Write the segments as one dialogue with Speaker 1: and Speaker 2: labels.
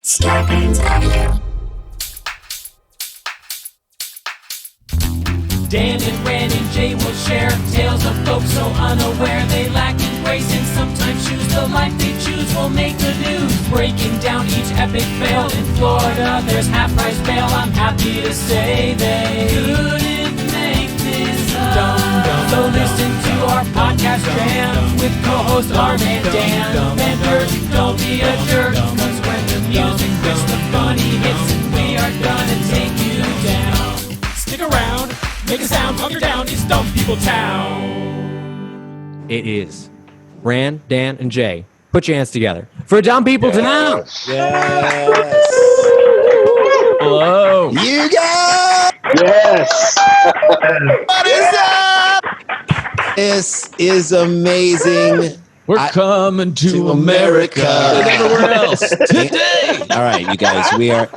Speaker 1: Dan and Ran and Jay will share tales of folks so unaware they lack in grace and sometimes choose the life they choose will make the news. Breaking down each epic fail in Florida, there's half-price bail. I'm happy to say they couldn't make this up. So listen to our podcast jam with co-host Arm and Dan. Benders, don't be a jerk, cause when the music hits, the funny hits, and we are gonna take you down. Stick around. Make a sound, hunker down, it's Dumb People Town.
Speaker 2: It is Ran, Dan, and Jay. Put your hands together for Dumb People Town.
Speaker 3: Yes.
Speaker 2: Hello.
Speaker 3: You guys.
Speaker 4: Yes.
Speaker 3: What is up? This is amazing.
Speaker 2: We're coming to America and everywhere else today.
Speaker 3: All right, you guys,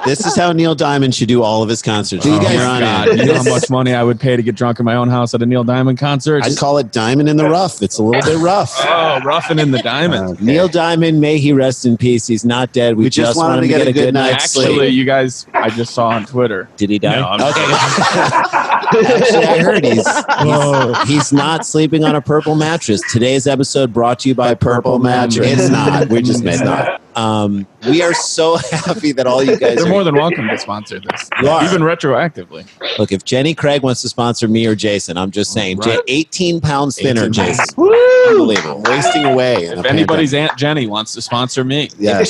Speaker 3: this is how Neil Diamond should do all of his concerts. You guys,
Speaker 5: God, you know how much money I would pay to get drunk in my own house at a Neil Diamond concert?
Speaker 3: I'd call it Diamond in the Rough. It's a little bit rough.
Speaker 5: Oh, roughing in the diamond.
Speaker 3: Neil Diamond, may he rest in peace. He's not dead. We just wanted him to get a good night's sleep.
Speaker 5: Actually, you guys, I just saw on Twitter.
Speaker 3: Did he die?
Speaker 5: No, I'm
Speaker 3: okay. Actually, I heard he's not sleeping on a purple mattress. Today's episode brought to you by Purple Mattress. It's not. We just made that. We are so happy that all you guys
Speaker 5: They're more than welcome to sponsor this.
Speaker 3: You are.
Speaker 5: Even retroactively.
Speaker 3: Look, if Jenny Craig wants to sponsor me or Jason, I'm just saying,
Speaker 5: Right.
Speaker 3: 18 pounds thinner,
Speaker 5: 18
Speaker 3: Jason.
Speaker 5: pounds.
Speaker 3: Unbelievable. Wasting away.
Speaker 5: If anybody's Aunt Jenny wants to sponsor me.
Speaker 3: Yeah. If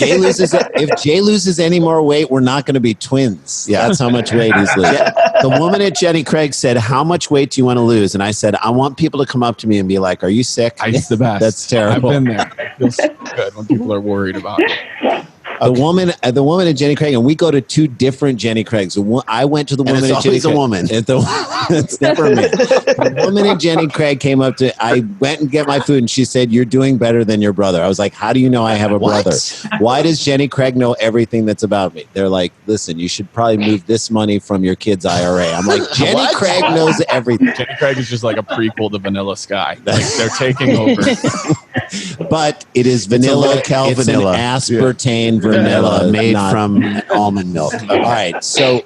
Speaker 3: Jay loses any more weight, we're not going to be twins. Yeah. That's how much weight he's losing. The woman at Jenny Craig said, how much weight do you want to lose? And I said, I want people to come up to me and be like, are you sick?
Speaker 5: It's the best.
Speaker 3: That's terrible.
Speaker 5: I've been there. It feels so good when people are worried about it.
Speaker 3: The woman at Jenny Craig, and we go to two different Jenny Craigs. I went to the woman at Jenny Craig. It's never me. The woman at Jenny Craig came up to. I went and get my food, and she said, "You're doing better than your brother." I was like, "How do you know I have a brother? Why does Jenny Craig know everything that's about me?" They're like, "Listen, you should probably move this money from your kid's IRA." I'm like, Jenny Craig knows everything.
Speaker 5: Jenny Craig is just like a prequel to Vanilla Sky. Like they're taking over.
Speaker 3: But it is vanilla. It's an aspartame vanilla made from almond milk. All right. So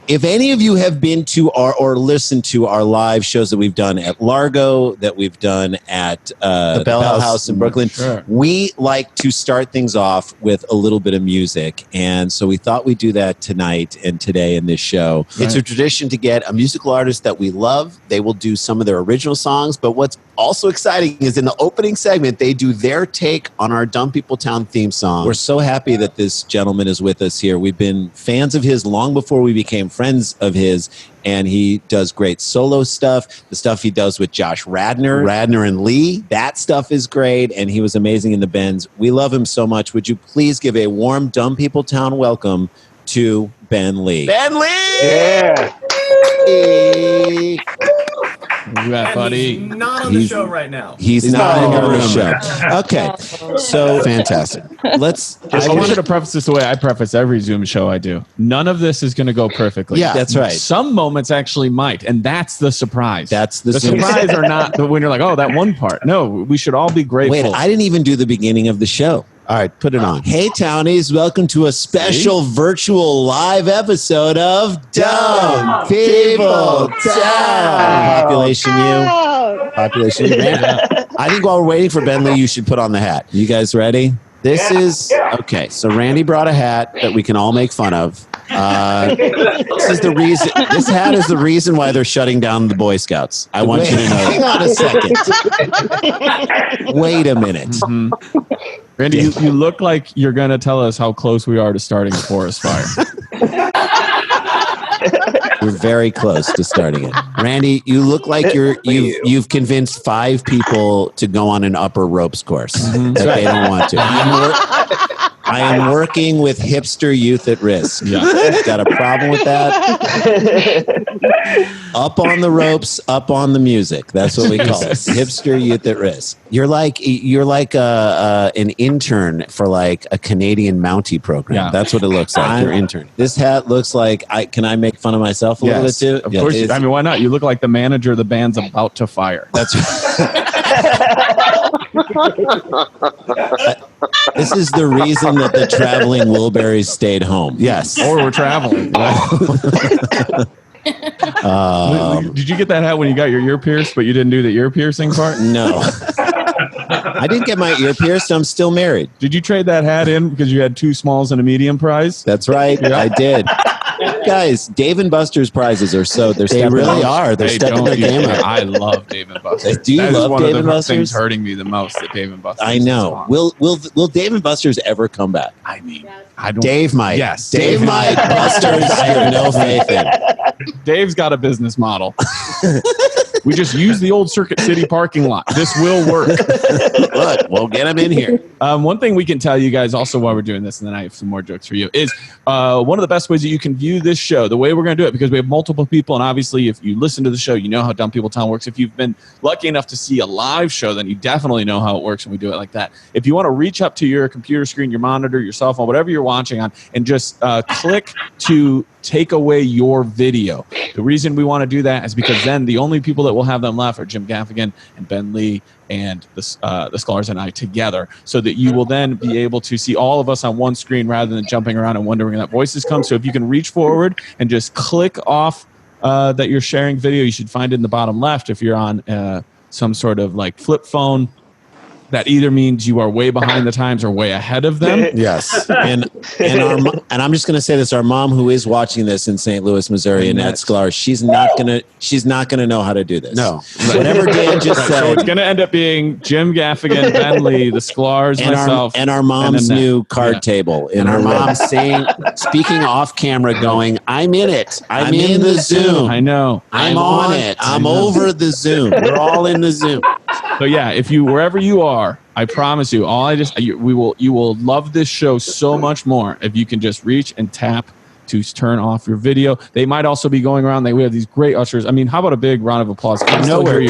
Speaker 3: if any of you have been to or listened to our live shows that we've done at Largo, that we've done at the Bell House in Brooklyn,
Speaker 5: sure.
Speaker 3: We like to start things off with a little bit of music. And so we thought we'd do that tonight and today in this show. Right. It's a tradition to get a musical artist that we love. They will do some of their original songs. But what's also exciting is in the opening segment, they do their take on our Dumb People Town theme song. We're so happy that this gentleman is with us here. We've been fans of his long before we became friends of his, and he does great solo stuff. The stuff he does with Josh Radner and Lee, that stuff is great, and he was amazing in the Bends. We love him so much. Would you please give a warm Dumb People Town welcome to Ben Lee? Ben Lee!
Speaker 4: Yeah.
Speaker 5: You got, buddy.
Speaker 2: He's not on the show right now.
Speaker 3: He's not on the show. Okay, so fantastic. I
Speaker 5: wanted to preface this the way I preface every Zoom show I do. None of this is going to go perfectly.
Speaker 3: Yeah, that's right.
Speaker 5: Some moments actually might, and that's the surprise.
Speaker 3: That's the
Speaker 5: surprise, or not when you're like, oh, that one part. No, we should all be grateful.
Speaker 3: Wait, I didn't even do the beginning of the show. All right, put it on. Hey, Townies, welcome to a special virtual live episode of Dumb People Town. Population U. I think while we're waiting for Ben Lee, you should put on the hat. You guys ready? This is, okay, so Randy brought a hat that we can all make fun of. This is the reason. This hat is the reason why they're shutting down the Boy Scouts. I want you to know. Hang on a second. Wait a minute.
Speaker 5: Mm-hmm. Randy, you look like you're going to tell us how close we are to starting a forest fire.
Speaker 3: We're very close to starting it. Randy, you look like you've convinced 5 people to go on an upper ropes course that they don't want to. I am working with hipster youth at risk. Yeah. Got a problem with that? Up on the ropes, up on the music. That's what we call it. Hipster youth at risk. You're like an intern for like a Canadian Mountie program. Yeah. That's what it looks like. You're intern. This hat looks like can I make fun of myself a little bit too?
Speaker 5: Of course. I mean, why not? You look like the manager the band's about to fire.
Speaker 3: That's right. This is the reason that the traveling Wilburys stayed home. Yes.
Speaker 5: Or we're traveling. Did you get that hat when you got your ear pierced, but you didn't do the ear piercing part?
Speaker 3: No. I didn't get my ear pierced. I'm still married.
Speaker 5: Did you trade that hat in because you had 2 smalls and a medium prize?
Speaker 3: That's right.
Speaker 5: Yeah.
Speaker 3: I did. Guys, Dave and Buster's prizes are
Speaker 4: They really are. They're stepping their game up.
Speaker 5: I love Dave and Buster's.
Speaker 3: Do you
Speaker 5: That is
Speaker 3: love
Speaker 5: one
Speaker 3: Dave
Speaker 5: of
Speaker 3: and
Speaker 5: the
Speaker 3: Buster's?
Speaker 5: things hurting me the most that Dave and Buster's.
Speaker 3: I know. Will Dave and Buster's ever come back?
Speaker 5: I mean, I don't.
Speaker 4: Dave might.
Speaker 5: Yes,
Speaker 3: Dave might. Buster's, I have no faith in.
Speaker 5: Dave's got a business model. We just use the old Circuit City parking lot. This will work.
Speaker 3: Look, we'll get him in here.
Speaker 5: One thing we can tell you guys also while we're doing this, and then I have some more jokes for you, is one of the best ways that you can view this show, the way we're going to do it, because we have multiple people, and obviously if you listen to the show, you know how Dumb People Town works. If you've been lucky enough to see a live show, then you definitely know how it works when we do it like that. If you want to reach up to your computer screen, your monitor, your cell phone, whatever you're watching on, and just click to take away your video. The reason we want to do that is because then the only people that will have them left are Jim Gaffigan and Ben Lee and the Scholars and I together, so that you will then be able to see all of us on one screen rather than jumping around and wondering when that voices come. So if you can reach forward and just click off that you're sharing video, you should find it in the bottom left if you're on some sort of like flip phone. That either means you are way behind the times or way ahead of them.
Speaker 3: Yes, and I'm just going to say this: our mom, who is watching this in St. Louis, Missouri, Annette Sklar, she's not gonna know how to do this.
Speaker 4: No,
Speaker 3: whatever Dan just said.
Speaker 5: So it's going to end up being Jim Gaffigan, Ben Lee, the Sklars,
Speaker 3: and
Speaker 5: myself,
Speaker 3: and our mom's
Speaker 5: and
Speaker 3: new card table in
Speaker 4: and
Speaker 3: her
Speaker 4: our
Speaker 3: room.
Speaker 4: mom speaking off camera, going, "I'm in it. I'm in the Zoom.
Speaker 5: I know.
Speaker 4: I'm on it.
Speaker 3: I'm over the Zoom.
Speaker 4: We're all in the Zoom."
Speaker 5: So yeah, if you wherever you are, I promise you, you will love this show so much more if you can just reach and tap to turn off your video. They might also be going around. We have these great ushers. I mean, how about a big round of applause?
Speaker 3: Nowhere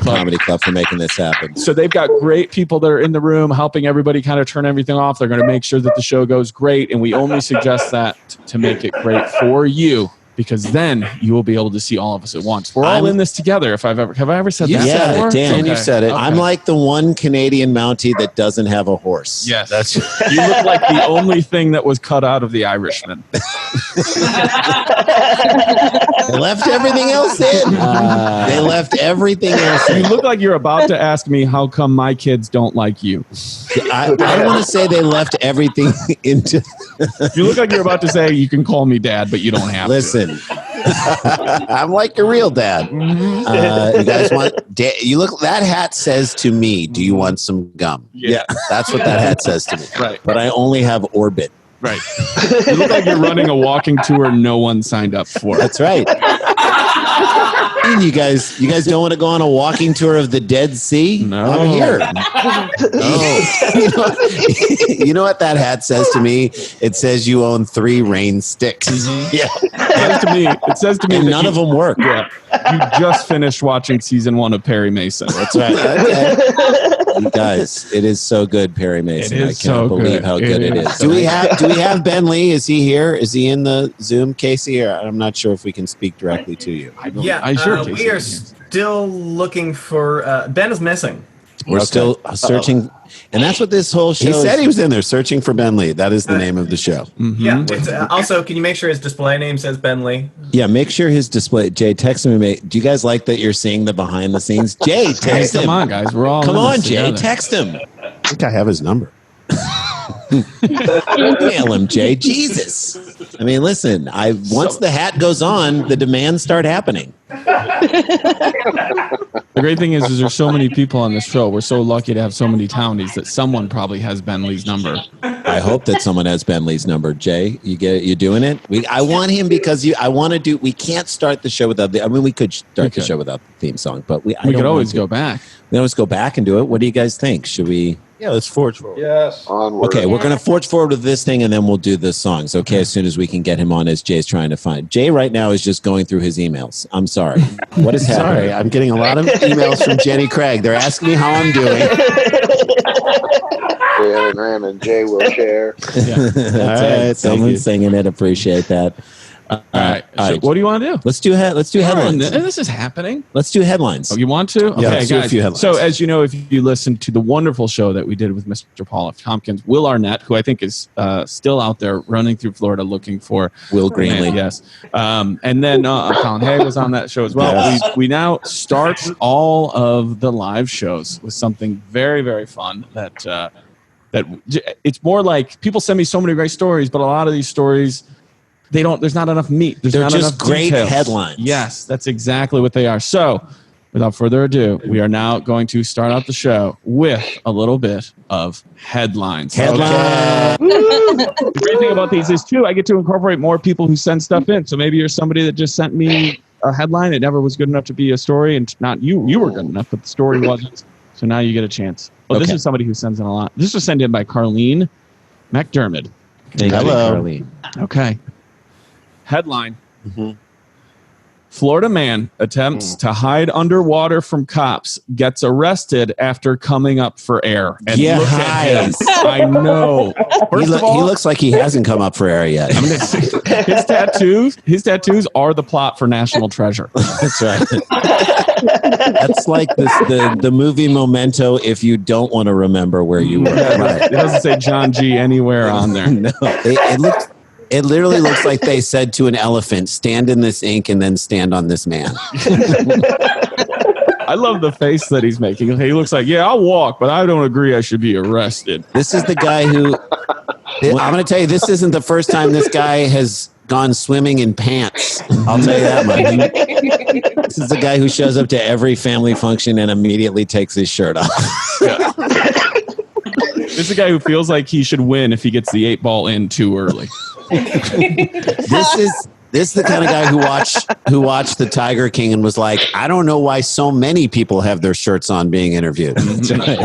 Speaker 3: Comedy Club for making this happen.
Speaker 5: So they've got great people that are in the room helping everybody kind of turn everything off. They're going to make sure that the show goes great, and we only suggest that to make it great for you, because then you will be able to see all of us at once. We're all in this together. Have I ever said that?
Speaker 3: Yeah,
Speaker 5: before?
Speaker 3: Dan,
Speaker 5: Okay.
Speaker 3: you said it.
Speaker 5: Okay.
Speaker 3: I'm like the one Canadian Mountie that doesn't have a horse.
Speaker 5: Yes, that's you look like the only thing that was cut out of The Irishman.
Speaker 3: They left everything else in. They left everything else in.
Speaker 5: You look like you're about to ask me how come my kids don't like you.
Speaker 3: I don't want to say they left everything into.
Speaker 5: You look like you're about to say you can call me dad, but you don't have
Speaker 3: Listen, I'm like your real dad. You guys want? You look. That hat says to me, "Do you want some gum?"
Speaker 5: Yeah.
Speaker 3: That's what that hat says to me.
Speaker 5: Right.
Speaker 3: But I only have Orbit.
Speaker 5: Right. You look like you're running a walking tour no one signed up for.
Speaker 3: That's right. You guys don't want to go on a walking tour of the Dead Sea?
Speaker 5: No.
Speaker 3: I'm here.
Speaker 5: No.
Speaker 3: You know what that hat says to me? It says you own 3 rain sticks. Yeah.
Speaker 5: It says to me
Speaker 3: And
Speaker 5: that
Speaker 3: none of them work.
Speaker 5: Yeah. You just finished watching season 1 of Perry Mason.
Speaker 3: That's right. Okay. You guys, it is so good, Perry Mason.
Speaker 5: It
Speaker 3: I
Speaker 5: is
Speaker 3: cannot
Speaker 5: so
Speaker 3: believe
Speaker 5: good.
Speaker 3: how good it is.
Speaker 5: so
Speaker 3: Do we have Ben Lee? Is he here? Is he in the Zoom, Casey? Or I'm not sure if we can speak directly to you.
Speaker 6: We are still looking for Ben is missing.
Speaker 3: We're still searching, and that's what this whole show.
Speaker 4: He said
Speaker 3: is.
Speaker 4: he was in there searching for Ben Lee. That is the name of the show.
Speaker 5: Mm-hmm.
Speaker 6: Yeah. It's, also, can you make sure his display name says Ben Lee?
Speaker 3: Yeah, make sure his display. Jay, text me. Do you guys like that you're seeing the behind the scenes? Jay, text him.
Speaker 5: Come on, guys. We're all
Speaker 3: Come
Speaker 5: in
Speaker 3: on,
Speaker 5: this
Speaker 3: Jay,
Speaker 5: together.
Speaker 3: text him.
Speaker 4: I think I have his number.
Speaker 3: Email him, Jay. Jesus. I mean, listen. Once the hat goes on, the demands start happening.
Speaker 5: The great thing is there's so many people on this show. We're so lucky to have so many townies that someone probably has Ben Lee's number.
Speaker 3: I hope that someone has Ben Lee's number. Jay, you doing it? I want him because I want to do. We can't start the show without we could start the show without the theme song, but we
Speaker 5: could always go back.
Speaker 3: We always go back and do it. What do you guys think? Should we?
Speaker 4: Yeah, let's forge forward.
Speaker 7: Yes. Onward.
Speaker 3: Okay, we're going to forge forward with this thing, and then we'll do the songs. Okay, as soon as we can get him on, as Jay's trying to find. Jay right now is just going through his emails. I'm sorry. What is happening?
Speaker 4: Sorry, I'm getting a lot of emails from Jenny Craig. They're asking me how I'm doing.
Speaker 7: And Jay will share.
Speaker 3: That's
Speaker 4: All right,
Speaker 3: it. Someone's singing it. Appreciate that.
Speaker 5: All right.
Speaker 3: all
Speaker 5: So
Speaker 3: right.
Speaker 5: what do you want to do?
Speaker 3: Let's do headlines.
Speaker 5: This is happening.
Speaker 3: Let's do headlines.
Speaker 5: Oh, you want to? Okay,
Speaker 3: let's do a
Speaker 5: guys.
Speaker 3: few headlines.
Speaker 5: So, as you know, if you listened to the wonderful show that we did with Mr. Paul F. Tompkins, Will Arnett, who I think is still out there running through Florida looking for
Speaker 3: Will Greenlee.
Speaker 5: Yes. And then Colin Hay was on that show as well.
Speaker 3: Yes.
Speaker 5: We now start all of the live shows with something very, very fun that it's more like people send me so many great stories, but a lot of these stories, there's not enough meat. They're
Speaker 3: just
Speaker 5: enough
Speaker 3: great
Speaker 5: details.
Speaker 3: headlines.
Speaker 5: Yes, that's exactly what they are. So, without further ado, we are now going to start out the show with a little bit of headlines.
Speaker 3: Headline.
Speaker 5: The great thing about these is, too, I get to incorporate more people who send stuff in. So maybe you're somebody that just sent me a headline. It never was good enough to be a story, and not you were good enough, but the story wasn't. So now you get a chance. Well, This is somebody who sends in a lot. This was sent in by Carlene McDermott.
Speaker 3: Hello.
Speaker 5: Okay. Headline. Florida man attempts to hide underwater from cops, gets arrested after coming up for air. And
Speaker 3: Yeah,
Speaker 5: look at him. I know. First of all,
Speaker 3: He looks like he hasn't come up for air yet.
Speaker 5: his tattoos are the plot for National Treasure.
Speaker 3: That's right. That's like the movie Memento if you don't want to remember where you were. Right.
Speaker 5: It doesn't say John G anywhere on there.
Speaker 3: No, it literally looks like they said to an elephant, stand in this ink and then stand on this man.
Speaker 5: I love the face that he's making. He looks like, yeah, I'll walk, but I don't agree I should be arrested.
Speaker 3: This is the guy who, I'm going to tell you, this isn't the first time this guy has gone swimming in pants. I'll tell you that much. This is the guy who shows up to every family function and immediately takes his shirt off.
Speaker 5: Yeah. This is a guy who feels like he should win if he gets the 8-ball in too early.
Speaker 3: This is the kind of guy who watched the Tiger King and was like, I don't know why so many people have their shirts on being interviewed. That's right.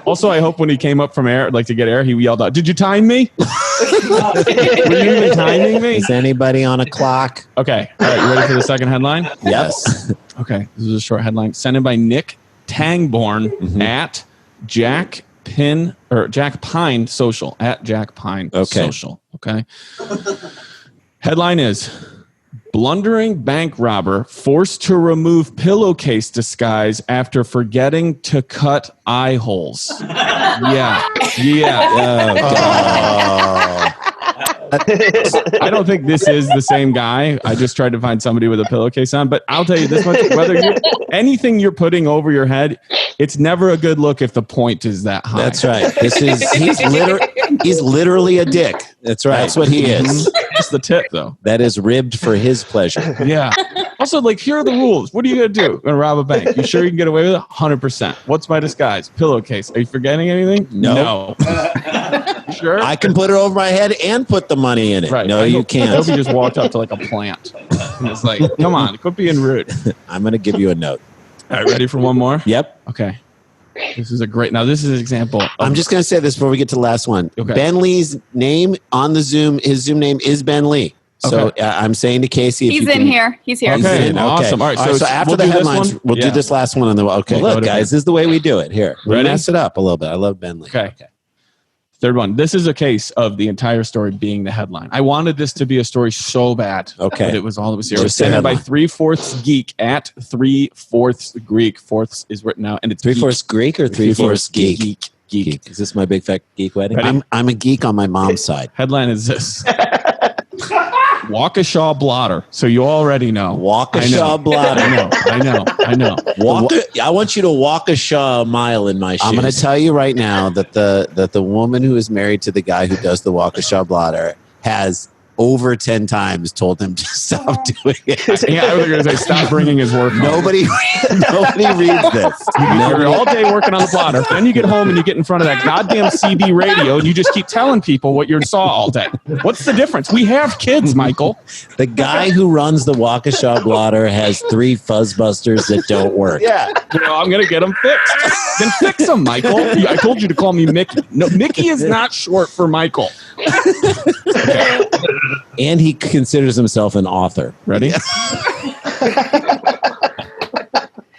Speaker 5: Also, I hope when he came up from air, like to get air, he yelled out, "Did you time me? Were you even timing me?"
Speaker 3: Is anybody on a clock?
Speaker 5: Okay. All right. You ready for the second headline?
Speaker 3: Yes.
Speaker 5: Okay. This is a short headline sent in by Nick Tangborn at Jack Pine Social at Jack Pine Social. Okay. Headline is blundering bank robber forced to remove pillowcase disguise after forgetting to cut eye holes. Yeah. I don't think this is the same guy. I just tried to find somebody with a pillowcase on, but I'll tell you this much: whether anything you're putting over your head, it's never a good look if the point is that high.
Speaker 3: That's right. He's literally a dick. That's right. That's what he is.
Speaker 5: Just the tip, though.
Speaker 3: That is ribbed for his pleasure.
Speaker 5: Yeah. Also, like, here are the rules. What are you going to do? Going to rob a bank? You sure you can get away with it? 100%. What's my disguise? Pillowcase. Are you forgetting anything?
Speaker 3: No.
Speaker 5: Sure.
Speaker 3: I can put it over my head and put the money in it.
Speaker 5: Right.
Speaker 3: No, you can't.
Speaker 5: I hope you just walked up to like a plant. And it's like, come on, quit being rude.
Speaker 3: I'm going to give you a note.
Speaker 5: All right, ready for one more?
Speaker 3: Yep.
Speaker 5: Okay. This is an example.
Speaker 3: I'm just going to say this before we get to the last one.
Speaker 5: Okay.
Speaker 3: Ben Lee's name on the Zoom, his Zoom name is Ben Lee. So
Speaker 5: Okay.
Speaker 3: I'm saying to Casey, if
Speaker 7: He's
Speaker 3: you
Speaker 7: in
Speaker 3: can,
Speaker 7: here. He's here.
Speaker 5: Okay.
Speaker 3: Okay.
Speaker 5: Awesome. All right,
Speaker 3: So after
Speaker 5: we'll
Speaker 3: the
Speaker 5: do this
Speaker 3: headlines,
Speaker 5: one?
Speaker 3: we'll do this last one. Okay.
Speaker 5: We'll
Speaker 3: Look,
Speaker 5: go to
Speaker 3: guys, this is the way we do it. Here. We
Speaker 5: Ready?
Speaker 3: mess it up a little bit. I love Ben Lee.
Speaker 5: Okay. Third one. This is a case of the entire story being the headline. I wanted this to be a story so bad.
Speaker 3: Okay.
Speaker 5: But it was all that was here. It was
Speaker 3: Just the
Speaker 5: sent in by
Speaker 3: headline.
Speaker 5: 3/4 Geek at 3/4 Greek. Fourths is written out. And it's
Speaker 3: 3/4 Greek or 3/4 geek?
Speaker 5: Geek.
Speaker 3: Is this my big fat geek wedding?
Speaker 5: Ready?
Speaker 3: I'm a geek on my mom's side.
Speaker 5: Headline is this. Waukesha blotter. So you already know.
Speaker 3: Waukesha blotter.
Speaker 5: I know.
Speaker 3: I want you to Waukesha a mile in my shoes. I'm going to tell you right now that the woman who is married to the guy who does the Waukesha blotter has over 10 times told him to stop doing it.
Speaker 5: Yeah, I was going to say, stop bringing his work home.
Speaker 3: Nobody reads this.
Speaker 5: You're all day working on the blotter. Then you get home and you get in front of that goddamn CB radio and you just keep telling people what you saw all day. What's the difference? We have kids, Michael.
Speaker 3: The guy who runs the Waukesha blotter has 3 fuzzbusters that don't work.
Speaker 5: Yeah. I'm going to get them fixed. Then fix them, Michael. I told you to call me Mickey. No, Mickey is not short for Michael. Okay.
Speaker 3: And he considers himself an author.
Speaker 5: Ready? Did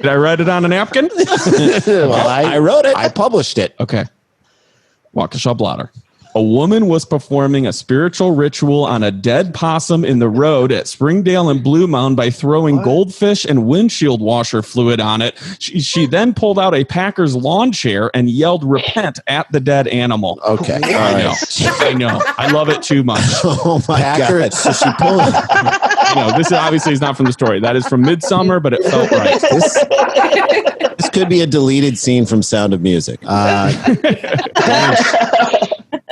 Speaker 5: I write it on a napkin?
Speaker 3: Well, I wrote it. I published it.
Speaker 5: Okay. Waukesha blotter. A woman was performing a spiritual ritual on a dead possum in the road at Springdale and Blue Mound by throwing goldfish and windshield washer fluid on it. She then pulled out a Packers lawn chair and yelled "repent" at the dead animal.
Speaker 3: Okay.
Speaker 5: I know. I love it too much.
Speaker 3: Oh my God.
Speaker 4: So she pulled.
Speaker 5: This obviously is not from the story. That is from Midsummer, but it felt right.
Speaker 3: This could be a deleted scene from Sound of Music.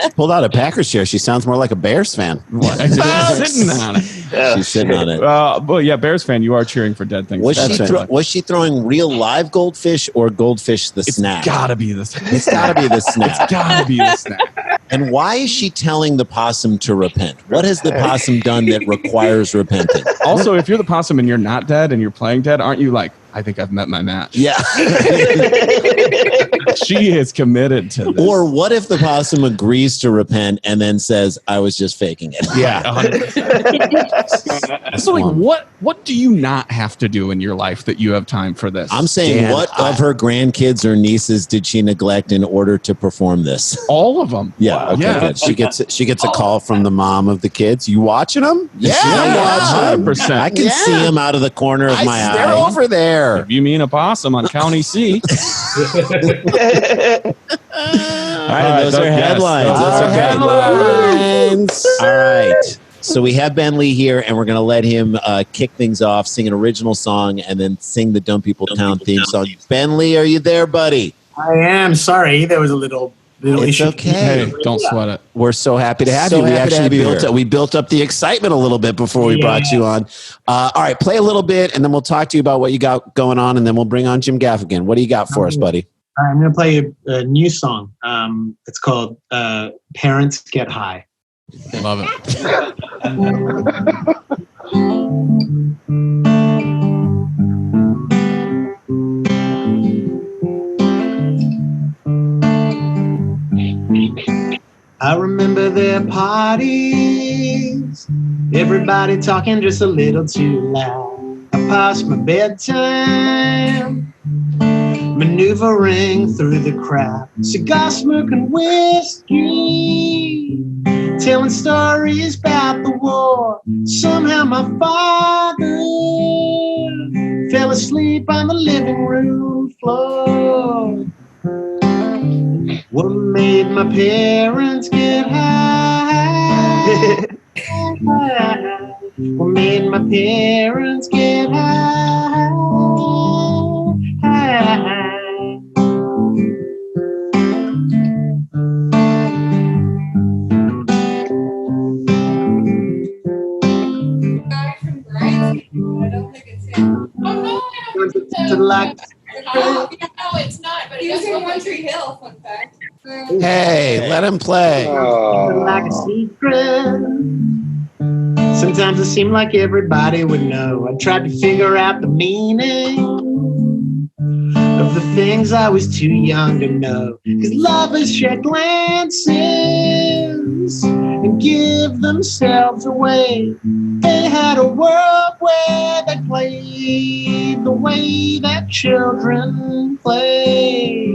Speaker 3: She pulled out a Packers chair. She sounds more like a Bears fan.
Speaker 5: Sitting on it.
Speaker 3: She's sitting on it.
Speaker 5: But yeah, Bears fan, you are cheering for dead things.
Speaker 3: Was she throwing real live goldfish or goldfish the snack?
Speaker 5: It's gotta be the snack.
Speaker 3: It's gotta be the snack.
Speaker 5: It's gotta be the snack.
Speaker 3: And why is she telling the possum to repent? What has the possum done that requires repenting?
Speaker 5: Also, if you're the possum and you're not dead and you're playing dead, aren't you like, I think I've met my match?
Speaker 3: Yeah.
Speaker 5: She is committed to this.
Speaker 3: Or what if the possum agrees to repent and then says, I was just faking it?
Speaker 5: Yeah. 100%. So like, what do you not have to do in your life that you have time for this?
Speaker 3: I'm saying,
Speaker 4: Dan,
Speaker 3: what of her grandkids or nieces did she neglect in order to perform this?
Speaker 5: All of them.
Speaker 3: Yeah. Okay.
Speaker 5: Yeah.
Speaker 3: Good. She gets a call from the mom of the kids. You watching them?
Speaker 4: Yeah,
Speaker 3: I'm watching
Speaker 5: 100%.
Speaker 3: I can see them out of the corner of my eye.
Speaker 4: They're over there.
Speaker 5: If you mean a possum on County C.
Speaker 3: All right, those are headlines.
Speaker 5: Those are
Speaker 3: headlines. All right. So we have Ben Lee here, and we're going to let him kick things off, sing an original song, and then sing the Dumb People Town theme song. Ben Lee, are you there, buddy?
Speaker 7: I am. Sorry, there was a little
Speaker 3: It's
Speaker 7: issue.
Speaker 3: okay.
Speaker 5: Hey, don't sweat it.
Speaker 3: We're so happy to have you. We actually built up the excitement a little bit before we brought you on. All right, play a little bit, and then we'll talk to you about what you got going on, and then we'll bring on Jim Gaffigan. What do you got for us, buddy?
Speaker 7: I'm going to play a new song. It's called Parents Get High.
Speaker 5: Love it.
Speaker 7: I remember their parties, everybody talking just a little too loud. I passed my bedtime, maneuvering through the crowd, cigar smoking whiskey, telling stories about the war. Somehow my father fell asleep on the living room floor. What made my parents get high? What made my parents get high? To like.
Speaker 8: No, it's not. But he was in One Tree Hill. Fun fact.
Speaker 3: Hey, let him play.
Speaker 7: Like a secret. Sometimes it seemed like everybody would know. I tried to figure out the meaning of the things I was too young to know. 'Cause lovers share glances and give themselves away. They had a world where they played the way that children play.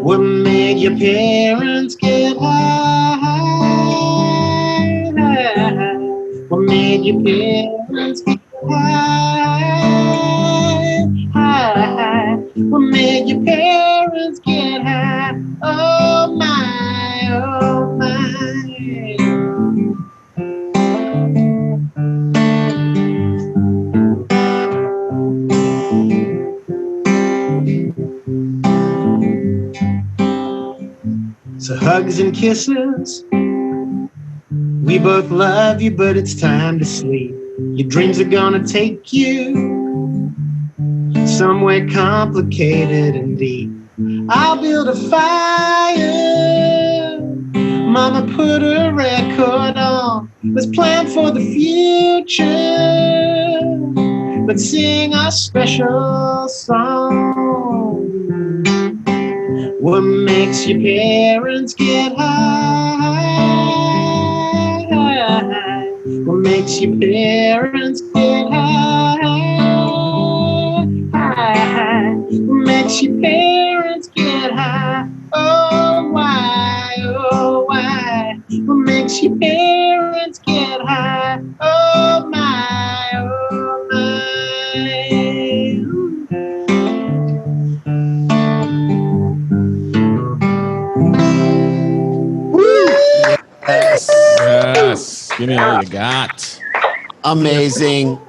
Speaker 7: What made your parents get high? What made your parents get high? What made your parents get high? Oh my, oh my. So hugs and kisses, we both love you, but it's time to sleep. Your dreams are gonna take you somewhere complicated and deep. I'll build a fire, Mama put a record on. Let's plan for the future, let's sing a special song. What makes your parents get high? What makes your parents get high? What makes your parents get high? Oh, why? makes your parents get high. Oh my, oh my.
Speaker 5: Yes. Give me all you got.
Speaker 3: Amazing.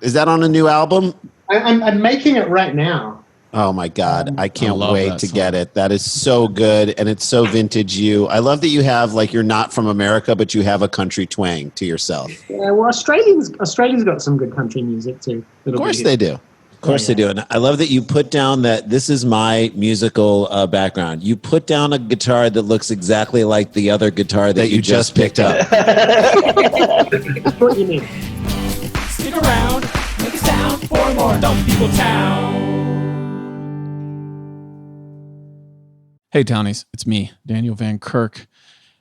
Speaker 3: Is that on a new album?
Speaker 7: I'm making it right now.
Speaker 3: Oh my God. I can't
Speaker 5: love
Speaker 3: wait
Speaker 5: that
Speaker 3: to
Speaker 5: song.
Speaker 3: get it. That is so good. And it's so vintage you. I love that you have, like, you're not from America, but you have a country twang to yourself.
Speaker 7: Yeah, well, Australia's got some good country music too.
Speaker 3: Of course they do. Of course they do. And I love that you put down that this is my musical background. You put down a guitar that looks exactly like the other guitar that you just picked up.
Speaker 7: That's what you need.
Speaker 1: Stick around, make a sound for more Dumb People Town.
Speaker 5: Hey, Townies, it's me, Daniel Van Kirk.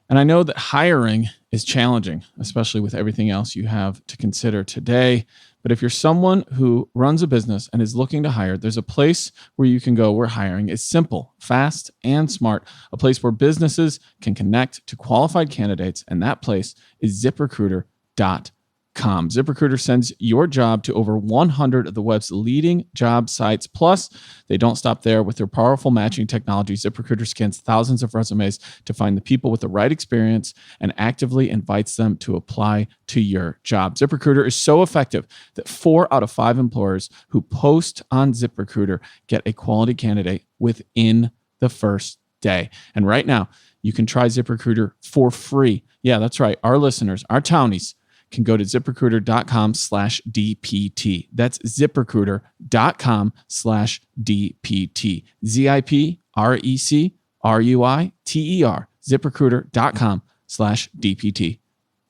Speaker 5: And I know that hiring is challenging, especially with everything else you have to consider today. But if you're someone who runs a business and is looking to hire, there's a place where you can go where hiring is simple, fast, and smart. A place where businesses can connect to qualified candidates, and that place is ZipRecruiter.com. ZipRecruiter sends your job to over 100 of the web's leading job sites. Plus, they don't stop there. With their powerful matching technology, ZipRecruiter scans thousands of resumes to find the people with the right experience and actively invites them to apply to your job. ZipRecruiter is so effective that 4 out of 5 employers who post on ZipRecruiter get a quality candidate within the first day. And right now, you can try ZipRecruiter for free. Yeah, that's right. Our listeners, our townies, can go to ZipRecruiter.com/DPT. That's ZipRecruiter.com/DPT. ZipRecruiter. ZipRecruiter.com/DPT.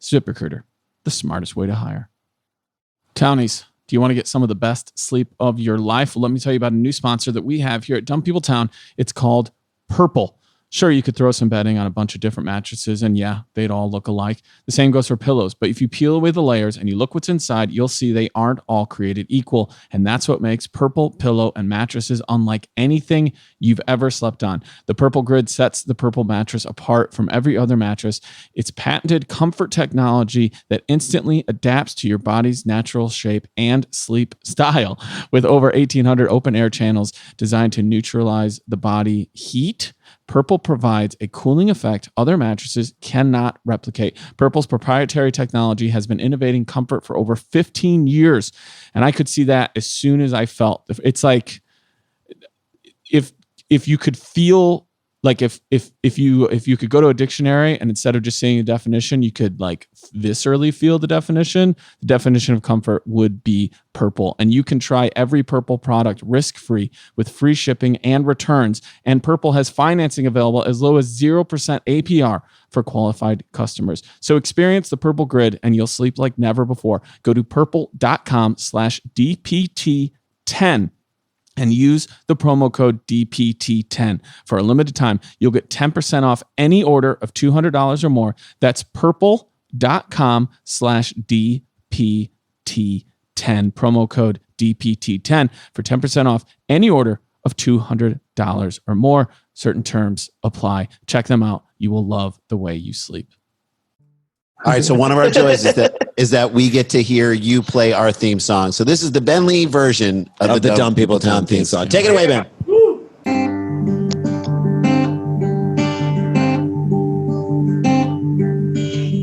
Speaker 5: ZipRecruiter, the smartest way to hire. Townies, do you want to get some of the best sleep of your life? Well, let me tell you about a new sponsor that we have here at Dumb People Town. It's called Purple. Sure, you could throw some bedding on a bunch of different mattresses, and yeah, they'd all look alike. The same goes for pillows, but if you peel away the layers and you look what's inside, you'll see they aren't all created equal, and that's what makes Purple pillow and mattresses unlike anything you've ever slept on. The Purple Grid sets the Purple mattress apart from every other mattress. It's patented comfort technology that instantly adapts to your body's natural shape and sleep style. With over 1,800 open-air channels designed to neutralize the body heat, Purple provides a cooling effect other mattresses cannot replicate. Purple's proprietary technology has been innovating comfort for over 15 years, and I could see that as soon as I felt. It's like if you could feel like if you could go to a dictionary and instead of just saying a definition, you could like viscerally feel the definition. The definition of comfort would be Purple, and you can try every Purple product risk-free with free shipping and returns. And Purple has financing available as low as 0% APR for qualified customers. So experience the Purple Grid, and you'll sleep like never before. Go to purple.com/DPT10. and use the promo code DPT10. For a limited time, you'll get 10% off any order of $200 or more. That's purple.com/DPT10. Promo code DPT10 for 10% off any order of $200 or more. Certain terms apply. Check them out. You will love the way you sleep.
Speaker 3: All right, so one of our joys is that we get to hear you play our theme song. So this is the Ben Lee version of the Dumb People Town theme song. Take it away, Ben.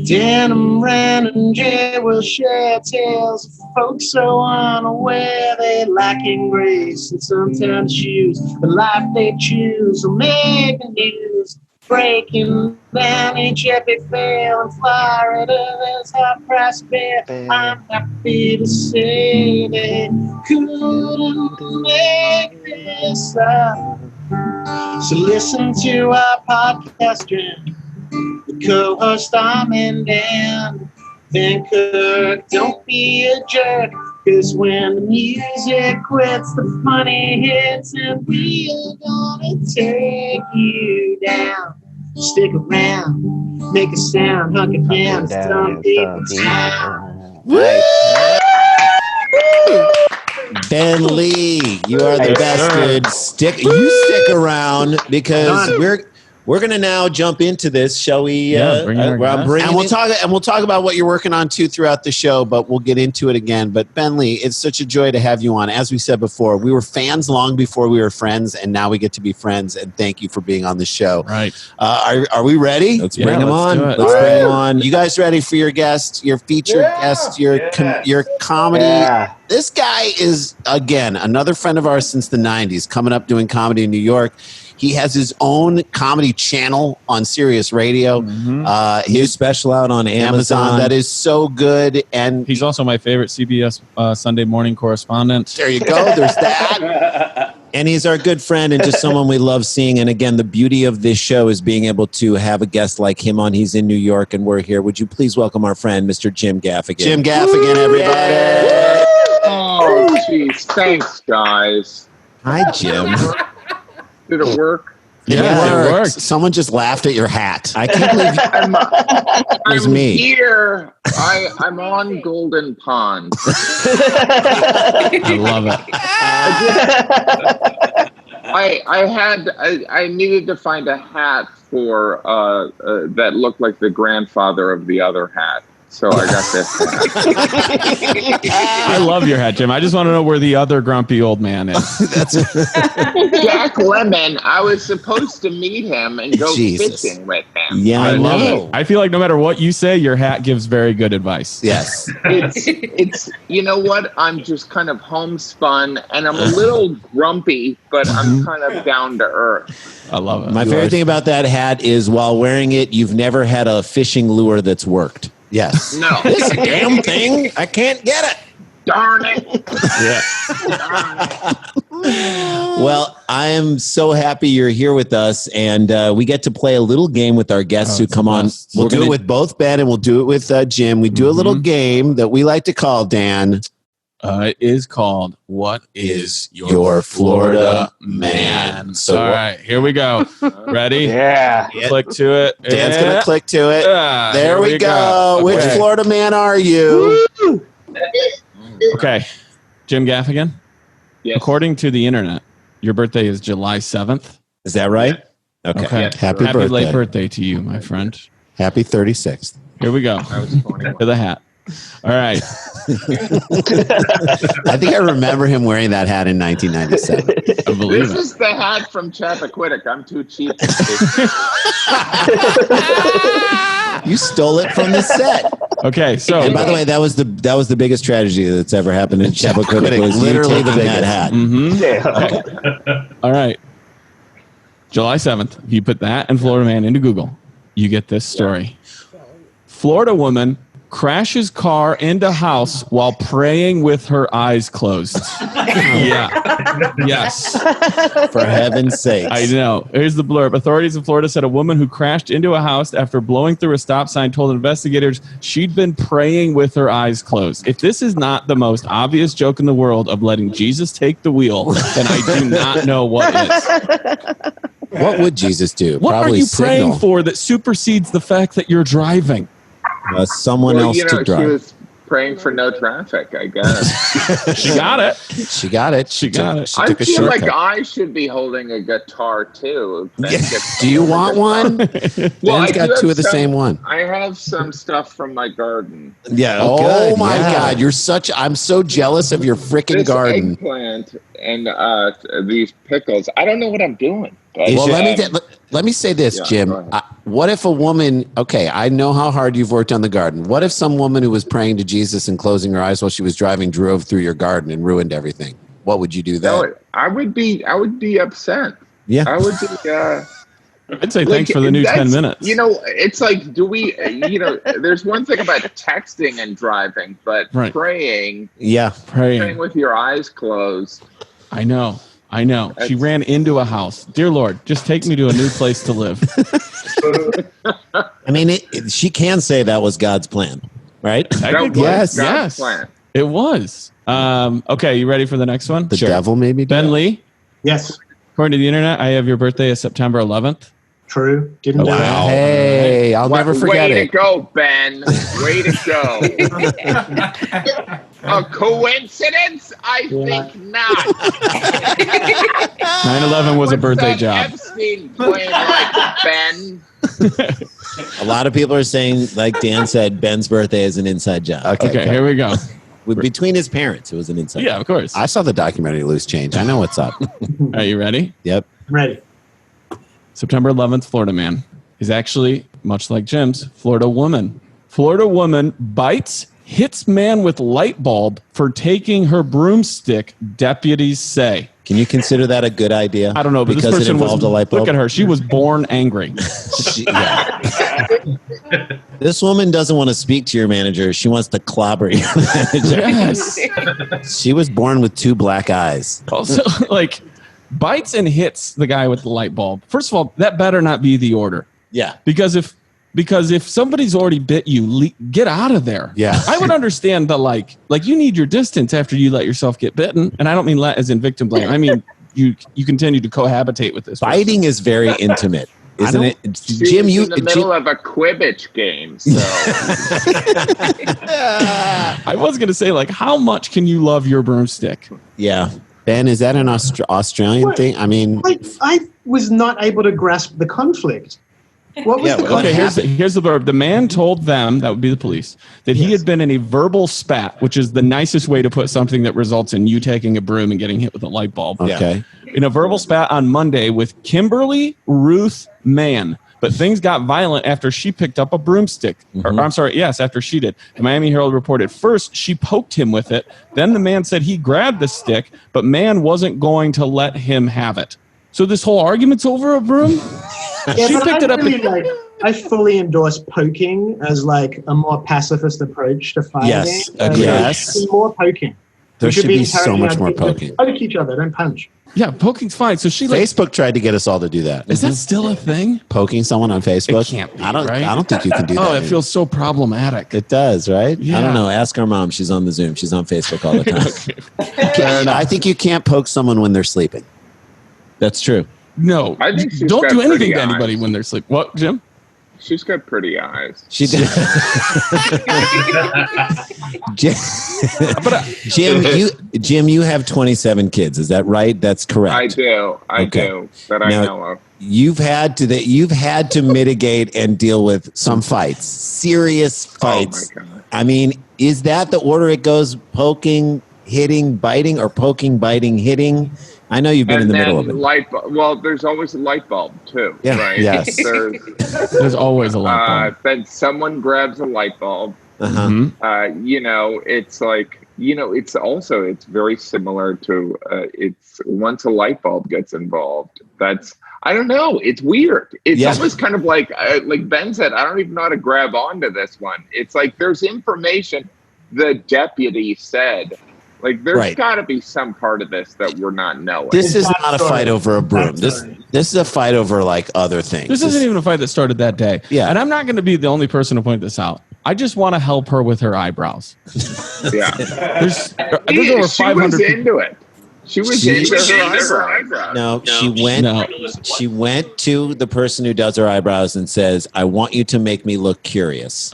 Speaker 7: Dan, Ran, and Jay will share tales of folks so unaware they lacking grace and sometimes choose the life they choose will make the news. Breaking down each epic fail in Florida, there's high price bear. I'm happy to say they couldn't make this up. So listen to our podcast, the co-host I'm in Dan. Van Kirk, don't be a jerk, cause when the music quits, the funny hits, and we are gonna take you down. Stick around, make a sound, hunker down, it's Dumb People Town.
Speaker 3: Ben Lee, you are the best, dude. Stick around because We're going to now jump into this, shall we?
Speaker 5: Bring in our guest.
Speaker 3: And we'll talk about what you're working on too throughout the show, but we'll get into it again. But Ben Lee, it's such a joy to have you on. As we said before, we were fans long before we were friends, and now we get to be friends. And thank you for being on the show.
Speaker 5: Right?
Speaker 3: Are we ready?
Speaker 2: Let's bring him on.
Speaker 5: do it.
Speaker 2: Let's bring him on.
Speaker 3: You guys ready for your guest, your featured guest, your comedy?
Speaker 7: Yeah.
Speaker 3: This guy is, again, another friend of ours since the 90s, coming up doing comedy in New York. He has his own comedy channel on Sirius Radio.
Speaker 2: New special out on Amazon.
Speaker 3: That is so good. And
Speaker 5: He's also my favorite CBS Sunday morning correspondent.
Speaker 3: there you go. There's that. And he's our good friend and just someone we love seeing. And again, the beauty of this show is being able to have a guest like him on. He's in New York and we're here. Would you please welcome our friend, Mr. Jim Gaffigan? Jim Gaffigan, everybody.
Speaker 9: Oh, jeez. Thanks, guys.
Speaker 3: Hi, Jim.
Speaker 9: Did it work?
Speaker 5: Yeah, it worked.
Speaker 3: Someone just laughed at your hat. I can't believe it was
Speaker 9: I'm
Speaker 3: me.
Speaker 9: here. I'm on Golden Pond.
Speaker 5: I love it.
Speaker 9: I needed to find a hat for that looked like the grandfather of the other hat. So I got this hat.
Speaker 5: I love your hat, Jim. I just want to know where the other grumpy old man is.
Speaker 9: Jack Lemmon. I was supposed to meet him and go
Speaker 3: Jesus.
Speaker 9: fishing with him.
Speaker 3: Yeah, I
Speaker 5: love
Speaker 3: know.
Speaker 5: it. I feel like no matter what you say, your hat gives very good advice.
Speaker 3: Yes.
Speaker 9: It's you know what? I'm just kind of homespun and I'm a little grumpy, but I'm kind of down to earth.
Speaker 5: I love it.
Speaker 3: My favorite thing about that hat is while wearing it, you've never had a fishing lure that's worked. Yes.
Speaker 9: No.
Speaker 3: This damn thing, I can't get it.
Speaker 9: Darn it.
Speaker 3: Well, I am so happy you're here with us, and we get to play a little game with our guests who come on. We'll do it with both Ben and we'll do it with Jim. We do a little game that we like to call, Dan.
Speaker 5: It is called What is
Speaker 3: Your Florida Man? So
Speaker 5: all right, here we go. Ready?
Speaker 7: Yeah.
Speaker 5: Click to it.
Speaker 3: Dan's going to click to it. There
Speaker 5: here
Speaker 3: we go.
Speaker 5: Okay.
Speaker 3: Which Florida man are you?
Speaker 5: Okay. Jim Gaffigan,
Speaker 9: Yes.
Speaker 5: according to the internet, your birthday is July 7th.
Speaker 3: Is that right? Okay.
Speaker 5: Okay.
Speaker 9: Yes,
Speaker 3: Happy
Speaker 5: Happy
Speaker 3: birthday.
Speaker 5: late birthday to you, my friend.
Speaker 3: Happy 36th.
Speaker 5: Here we go.
Speaker 9: I was 21.
Speaker 5: To the hat. All right.
Speaker 3: I think I remember him wearing that hat in 1997.
Speaker 5: I believe
Speaker 9: This
Speaker 5: it.
Speaker 9: is the hat from Chappaquiddick. I'm too cheap.
Speaker 3: You stole it from the set.
Speaker 5: Okay, so
Speaker 3: And by the way, that was the biggest tragedy that's ever happened in Chappaquiddick. Was literally the that hat.
Speaker 5: Mhm. All right. July 7th, you put that and Florida man into Google. You get this story. Florida woman crashes car into house while praying with her eyes closed. Yeah. Yes.
Speaker 3: For heaven's sakes.
Speaker 5: I know. Here's the blurb. Authorities in Florida said a woman who crashed into a house after blowing through a stop sign told investigators she'd been praying with her eyes closed. If this is not the most obvious joke in the world of letting Jesus take the wheel, then I do not know what is.
Speaker 3: What would Jesus do?
Speaker 5: What
Speaker 3: Probably
Speaker 5: are you
Speaker 3: signal.
Speaker 5: praying for that supersedes the fact that you're driving?
Speaker 3: Someone else to
Speaker 9: She
Speaker 3: drive.
Speaker 9: was praying for no traffic, I guess.
Speaker 5: She got it.
Speaker 3: She got it. She
Speaker 5: got it.
Speaker 3: She
Speaker 9: I
Speaker 3: took a
Speaker 9: feel like
Speaker 3: shortcut.
Speaker 9: I should be holding a guitar too.
Speaker 3: Do you want one?
Speaker 9: Well,
Speaker 3: Ben's
Speaker 9: I
Speaker 3: got
Speaker 9: do
Speaker 3: two
Speaker 9: have
Speaker 3: of the
Speaker 9: some-
Speaker 3: same one.
Speaker 9: I have some stuff from my garden.
Speaker 3: Yeah. Oh
Speaker 2: good,
Speaker 3: my
Speaker 2: yeah.
Speaker 3: God! You're such. I'm so jealous of your freaking
Speaker 9: This
Speaker 3: garden.
Speaker 9: eggplant and these pickles. I don't know what I'm doing. But,
Speaker 3: Well, let me say this,
Speaker 9: Yeah,
Speaker 3: Jim.
Speaker 9: go ahead.
Speaker 3: What if a woman? Okay, I know how hard you've worked on the garden. What if some woman who was praying to Jesus and closing her eyes while she was driving drove through your garden and ruined everything? What would you do then?
Speaker 9: No, I would be upset.
Speaker 3: Yeah.
Speaker 9: I would be.
Speaker 5: I'd say thanks for the new 10
Speaker 9: that's-
Speaker 5: minutes.
Speaker 9: You know, it's like, do we? There's one thing about texting and driving, but
Speaker 5: Right.
Speaker 9: praying
Speaker 5: praying.
Speaker 9: with your eyes closed.
Speaker 5: I know. She ran into a house. Dear Lord, just take me to a new place to live.
Speaker 3: I mean, she can say that was God's plan, right?
Speaker 5: Technically,
Speaker 3: Yes.
Speaker 9: God's plan.
Speaker 5: It was. Okay, you ready for the next one?
Speaker 3: The devil maybe.
Speaker 5: Ben Lee,
Speaker 7: Yes.
Speaker 5: according to the internet, I have your birthday is September 11th.
Speaker 7: True. Didn't know
Speaker 3: Wow.
Speaker 7: that.
Speaker 3: Hey, I'll never forget
Speaker 9: Way
Speaker 3: it.
Speaker 9: to go, Ben. Way to go. A coincidence? I think not.
Speaker 5: 9/11 was a birthday job.
Speaker 9: Epstein playing like Ben.
Speaker 3: A lot of people are saying, like Dan said, Ben's birthday is an inside job.
Speaker 5: Okay, here we go.
Speaker 3: Between his parents, it was an inside
Speaker 5: Yeah,
Speaker 3: job.
Speaker 5: of course.
Speaker 4: I saw the documentary Loose Change. I know what's up.
Speaker 5: Are you ready?
Speaker 3: Yep.
Speaker 7: Ready.
Speaker 5: September 11th, Florida man is actually, much like Jim's, Florida woman. Florida woman hits man with light bulb for taking her broomstick, deputies say.
Speaker 3: Can you consider that a good idea?
Speaker 5: I don't know, but
Speaker 3: because
Speaker 5: this person
Speaker 3: it involved
Speaker 5: was,
Speaker 3: a light bulb.
Speaker 5: look at her. She was born angry.
Speaker 3: This woman doesn't want to speak to your manager. She wants to clobber your manager.
Speaker 5: Yes.
Speaker 3: She was born with 2 black eyes.
Speaker 5: Also, like, bites and hits the guy with the light bulb. First of all, that better not be the order.
Speaker 3: Yeah.
Speaker 5: Because if somebody's already bit you, get out of there.
Speaker 3: Yeah.
Speaker 5: I would understand the like you need your distance after you let yourself get bitten. And I don't mean let as in victim blame. I mean, you continue to cohabitate with this person.
Speaker 3: Biting is very intimate, isn't it? Jim,
Speaker 9: in the middle of a Quidditch game. So
Speaker 5: I was going to say, like, how much can you love your broomstick?
Speaker 3: Yeah.
Speaker 4: Ben, is that an Australian thing? I mean,
Speaker 7: I was not able to grasp the conflict. What was the
Speaker 5: Okay,
Speaker 7: conflict?
Speaker 5: here's the verb. The man told them, that would be the police, that he had been in a verbal spat, which is the nicest way to put something that results in you taking a broom and getting hit with a light bulb.
Speaker 4: okay.
Speaker 5: In a verbal spat on Monday with Kimberly Ruth Mann. But things got violent after she picked up a broomstick. Or, I'm sorry, yes, after she did. The Miami Herald reported first she poked him with it. Then the man said he grabbed the stick, but Mann wasn't going to let him have it. So this whole argument's over a broom?
Speaker 7: Yeah,
Speaker 5: She
Speaker 7: but
Speaker 5: picked it up and-
Speaker 7: I fully endorse poking as like a more pacifist approach to fighting.
Speaker 3: Yes,
Speaker 4: yes.
Speaker 7: More poking.
Speaker 3: There
Speaker 7: We
Speaker 3: should be so
Speaker 7: encouraging
Speaker 3: much
Speaker 7: our
Speaker 3: more
Speaker 7: people to
Speaker 3: poking.
Speaker 7: Poke each other, don't punch.
Speaker 5: Yeah, poking's fine. So she
Speaker 4: Facebook tried to get us all to do that.
Speaker 5: is that still a thing?
Speaker 4: Poking someone on Facebook?
Speaker 5: It can't be,
Speaker 4: I don't.
Speaker 5: right?
Speaker 4: I don't think you can do that.
Speaker 5: Oh, it feels so problematic.
Speaker 3: It does, right?
Speaker 5: Yeah.
Speaker 3: I don't know. Ask our mom. She's on the Zoom. She's on Facebook all the time.
Speaker 4: I think you can't poke someone when they're sleeping.
Speaker 3: That's true.
Speaker 5: No,
Speaker 9: I think she's
Speaker 5: don't
Speaker 9: got
Speaker 5: do anything
Speaker 9: pretty
Speaker 5: to anybody
Speaker 9: eyes.
Speaker 5: when they're asleep. What, Jim?
Speaker 9: she's got pretty eyes.
Speaker 3: She did. Jim, you have 27 kids. Is that right? That's correct.
Speaker 9: I do. I do. That I
Speaker 3: Now,
Speaker 9: know of.
Speaker 3: You've had to mitigate and deal with some fights, serious fights.
Speaker 9: Oh my God.
Speaker 3: I mean, is that the order it goes? Poking, hitting, biting, or poking, biting, hitting? I know you've been in the middle of it.
Speaker 9: Well, there's always a light bulb too,
Speaker 3: Yeah.
Speaker 9: right?
Speaker 4: Yes.
Speaker 5: There's always a light bulb.
Speaker 9: Then someone grabs a light bulb.
Speaker 3: Uh-huh.
Speaker 5: Mhm.
Speaker 9: It's like, it's very similar to it's once a light bulb gets involved. I don't know. It's weird. It's almost kind of like Ben said, I don't even know how to grab onto this one. It's like there's information the deputy said. Like there's got to be some part of this that we're not knowing.
Speaker 3: This is not a fight over a broom. This is a fight over like other things.
Speaker 5: This isn't even a fight that started that day.
Speaker 3: Yeah.
Speaker 5: And I'm not going to be the only person to point this out. I just want to help her with her eyebrows.
Speaker 9: Yeah.
Speaker 5: There's over 500
Speaker 9: She was
Speaker 5: people.
Speaker 9: into it. She was into her eyebrows.
Speaker 3: No, she went to the person who does her eyebrows and says, "I want you to make me look curious."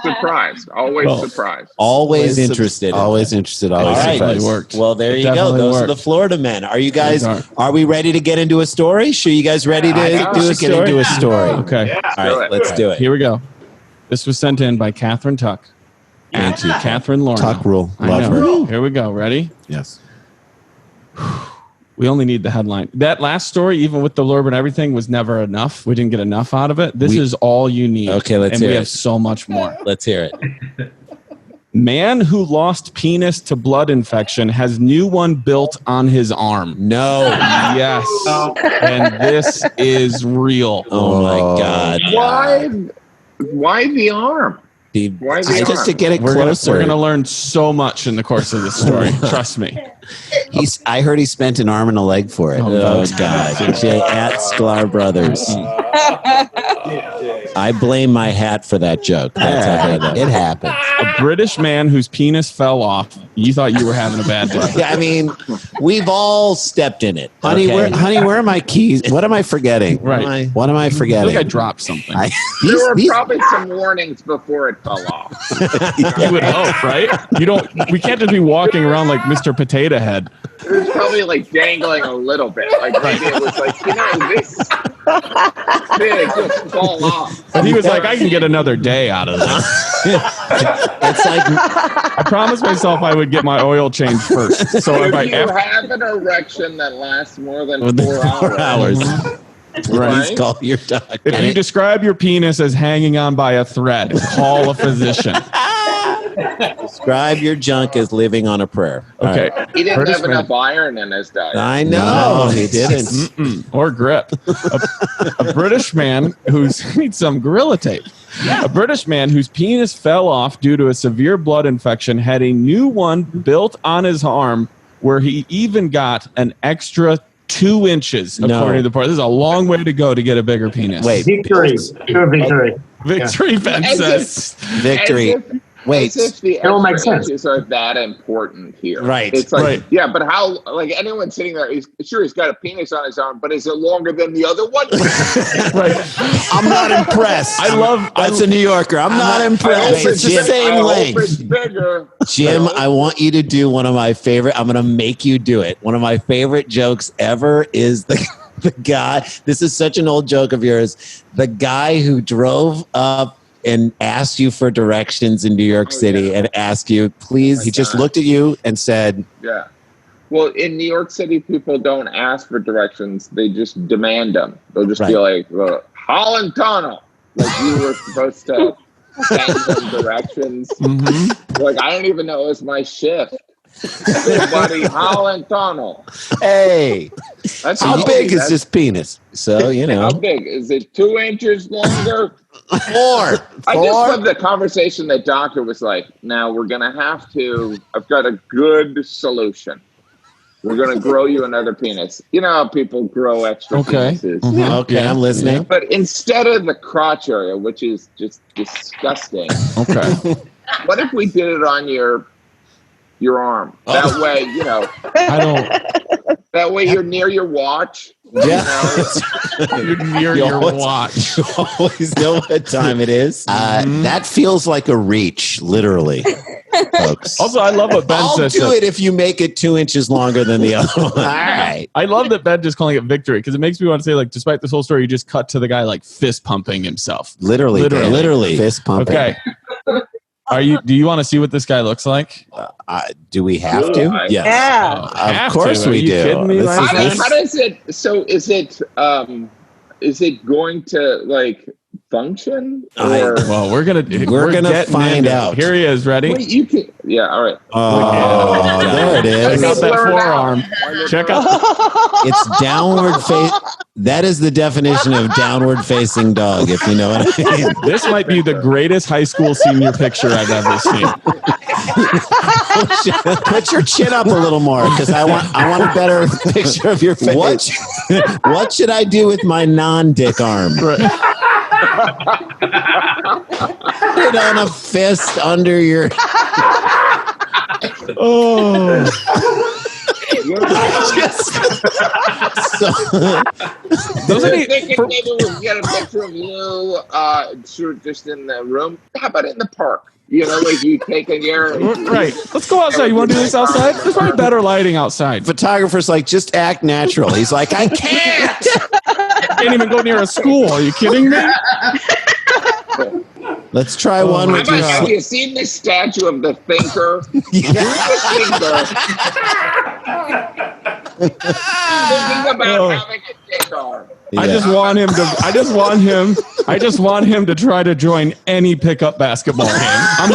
Speaker 9: Surprised. Always surprised.
Speaker 3: Always interested.
Speaker 4: Always interested.
Speaker 3: All
Speaker 4: Always
Speaker 3: right.
Speaker 4: surprised.
Speaker 5: Worked.
Speaker 3: Well, there
Speaker 5: It
Speaker 3: you go.
Speaker 5: definitely
Speaker 3: Those are
Speaker 5: worked.
Speaker 3: the Florida men. Are you guys?
Speaker 5: Those
Speaker 3: Are we ready to get into a story? Sure, you guys ready to do a
Speaker 4: Get into a story.
Speaker 5: Okay.
Speaker 3: All right, let's do it.
Speaker 5: Here we go. This was sent in by Catherine Tuck. And to Catherine Lorna.
Speaker 4: Tuck rule.
Speaker 5: I
Speaker 4: Love
Speaker 5: know.
Speaker 4: her.
Speaker 5: Here we go. Ready?
Speaker 4: Yes.
Speaker 5: We only need the headline. That last story, even with the blurb and everything, was never enough. We didn't get enough out of it. This is all you need.
Speaker 3: Okay, let's
Speaker 5: And
Speaker 3: hear
Speaker 5: we
Speaker 3: it.
Speaker 5: have so much more.
Speaker 3: Let's hear it.
Speaker 5: Man who lost penis to blood infection has new one built on his arm.
Speaker 3: No.
Speaker 5: Yes. And this is real.
Speaker 3: Oh my God.
Speaker 9: Why the arm? Why the arm?
Speaker 4: Just to get it
Speaker 5: We're
Speaker 4: closer.
Speaker 5: going to learn so much in the course of this story. Trust me.
Speaker 4: I heard he spent an arm and a leg for it.
Speaker 3: Oh God. Jay at Sklar Brothers. I blame my hat for that joke. That's how bad that
Speaker 4: It happens.
Speaker 5: A British man whose penis fell off. You thought you were having a bad day.
Speaker 3: Yeah, I mean, we've all stepped in it.
Speaker 4: Honey,
Speaker 3: okay?
Speaker 4: where are my keys? What am I forgetting?
Speaker 5: Right.
Speaker 4: What am I
Speaker 5: I
Speaker 4: forgetting?
Speaker 5: think I dropped something.
Speaker 9: There were probably some warnings before it fell off.
Speaker 5: You would hope, right? We can't just be walking around like Mr. Potato Head.
Speaker 9: It was probably like dangling a little bit. Like maybe it was like, this thing just fall off.
Speaker 5: And he was like, I can get another day out of this.
Speaker 3: It's like
Speaker 5: I promised myself I would get my oil change first. So
Speaker 9: If you have an erection that lasts more than 4
Speaker 3: hours.
Speaker 9: Right.
Speaker 3: Please call your doctor.
Speaker 5: If you describe your penis as hanging on by a thread, call a physician.
Speaker 3: Describe your junk as living on a prayer.
Speaker 5: Okay.
Speaker 9: He didn't
Speaker 5: British
Speaker 9: have enough iron in his diet.
Speaker 3: I know. He didn't.
Speaker 5: Or grip. A British man who's needs some Gorilla Tape. A British man whose penis fell off due to a severe blood infection had a new one built on his arm where he even got an extra 2 inches, according to the report. This is a long way to go to get a bigger penis.
Speaker 3: Wait.
Speaker 7: Victory. Sure, victory.
Speaker 5: Victory, Ben says.
Speaker 3: Victory. Wait.
Speaker 9: As if the
Speaker 7: It don't make
Speaker 9: extra
Speaker 7: sense.
Speaker 9: inches are that important here.
Speaker 3: Right.
Speaker 9: It's like,
Speaker 5: Right.
Speaker 9: yeah, but how, like anyone sitting there, he's got a penis on his arm, but is it longer than the other one?
Speaker 5: Right.
Speaker 3: I'm not impressed. That's a New Yorker. I'm not impressed.
Speaker 9: It's
Speaker 3: It's the same
Speaker 9: It's
Speaker 3: length.
Speaker 9: bigger.
Speaker 3: Jim, I want you to do one of my favorite. I'm going to make you do it. One of my favorite jokes ever is the guy. This is such an old joke of yours. The guy who drove up and asked you for directions in New York City and asked you, please.
Speaker 9: Oh
Speaker 3: He just looked at you and said,
Speaker 9: Yeah. Well, in New York City, people don't ask for directions. They just demand them. They'll just be like, Holland Tunnel. Like you were supposed to send them directions.
Speaker 3: Mm-hmm.
Speaker 9: Like, I don't even know it was my shift. Buddy, Holland Tunnel.
Speaker 3: hey,
Speaker 9: That's
Speaker 3: how
Speaker 9: easy.
Speaker 3: big is
Speaker 9: That's-
Speaker 3: this penis? So, you know.
Speaker 9: How big? Is it 2 inches longer?
Speaker 3: 4.
Speaker 9: I just love the conversation that doctor was like, now we're going to have to, I've got a good solution. We're going to grow you another penis. You know how people grow extra penises.
Speaker 3: Okay, I'm listening.
Speaker 9: But instead of the crotch area, which is just disgusting,
Speaker 5: Okay.
Speaker 9: what if we did it on your arm? That way, you know,
Speaker 5: I don't.
Speaker 9: that way you're near your watch.
Speaker 3: Yeah.
Speaker 5: You're near your watch.
Speaker 3: You always know what time it is. That feels like a reach, literally, folks.
Speaker 5: Also, I love what Ben
Speaker 3: I'll
Speaker 5: says.
Speaker 3: do it if you make it 2 inches longer than the other one. All right.
Speaker 5: I love that Ben just calling it victory because it makes me want to say, like, despite this whole story, you just cut to the guy like fist pumping himself.
Speaker 3: Literally. Fist pumping.
Speaker 5: Okay. Do you want to see what this guy looks like?
Speaker 3: Do we have to?
Speaker 9: Yeah.
Speaker 3: Yeah. Of course we do.
Speaker 5: Are you kidding me?
Speaker 9: How does it? So is it going to like function? Or
Speaker 5: Well, we're gonna
Speaker 3: find out.
Speaker 5: Here he is. Ready?
Speaker 9: wait, you can. Yeah. All right.
Speaker 3: Oh, there it
Speaker 5: Check
Speaker 3: is.
Speaker 5: out that forearm. Check out.
Speaker 3: It's downward face. That is the definition of downward facing dog, if you know what I mean.
Speaker 5: This might be the greatest high school senior picture I've ever seen.
Speaker 3: Put your chin up a little more, because I want a better picture of your face. What should I do with my non-dick arm? Put on a fist under your.
Speaker 5: Oh.
Speaker 9: Thinking maybe we'll get a picture of you, sort of just in the room. How about in the park? You know, like you taking your
Speaker 5: Right. Let's go outside. You want to do this outside? There's probably better lighting outside.
Speaker 3: Photographer's like, just act natural. He's like, I can't.
Speaker 5: I can't even go near a school. Are you kidding me?
Speaker 3: Let's try one with your.
Speaker 9: Have you seen the statue of the thinker?
Speaker 3: Yeah.
Speaker 9: Thinking about having a dick arm.
Speaker 5: I just want him to try to join any pickup basketball game. I'm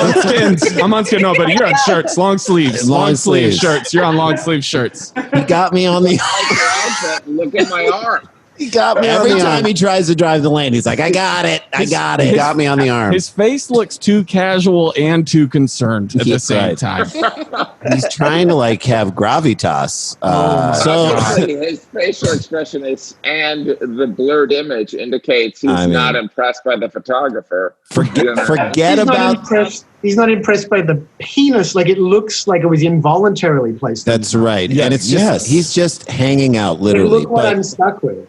Speaker 5: on skins. No, but you're on shirts, long sleeves shirts. You're on long sleeve shirts.
Speaker 3: He got me on the.
Speaker 9: Like your outfit, look at my arm.
Speaker 3: He got me every time he tries to drive the lane. He's like, I got it. He got me on the arm.
Speaker 5: His face looks too casual and too concerned at the same time.
Speaker 3: he's trying to like have gravitas.
Speaker 9: Obviously, his facial expression is, and the blurred image indicates he's not impressed by the photographer.
Speaker 3: Forget about.
Speaker 7: He's not impressed by the penis. Like it looks like it was involuntarily placed.
Speaker 3: That's right, and it's just he's just hanging out literally.
Speaker 7: Look what I'm stuck with.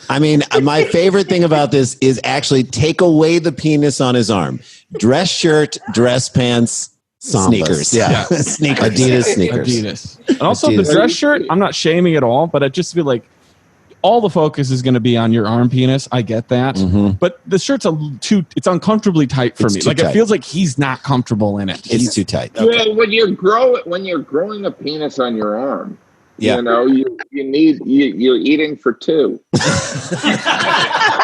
Speaker 3: I mean, my favorite thing about this is actually take away the penis on his arm. Dress shirt, dress pants, sneakers. Yeah. Sneakers. Adidas sneakers.
Speaker 5: Adidas. And also the dress shirt, I'm not shaming at all, but I just feel like all the focus is going to be on your arm penis. I get that. But the shirt's it's uncomfortably tight for me. Like it feels like he's not comfortable in it.
Speaker 3: It's too tight.
Speaker 9: Well, when you're growing a penis on your arm, you know, you're eating for two.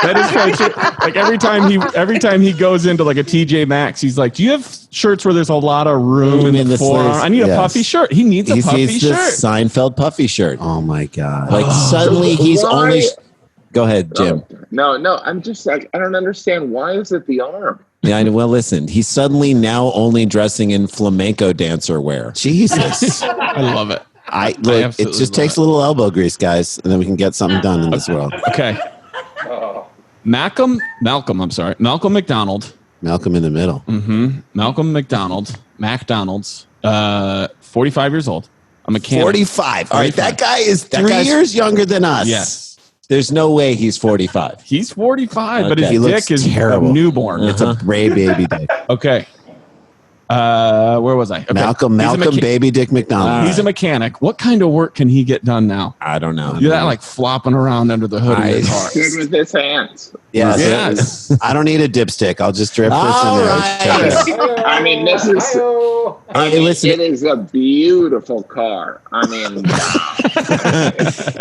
Speaker 5: That is kind of true. Like every time he goes into like a TJ Maxx, he's like, "Do you have shirts where there's a lot of room in the forearm? I need a puffy shirt." He needs a puffy shirt.
Speaker 3: Seinfeld puffy shirt. Oh my god! Like suddenly he's only. Go ahead, Jim.
Speaker 9: No. I'm just like, I don't understand. Why is it the arm?
Speaker 3: Yeah, well, listen. He's suddenly now only dressing in flamenco dancer wear. Jesus,
Speaker 5: I love it.
Speaker 3: It just takes a little elbow grease, guys, and then we can get something done in this world.
Speaker 5: Okay. Malcolm McDonald.
Speaker 3: Malcolm in the middle.
Speaker 5: Malcolm McDonald. McDonald's. 45 years old. A mechanic.
Speaker 3: 45. All right, that guy is 3 years younger than us.
Speaker 5: Yes.
Speaker 3: There's no way he's 45.
Speaker 5: He's 45, but his
Speaker 3: He
Speaker 5: dick is
Speaker 3: terrible.
Speaker 5: a newborn.
Speaker 3: It's a gray baby dick.
Speaker 5: Okay. Where was I? Okay.
Speaker 3: Malcolm Baby Dick McDonald.
Speaker 5: He's a mechanic. What kind of work can he get done now?
Speaker 3: I don't know.
Speaker 5: You're that like flopping around under the hood of your car.
Speaker 9: Good with his hands.
Speaker 3: Yes. I don't need a dipstick. I'll just drip this in there.
Speaker 9: I mean, this is. It is a beautiful car. I mean,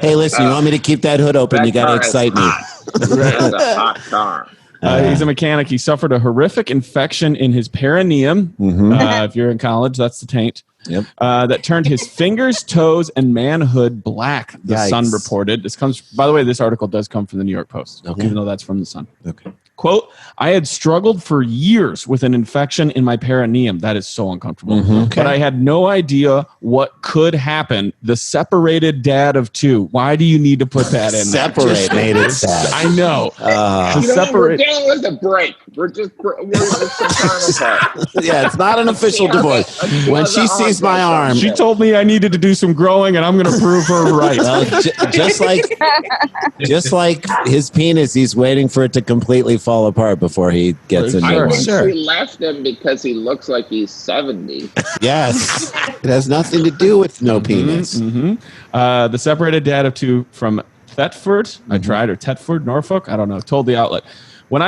Speaker 3: hey, listen, you want me to keep that hood open? You got to excite me.
Speaker 9: It's a hot car.
Speaker 5: He's a mechanic. He suffered a horrific infection in his perineum. If you're in college, that's the taint.
Speaker 3: Yep.
Speaker 5: That turned his fingers, toes, and manhood black. The Sun reported. This comes. By the way, this article does come from the New York Post, even though that's from the Sun.
Speaker 3: Okay.
Speaker 5: Quote, I had struggled for years with an infection in my perineum. That is so uncomfortable. But I had no idea what could happen. The separated dad of two. Why do you need to put that in there?
Speaker 3: Made it sad.
Speaker 5: I know.
Speaker 9: We're dealing with a break. We're some time apart.
Speaker 3: Yeah, it's not an official divorce. When she sees my arm.
Speaker 5: She told me I needed to do some growing, and I'm going to prove her right.
Speaker 3: Well, just like his penis, he's waiting for it to completely fall apart before he gets a new one.
Speaker 9: She left him because he looks like he's 70.
Speaker 3: Yes. It has nothing to do with no penis.
Speaker 5: The separated dad of two from Thetford, I tried, or Thetford, Norfolk, I don't know, told the outlet. When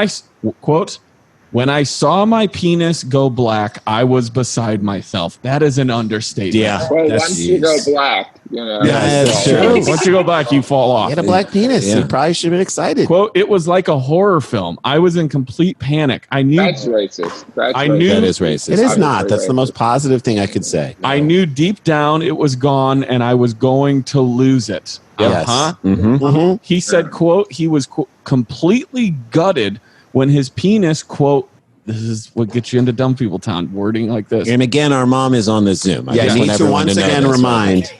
Speaker 5: I saw my penis go black, I was beside myself. That is an understatement.
Speaker 3: Yeah.
Speaker 9: Well, once you go black, you know.
Speaker 3: Yeah, that's true.
Speaker 5: Once you go black, you fall off.
Speaker 3: He had a black penis. Yeah. He probably should have been excited.
Speaker 5: Quote, it was like a horror film. I was in complete panic. I knew
Speaker 9: that's racist. That
Speaker 3: is racist. It is not. That's the most positive thing I could say.
Speaker 5: I knew deep down it was gone and I was going to lose it.
Speaker 3: Yes.
Speaker 5: He said, quote, he was completely gutted when his penis, quote, this is what gets you into dumb people town, wording like this.
Speaker 3: And again, our mom is on the Zoom.
Speaker 4: I need to once again remind.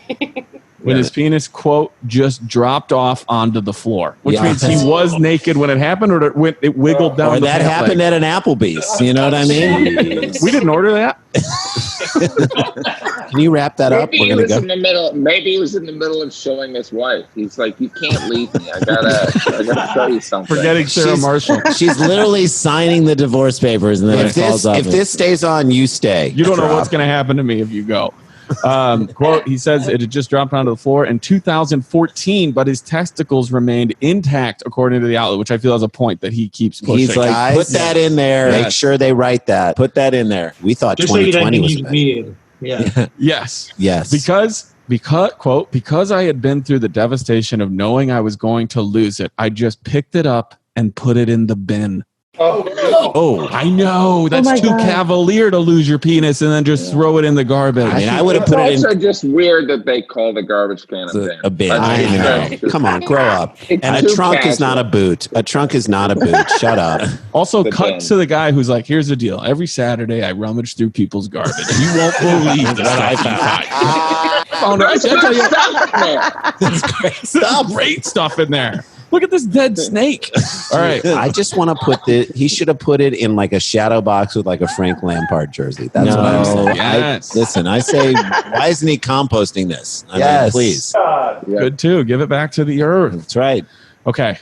Speaker 5: When his penis, quote, just dropped off onto the floor, which means he was naked when it happened, or it wiggled down.
Speaker 3: Or that happened at an Applebee's. You know what I mean?
Speaker 5: We didn't order that.
Speaker 3: Can you wrap that up?
Speaker 9: Maybe he was in the middle. Maybe he was in the middle of showing his wife. He's like, "You can't leave me. I gotta show you something."
Speaker 5: Forgetting Sarah Marshall.
Speaker 3: She's literally signing the divorce papers, and then it falls off.
Speaker 4: If this stays on, you stay.
Speaker 5: You don't know what's going to happen to me if you go. Quote, he says it had just dropped onto the floor in 2014, but his testicles remained intact, according to the outlet, which I feel is a point that he keeps pushing.
Speaker 3: He's like,
Speaker 4: guys,
Speaker 3: put that in there.
Speaker 4: Make sure they write that.
Speaker 3: Put that in there. We thought
Speaker 7: Just so you don't
Speaker 3: 2020
Speaker 7: think
Speaker 3: was
Speaker 7: he's
Speaker 3: bad.
Speaker 7: weird. Yeah.
Speaker 5: Yes. Because I had been through the devastation of knowing I was going to lose it, I just picked it up and put it in the bin.
Speaker 9: Oh,
Speaker 5: I know. That's too cavalier to lose your penis and then just throw it in the garbage.
Speaker 3: I mean, I would have
Speaker 9: it's
Speaker 3: put it in
Speaker 9: also just weird that they call the garbage can a bin.
Speaker 3: a bin.
Speaker 9: I mean,
Speaker 3: I
Speaker 9: that's
Speaker 3: know.
Speaker 9: just-
Speaker 3: Come on, grow up.
Speaker 9: It's
Speaker 3: And a
Speaker 9: too
Speaker 3: trunk is not a
Speaker 9: casual.
Speaker 3: boot. A trunk is not a boot. Shut up.
Speaker 5: Also,
Speaker 9: The
Speaker 5: cut
Speaker 9: bin.
Speaker 5: to the guy who's like, here's the deal. Every Saturday, I rummage through people's garbage. You won't believe the stuff I found. I
Speaker 9: There's
Speaker 5: tell
Speaker 9: good
Speaker 5: you,
Speaker 9: stuff in there.
Speaker 3: That's great
Speaker 5: there's great stuff in there. Look at this dead snake. All right.
Speaker 3: I just want to put he should have put it in like a shadow box with like a Frank Lampard jersey. That's what I'm saying.
Speaker 5: Yes.
Speaker 3: Listen, I say, why isn't he composting this? I mean,
Speaker 4: Yes.
Speaker 3: please.
Speaker 5: Good too. Give it back to the earth.
Speaker 3: That's right.
Speaker 5: Okay.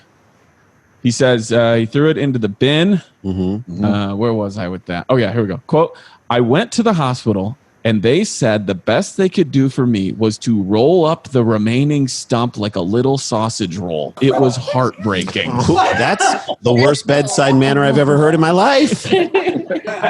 Speaker 5: He says he threw it into the bin.
Speaker 3: Mm-hmm.
Speaker 5: Where was I with that? Oh, yeah, here we go. Quote, I went to the hospital and they said the best they could do for me was to roll up the remaining stump like a little sausage roll. It was heartbreaking.
Speaker 3: That's the worst bedside manner I've ever heard in my life.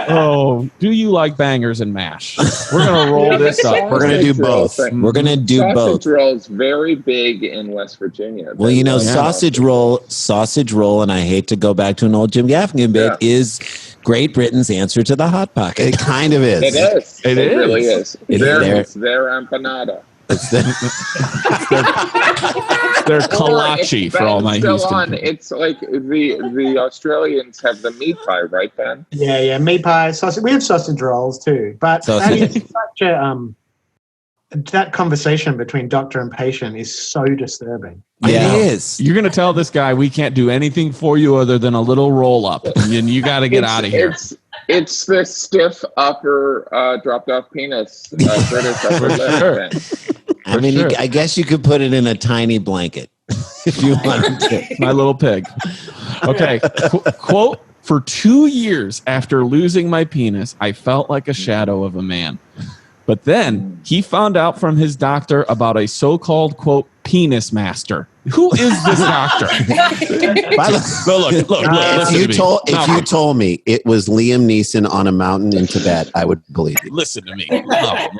Speaker 5: Oh, do you like bangers and mash? We're going to roll this up.
Speaker 3: We're going to do
Speaker 9: Sausage roll
Speaker 3: both.
Speaker 9: thing.
Speaker 3: We're going to do both.
Speaker 9: Sausage roll is very big in West Virginia.
Speaker 3: Well, you know,
Speaker 9: They love
Speaker 3: sausage roll, and I hate to go back to an old Jim Gaffigan bit, is Great Britain's answer to the Hot Pocket. It kind of is.
Speaker 9: It is.
Speaker 5: It is.
Speaker 9: Really is.
Speaker 3: It's
Speaker 9: It's their empanada.
Speaker 3: It's the-
Speaker 5: They're kolache for all my
Speaker 9: still
Speaker 5: Houston
Speaker 9: on.
Speaker 5: people.
Speaker 9: It's like the Australians have the meat pie, right, Ben?
Speaker 7: Yeah, meat pie, sausage. We have sausage rolls too, but that is such a that conversation between doctor and patient is so disturbing.
Speaker 3: It is.
Speaker 5: You're going to tell this guy we can't do anything for you other than a little roll up, and you got to get out of here.
Speaker 9: It's the stiff upper dropped off penis. British upper lip thing.
Speaker 3: I mean, I guess you could put it in a tiny blanket if you wanted to.
Speaker 5: My little pig. Okay. Quote, for 2 years after losing my penis, I felt like a shadow of a man. But then he found out from his doctor about a so-called, quote, penis master. Who is this doctor? Look, listen to me.
Speaker 3: If you told me it was Liam Neeson on a mountain in Tibet, I would believe you.
Speaker 5: Listen to me.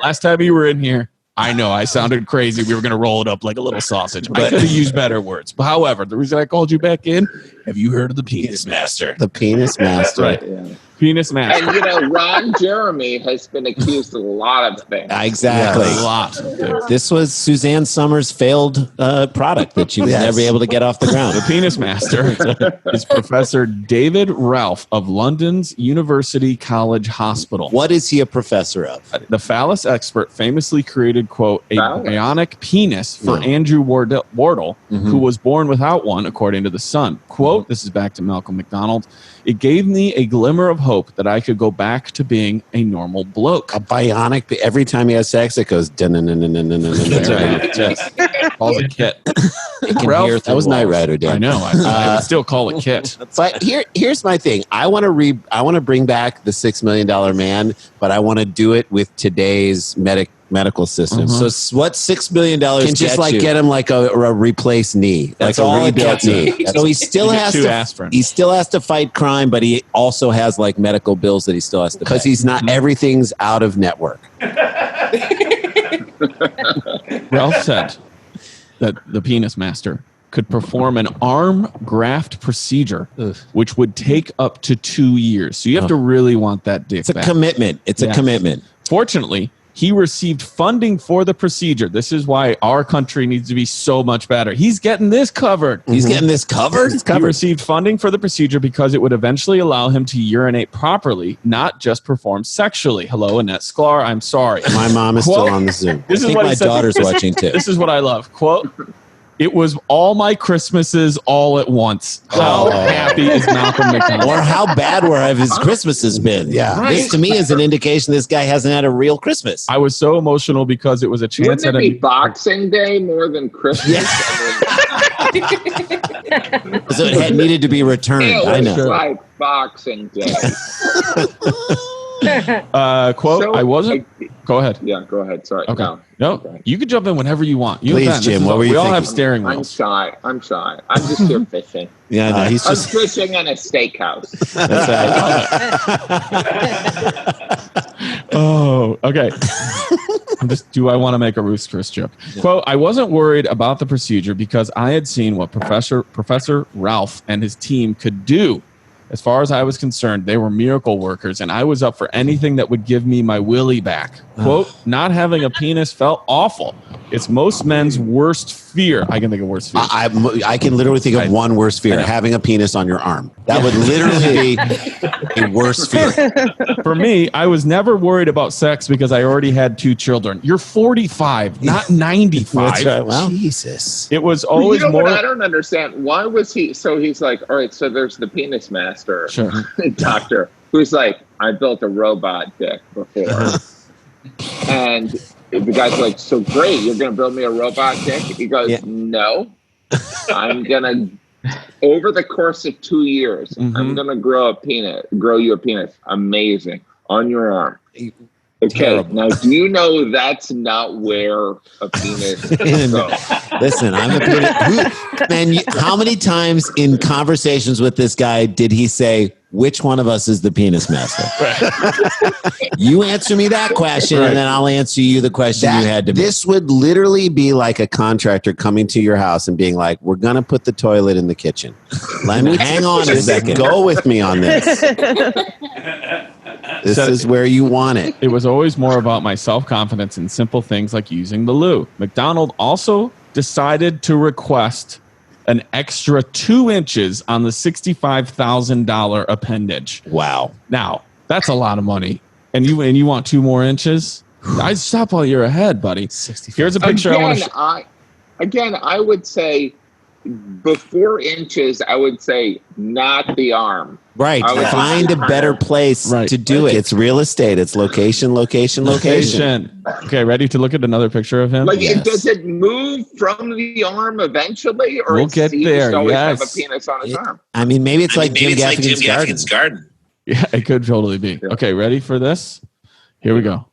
Speaker 5: Last time you were in here, I know I sounded crazy. We were going to roll it up like a little sausage. I could have used better words. But however, the reason I called you back in, have you heard of the penis master?
Speaker 3: The penis master.
Speaker 5: Right.
Speaker 9: Yeah.
Speaker 5: Penis master.
Speaker 9: And you know, Ron Jeremy has been accused of a lot of things.
Speaker 3: Exactly.
Speaker 5: A lot.
Speaker 3: This was Suzanne Summers' failed product that she was never able to get off the ground.
Speaker 5: The penis master is Professor David Ralph of London's University College Hospital.
Speaker 3: What is he a professor of?
Speaker 5: The phallus expert famously created, quote, a bionic penis for Andrew Wardle, who was born without one, according to The Sun. Quote, this is back to Malcolm McDonald, it gave me a glimmer of hope that I could go back to being a normal bloke.
Speaker 3: A bionic, every time he has sex, it goes. That's
Speaker 5: right. Yes. Calls it Kit. Ralph,
Speaker 3: that was Knight Rider, Dan.
Speaker 5: I know. I would still call it Kit.
Speaker 3: But here's my thing. I want to bring back the $6 Million Man, but I want to do it with today's medical system. So what $6 million can just like get him like a replaced knee,
Speaker 2: That's
Speaker 3: like a
Speaker 2: all it
Speaker 3: rebuilt
Speaker 2: gets
Speaker 3: knee.
Speaker 2: him.
Speaker 3: So he still has to.
Speaker 5: aspirin.
Speaker 3: He still has to fight crime, but he also has like medical bills that he still has to pay because he's not. Everything's out of network.
Speaker 5: Ralph said that the penis master could perform an arm graft procedure, which would take up to 2 years. So you have to really want that dick
Speaker 3: It's a
Speaker 5: back.
Speaker 3: commitment. It's a commitment.
Speaker 5: Fortunately, he received funding for the procedure. This is why our country needs to be so much better. He's getting this covered.
Speaker 3: He's getting this covered?
Speaker 5: He received funding for the procedure because it would eventually allow him to urinate properly, not just perform sexually. Hello, Annette Sklar. I'm sorry.
Speaker 3: My mom is
Speaker 5: Quote,
Speaker 3: still on the Zoom.
Speaker 5: This
Speaker 3: I
Speaker 5: is
Speaker 3: think
Speaker 5: what he
Speaker 3: my
Speaker 5: said.
Speaker 3: daughter's watching too.
Speaker 5: This is what I love. Quote, it was all my Christmases all at once. How happy is Malcolm McDonald?
Speaker 3: Or how bad were his Christmases been? Yeah.
Speaker 5: Right.
Speaker 3: This to me is an indication this guy hasn't had a real Christmas.
Speaker 5: I was so emotional because it was a chance
Speaker 9: Wouldn't
Speaker 5: at
Speaker 9: it be Boxing Day more than Christmas?
Speaker 3: So it needed to be returned. I
Speaker 9: It
Speaker 3: know.
Speaker 9: was like Boxing Day.
Speaker 5: Quote,
Speaker 9: So,
Speaker 5: I wasn't. Go ahead.
Speaker 9: Yeah, go ahead. Sorry.
Speaker 5: Okay.
Speaker 9: No.
Speaker 5: No, you can jump in whenever you want. You
Speaker 3: Please,
Speaker 5: and Ben,
Speaker 3: Jim, what were you
Speaker 5: we all
Speaker 3: thinking?
Speaker 5: have steering
Speaker 9: I'm
Speaker 5: wheels.
Speaker 9: shy. I'm just here fishing.
Speaker 3: Yeah, no, he's
Speaker 9: I'm
Speaker 3: just.
Speaker 9: fishing in a steakhouse.
Speaker 5: Oh, okay. Do I want to make a Ruth's Chris joke? Quote, I wasn't worried about the procedure because I had seen what Professor Ralph and his team could do. As far as I was concerned, they were miracle workers, and I was up for anything that would give me my willy back. Quote, not having a penis felt awful. It's most men's worst fear. I can think of worse fear.
Speaker 3: I can literally think of one worse fear, having a penis on your arm. That would literally be a worse fear.
Speaker 5: For me, I was never worried about sex because I already had 2 children. You're 45, not 95.
Speaker 3: That's right. Well,
Speaker 4: Jesus.
Speaker 5: It was always
Speaker 9: you know
Speaker 5: more.
Speaker 9: what I don't understand? Why was he? So he's like, all right. So there's the penis master, doctor, who's like, I built a robot dick before, and the guy's like, so great, you're gonna build me a robot dick? He goes, no, I'm gonna. Over the course of 2 years, I'm gonna grow you a penis. Amazing on your arm. Okay, terrible. Now do you know that's not where a penis goes?
Speaker 3: Listen, I'm a penis. Man, how many times in conversations with this guy did he say, which one of us is the penis master? Right. You answer me that question, and then I'll answer you the question you had to me. This would literally be like a contractor coming to your house and being like, we're going to put the toilet in the kitchen. Let me hang on a second. Go with me on this. This is where you want it.
Speaker 5: It was always more about my self-confidence in simple things like using the loo. McDonald also decided to request an extra 2 inches on the $65,000 appendage.
Speaker 3: Wow.
Speaker 5: Now, that's a lot of money. And you want 2 more inches? I stop while you're ahead, buddy. Here's a picture
Speaker 9: again,
Speaker 5: I want to show.
Speaker 9: I would say before inches, I would say not the arm.
Speaker 3: Right. Find a better place to do it. It's real estate. It's location.
Speaker 5: Okay, ready to look at another picture of him?
Speaker 9: Like, does it move from the arm eventually, or
Speaker 5: we'll get there?
Speaker 9: Just always have a penis on his arm?
Speaker 3: I mean, maybe it's like Jim Gaffigan's garden.
Speaker 5: Yeah, it could totally be. Yeah. Okay, ready for this? Here we go.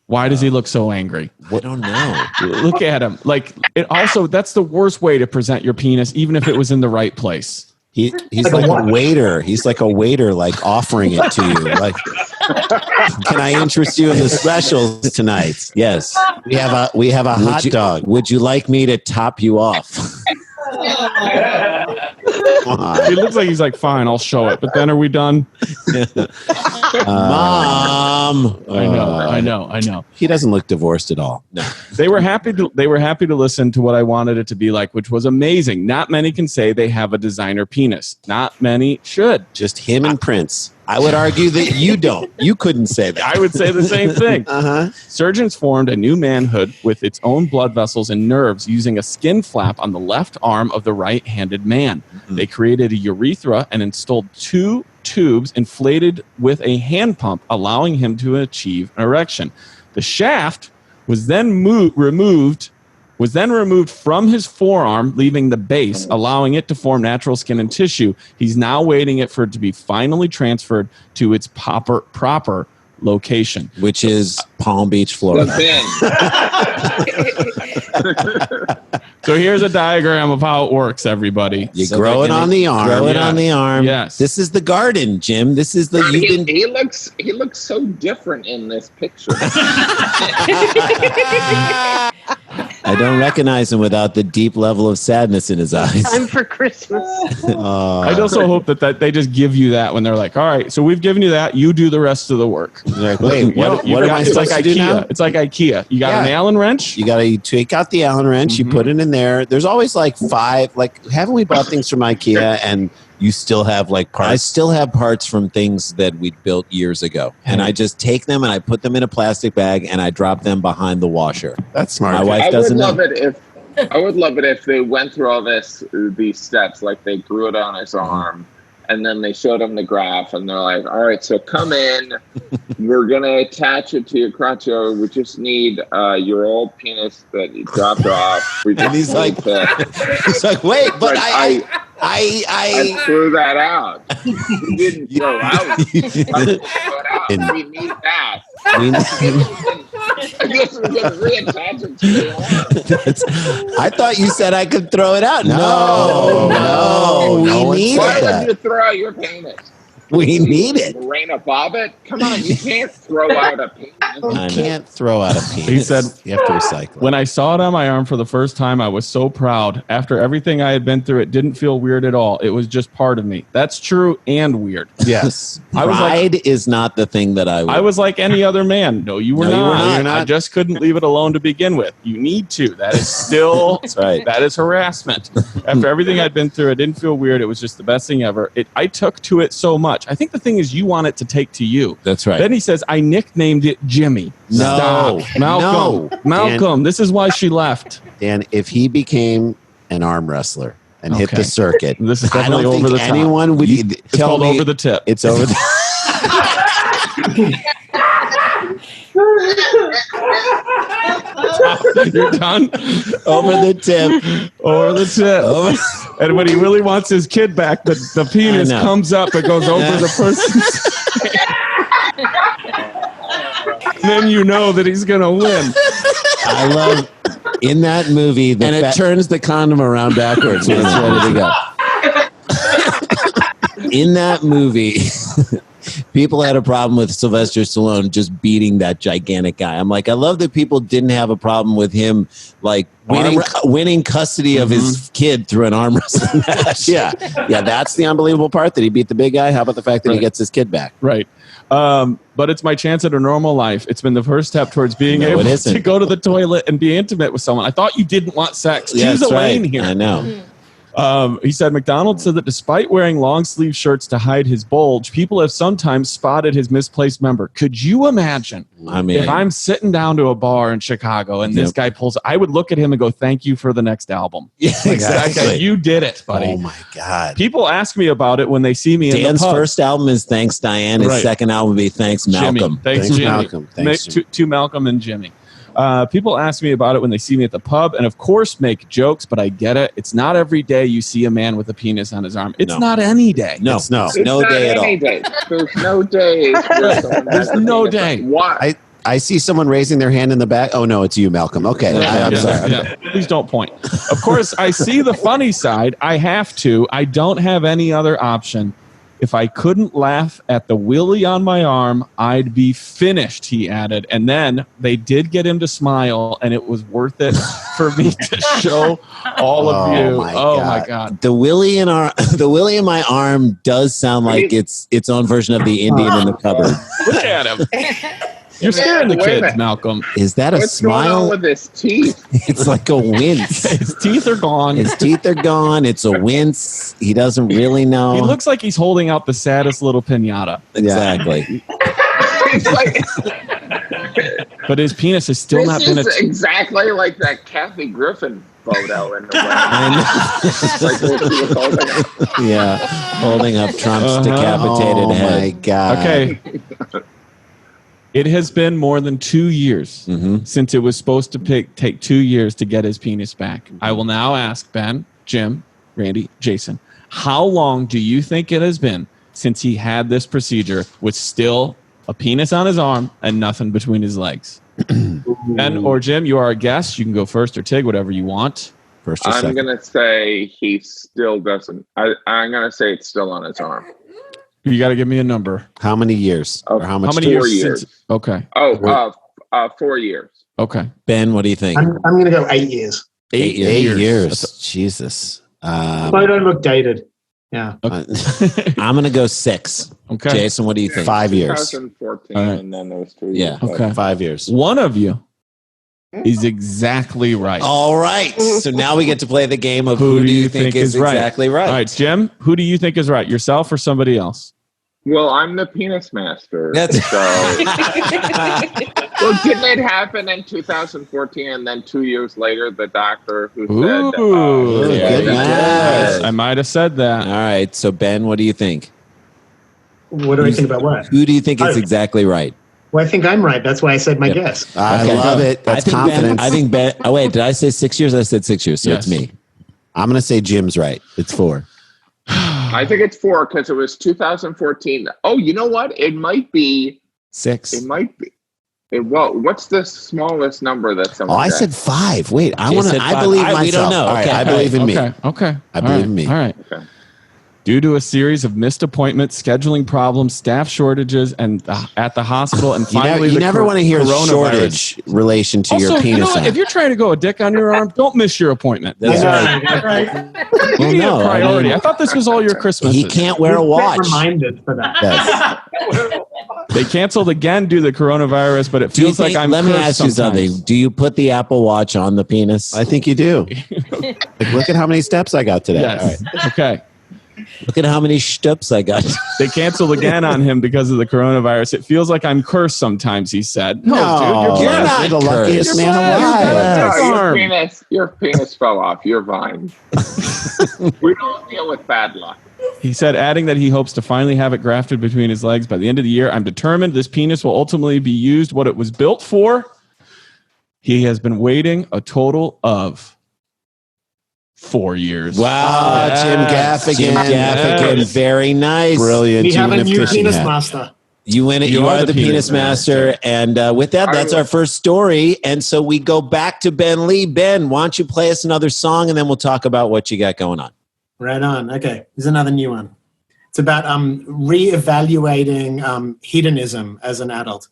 Speaker 5: Why does he look so angry?
Speaker 3: I don't know.
Speaker 5: Look at him. Like, it also, that's the worst way to present your penis, even if it was in the right place.
Speaker 3: He's like a waiter. He's like a waiter, like offering it to you. Like, can I interest you in the specials tonight? Yes, we have a hot dog. Would you like me to top you off?
Speaker 5: He looks like he's like, fine, I'll show it. But then are we done?
Speaker 3: Mom.
Speaker 5: I know.
Speaker 3: He doesn't look divorced at all. No.
Speaker 5: They were happy to listen to what I wanted it to be like, which was amazing. Not many can say they have a designer penis. Not many should.
Speaker 3: Just him and Prince. I would argue that you don't. You couldn't say that.
Speaker 5: I would say the same thing. Surgeons formed a new manhood with its own blood vessels and nerves using a skin flap on the left arm of the right-handed man. They created a urethra and installed 2 tubes inflated with a hand pump, allowing him to achieve an erection. The shaft was then removed from his forearm, leaving the base, allowing it to form natural skin and tissue. He's now waiting for it to be finally transferred to its proper location,
Speaker 3: which is Palm Beach, Florida.
Speaker 5: So here's a diagram of how it works, everybody.
Speaker 3: You grow it on the arm. Grow it on the arm.
Speaker 5: Yes.
Speaker 3: This is the garden, Jim. This is the.
Speaker 9: He looks so different in this picture.
Speaker 3: I don't recognize him without the deep level of sadness in his eyes.
Speaker 10: Time for Christmas.
Speaker 5: I'd also hope that they just give you that when they're like, all right, so we've given you that. You do the rest of the work.
Speaker 3: Like, wait, what am I supposed to do now?
Speaker 5: It's like IKEA. You got an Allen wrench.
Speaker 3: You got to take out the Allen wrench. You put it in there. There's always like 5. Like, haven't we bought things from IKEA and you still have like parts? I still have parts from things that we built years ago. And I just take them and I put them in a plastic bag and I drop them behind the washer.
Speaker 4: That's smart.
Speaker 3: My wife doesn't know.
Speaker 9: I would love it if they went through all these steps, like they grew it on his arm, and then they showed him the graph, and they're like, all right, so come in. We're going to attach it to your crotch. We just need your old penis that you dropped off.
Speaker 3: And he's like, wait, but I
Speaker 9: threw that out. You didn't throw out. You threw it out. We need that. I guess we're going to reattach it to your arm.
Speaker 3: I thought you said I could throw it out. No, we need
Speaker 9: Why
Speaker 3: that.
Speaker 9: would you throw out your penis?
Speaker 3: We need it.
Speaker 9: Lorena Bobbitt? Come on, you can't throw out a penis.
Speaker 3: You can't throw out a penis.
Speaker 5: He said,
Speaker 3: you have to recycle.
Speaker 5: When I saw it on my arm for the first time, I was so proud. After everything I had been through, it didn't feel weird at all. It was just part of me. That's true and weird.
Speaker 3: Yes.
Speaker 5: I was
Speaker 3: Pride is not the thing that I would.
Speaker 5: I was like any other man. No, you were
Speaker 3: No, you
Speaker 5: not.
Speaker 3: were not. You're not.
Speaker 5: I just couldn't leave it alone to begin with. You need to. That is still
Speaker 3: That's right.
Speaker 5: That is harassment. After everything I'd been through, it didn't feel weird. It was just the best thing ever. I took to it so much. I think the thing is you want it to take to you.
Speaker 3: That's right.
Speaker 5: Then he says, I nicknamed it Jimmy.
Speaker 3: No.
Speaker 5: Stop. Malcolm.
Speaker 3: No.
Speaker 5: Malcolm. This is why she left.
Speaker 3: Dan, if he became an arm wrestler and hit
Speaker 5: Okay.
Speaker 3: the circuit,
Speaker 5: This is
Speaker 3: I
Speaker 5: definitely
Speaker 3: don't
Speaker 5: over
Speaker 3: think
Speaker 5: the top.
Speaker 3: anyone would
Speaker 5: It's
Speaker 3: tell
Speaker 5: called
Speaker 3: me
Speaker 5: over the tip.
Speaker 3: it's over the
Speaker 5: You're done?
Speaker 3: over the tip.
Speaker 5: Over the tip. And when he really wants his kid back, the penis
Speaker 3: I know.
Speaker 5: comes up. It goes over the person's. Then you know that he's going to win.
Speaker 3: I love in that movie, and it turns the condom around backwards when it's ready to go. In that movie, people had a problem with Sylvester Stallone just beating that gigantic guy. I'm like, I love that people didn't have a problem with him like winning custody of his kid through an arm wrestling match. Yeah, that's the unbelievable part that he beat the big guy. How about the fact that he gets his kid back?
Speaker 5: Right. But it's my chance at a normal life. It's been the first step towards being able to go to the toilet and be intimate with someone. I thought you didn't want sex.
Speaker 3: Yeah,
Speaker 5: Choose
Speaker 3: that's
Speaker 5: a
Speaker 3: right.
Speaker 5: lane here.
Speaker 3: I know.
Speaker 5: He said McDonald said that despite wearing long sleeve shirts to hide his bulge, people have sometimes spotted his misplaced member. Could you imagine if I'm sitting down to a bar in Chicago and this guy pulls, I would look at him and go, thank you for the next album.
Speaker 3: Yeah, exactly.
Speaker 5: You did it, buddy.
Speaker 3: Oh my God.
Speaker 5: People ask me about it when they see me in the
Speaker 3: Dan's
Speaker 5: pub.
Speaker 3: first album is Thanks Diane. His second album would be Thanks Malcolm.
Speaker 5: Jimmy. Thanks Jimmy.
Speaker 3: Malcolm. Thanks Jimmy.
Speaker 5: To Malcolm and Jimmy. People ask me about it when they see me at the pub and of course make jokes, but I get it. It's not every day you see a man with a penis on his arm. It's not any day.
Speaker 3: No day at all.
Speaker 9: There's no day.
Speaker 5: There's no day.
Speaker 9: Why?
Speaker 3: I see someone raising their hand in the back. Oh, no, it's you, Malcolm. Okay. I'm sorry.
Speaker 5: Yeah. Please don't point. Of course, I see the funny side. I have to. I don't have any other option. If I couldn't laugh at the willy on my arm, I'd be finished, he added. And then they did get him to smile, and it was worth it for me to show all of you. My God.
Speaker 3: The willy in my arm does sound like it's its own version of the Indian in the cupboard.
Speaker 5: Look at him. You're scaring the kids, Malcolm.
Speaker 3: Is that a
Speaker 9: What's
Speaker 3: smile?
Speaker 9: going on with his teeth?
Speaker 3: It's like a wince.
Speaker 5: His teeth are gone.
Speaker 3: His teeth are gone. It's a wince. He doesn't really know.
Speaker 5: He looks like he's holding out the saddest little piñata.
Speaker 3: Exactly.
Speaker 9: It's like,
Speaker 5: but his penis has still not been
Speaker 9: exactly like that Kathy Griffin photo in the way.
Speaker 3: Yeah, holding up Trump's decapitated head. Oh my God.
Speaker 5: Okay. It has been more than 2 years since it was supposed to take 2 years to get his penis back. I will now ask Ben, Jim, Randy, Jason, how long do you think it has been since he had this procedure with still a penis on his arm and nothing between his legs? Ben or Jim, you are a guest. You can go first or Tig, whatever you want.
Speaker 3: First or
Speaker 9: I'm
Speaker 3: second.
Speaker 9: going to say he still doesn't. I'm going to say it's still on his arm.
Speaker 5: You got to give me a number.
Speaker 3: How many years? Or how much?
Speaker 5: 4 years? Since, okay.
Speaker 9: 4 years.
Speaker 5: Okay.
Speaker 3: Ben, what do you think?
Speaker 7: I'm going to go 8 years.
Speaker 3: 8 years. Jesus.
Speaker 7: If I don't look dated. Yeah.
Speaker 3: Okay. I'm going to go 6.
Speaker 5: Okay.
Speaker 3: Jason, what do you think? 5 years.
Speaker 9: 2014, and then there was 2 years.
Speaker 3: Yeah.
Speaker 5: Okay.
Speaker 3: 5 years.
Speaker 5: One of you is exactly right.
Speaker 3: All right. So now we get to play the game of who do you think is exactly right?
Speaker 5: All right, Jim, who do you think is right? Yourself or somebody else?
Speaker 9: Well, I'm the penis master.
Speaker 3: That's
Speaker 9: so. Well, didn't it happen in 2014, and then 2 years later, the doctor who said,
Speaker 3: good match.
Speaker 5: I might have said that.
Speaker 3: All right. So Ben, what do you think?
Speaker 7: What do I think about what?
Speaker 3: Who do you think is exactly right?
Speaker 7: Well, I think I'm right. That's why I said my guess.
Speaker 3: I love it. That's confidence. I think Ben. Oh wait, did I say 6 years? I said 6 years. So
Speaker 5: Yes.
Speaker 3: it's me. I'm going to say Jim's right. It's 4.
Speaker 9: I think it's 4 because it was 2014. Oh, you know what? It might be
Speaker 3: 6.
Speaker 9: It might be. Well, what's the smallest number that someone?
Speaker 3: I said 5. Wait, I want to. I believe myself.
Speaker 2: We don't know.
Speaker 3: All right,
Speaker 2: Okay.
Speaker 3: I believe in me.
Speaker 5: Okay.
Speaker 3: I believe in me.
Speaker 5: All right.
Speaker 9: Okay.
Speaker 5: Due to a series of missed appointments, scheduling problems, staff shortages, and at the hospital, and finally
Speaker 3: you never want to hear
Speaker 5: coronavirus.
Speaker 3: shortage relation to your
Speaker 5: Also,
Speaker 3: penis.
Speaker 5: you know what? If you're trying to go a dick on your arm, don't miss your appointment.
Speaker 3: That's right.
Speaker 5: You need a priority. I thought this was all your Christmas.
Speaker 3: He can't wear a watch.
Speaker 6: Reminded for that.
Speaker 3: Yes.
Speaker 5: They canceled again due to the coronavirus, but it feels like I'm.
Speaker 3: Let me ask you
Speaker 5: sometimes.
Speaker 3: something. Do you put the Apple Watch on the penis? I think you do. Like, look at how many steps I got today.
Speaker 5: Yes.
Speaker 3: All right.
Speaker 5: Okay.
Speaker 3: Look at how many steps I got.
Speaker 5: They canceled again on him because of the coronavirus. It feels like I'm cursed sometimes, he said.
Speaker 3: No,
Speaker 5: dude,
Speaker 3: you're not the luckiest man alive.
Speaker 9: Your penis fell off. You're fine. We don't deal with bad luck.
Speaker 5: He said, adding that he hopes to finally have it grafted between his legs by the end of the year. I'm determined this penis will ultimately be used what it was built for. He has been waiting a total of 4 years.
Speaker 3: Wow, Jim Gaffigan. Jim Gaffigan.
Speaker 5: Yes.
Speaker 3: Very nice.
Speaker 7: Brilliant. We have a new
Speaker 3: fishing
Speaker 7: penis
Speaker 3: hat.
Speaker 7: master.
Speaker 3: You win it. You are the penis master. And with that, that's our first story. And so we go back to Ben Lee. Ben, why don't you play us another song, and then we'll talk about what you got going on.
Speaker 7: Right on. Okay. Here's another new one. It's about reevaluating hedonism as an adult.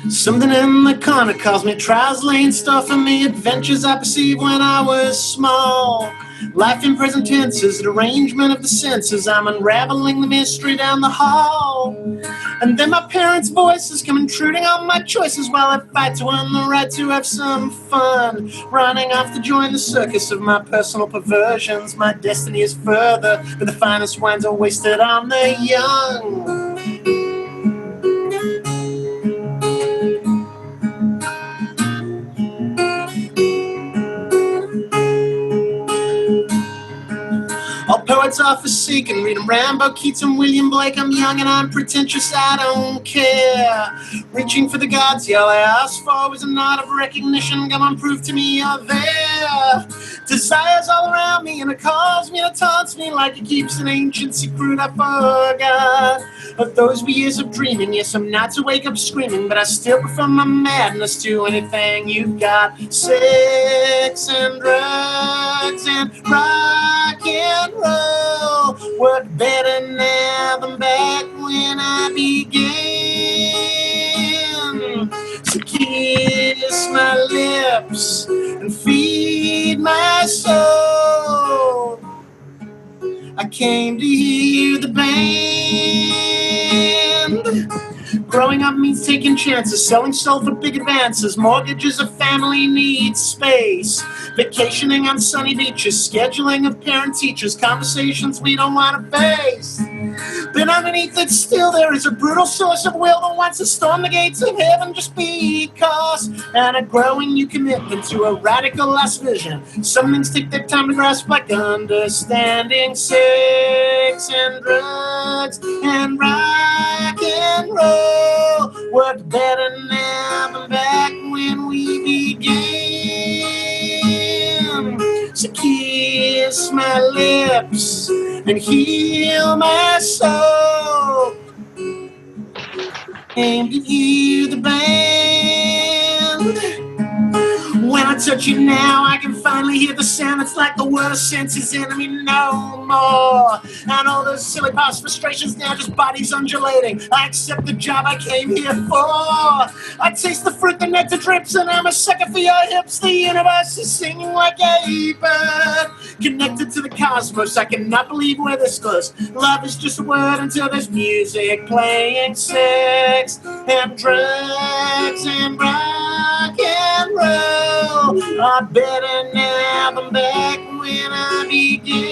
Speaker 7: Something in the corner calls me trials, lane stuff and me adventures I perceived when I was small. Life in present tense is the arrangement of the senses. I'm unraveling the mystery down the hall. And then my parents' voices come intruding on my choices while I fight to earn the right to have some fun. Running off to join the circus of my personal perversions. My destiny is further, but the finest wines are wasted on the young. All poets are forsaken, reading Rambo, Keats, and William Blake. I'm young and I'm pretentious, I don't care. Reaching for the gods, yeah, all I asked for was a nod of recognition. Come on, prove to me you're there. Desires all around me, and it calls me and it taunts me like it keeps an ancient secret I forgot. Of those wee years of dreaming, yes, I'm not to wake up screaming, but I still prefer my madness to anything you've got. Sex and drugs and rock and roll work better now than back when I began. So kiss my lips and feed my soul. I came to hear the band. Growing up means taking chances, selling soul for big advances. Mortgages, a family needs space. Vacationing on sunny beaches, scheduling of parent teachers, conversations we don't want to face. But underneath it still there is a brutal source of will that wants to storm the gates of heaven just because. And a growing new commitment to a radical lost vision. Some things take their time to grasp, like understanding sex and drugs and rock and roll. Work better now than back when we began. So kiss my lips and heal my soul. Aim to hear the band. When I touch you now, I can finally hear the sound. It's like the world senses enemy no more. And all those silly past frustrations now, just bodies undulating. I accept the job I came here for. I taste the fruit, the nectar drips, and I'm a sucker for your hips. The universe is singing like a bird, connected to the cosmos. I cannot believe we're this close. Love is just a word until there's music playing. Sex and drugs and rock and roll are better now than back when I began.